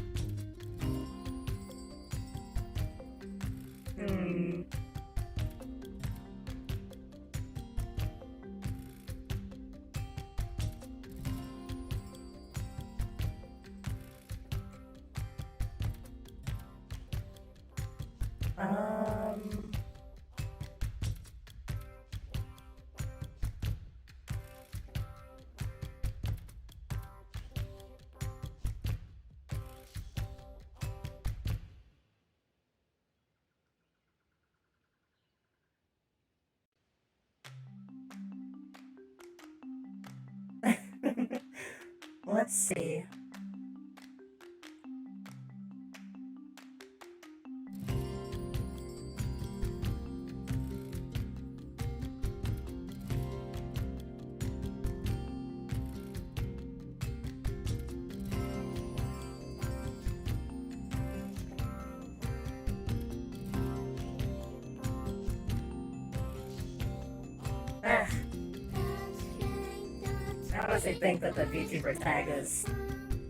Let's see. I honestly think that the Vtuber tag is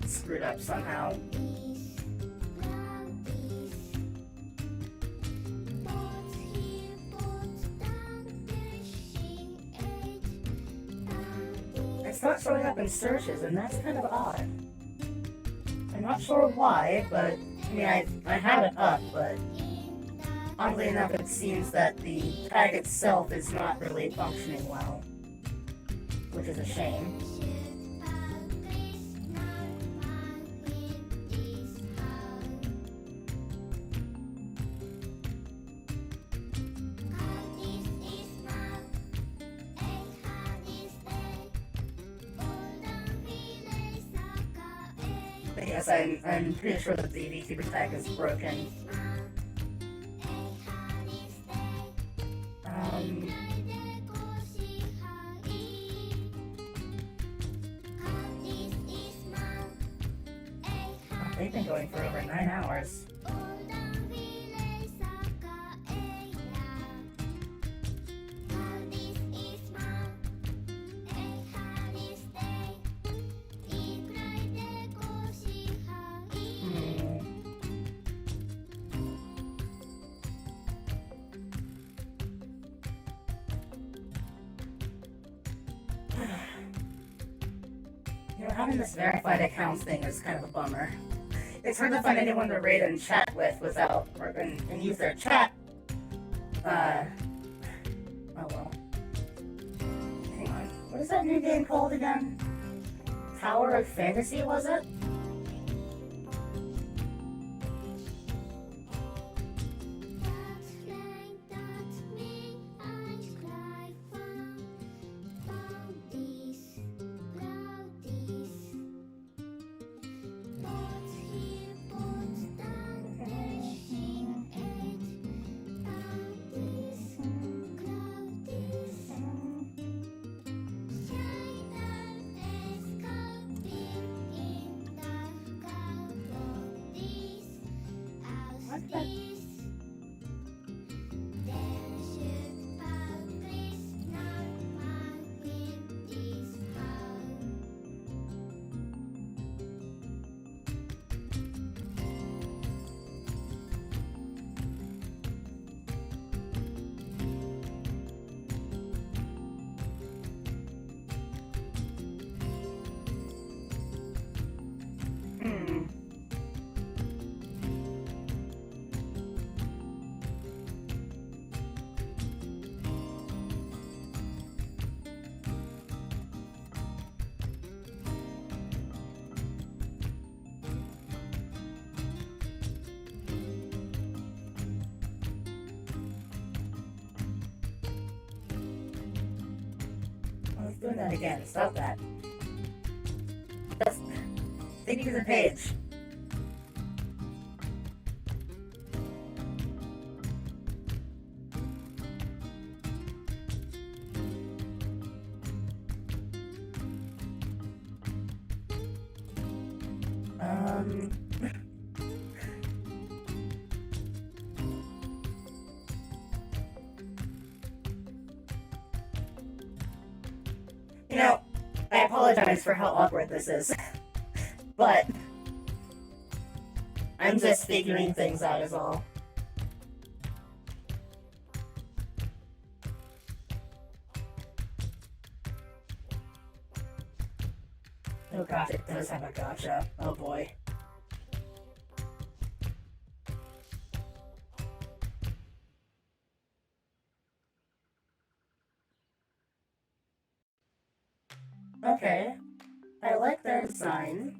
screwed up somehow. It's not showing up in searches, and that's kind of odd. I'm not sure why, but I mean, I have it up, but oddly enough, it seems that the tag itself is not really functioning well, which is a shame. But yes, I'm pretty sure that the VTuber tag is broken. They've been going for over 9 hours. You know, having this verified accounts thing is kind of a bummer. It's hard to find anyone to raid and chat with without, and use their chat. Oh well. Hang on. What is that new game called again? Tower of Fantasy, was it? Doing that again. Stop that. Just thank you for the page. You know, I apologize for how awkward this is, but I'm just figuring things out is all. Oh gosh, it does have a gotcha. Oh boy. Okay, I like their design,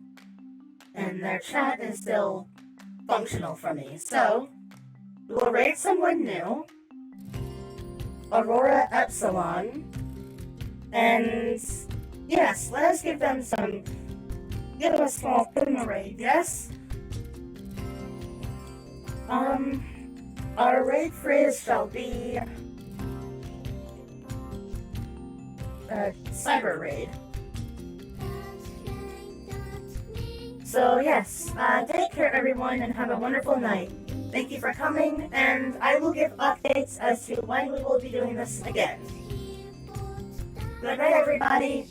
and their chat is still functional for me, so we'll raid someone new, Aurora Epsilon, and yes, let us give them some give him a small Puma raid, yes? Our raid phrase shall be Cyber Raid. So yes, take care everyone and have a wonderful night. Thank you for coming, and I will give updates as to when we will be doing this again. Good night everybody!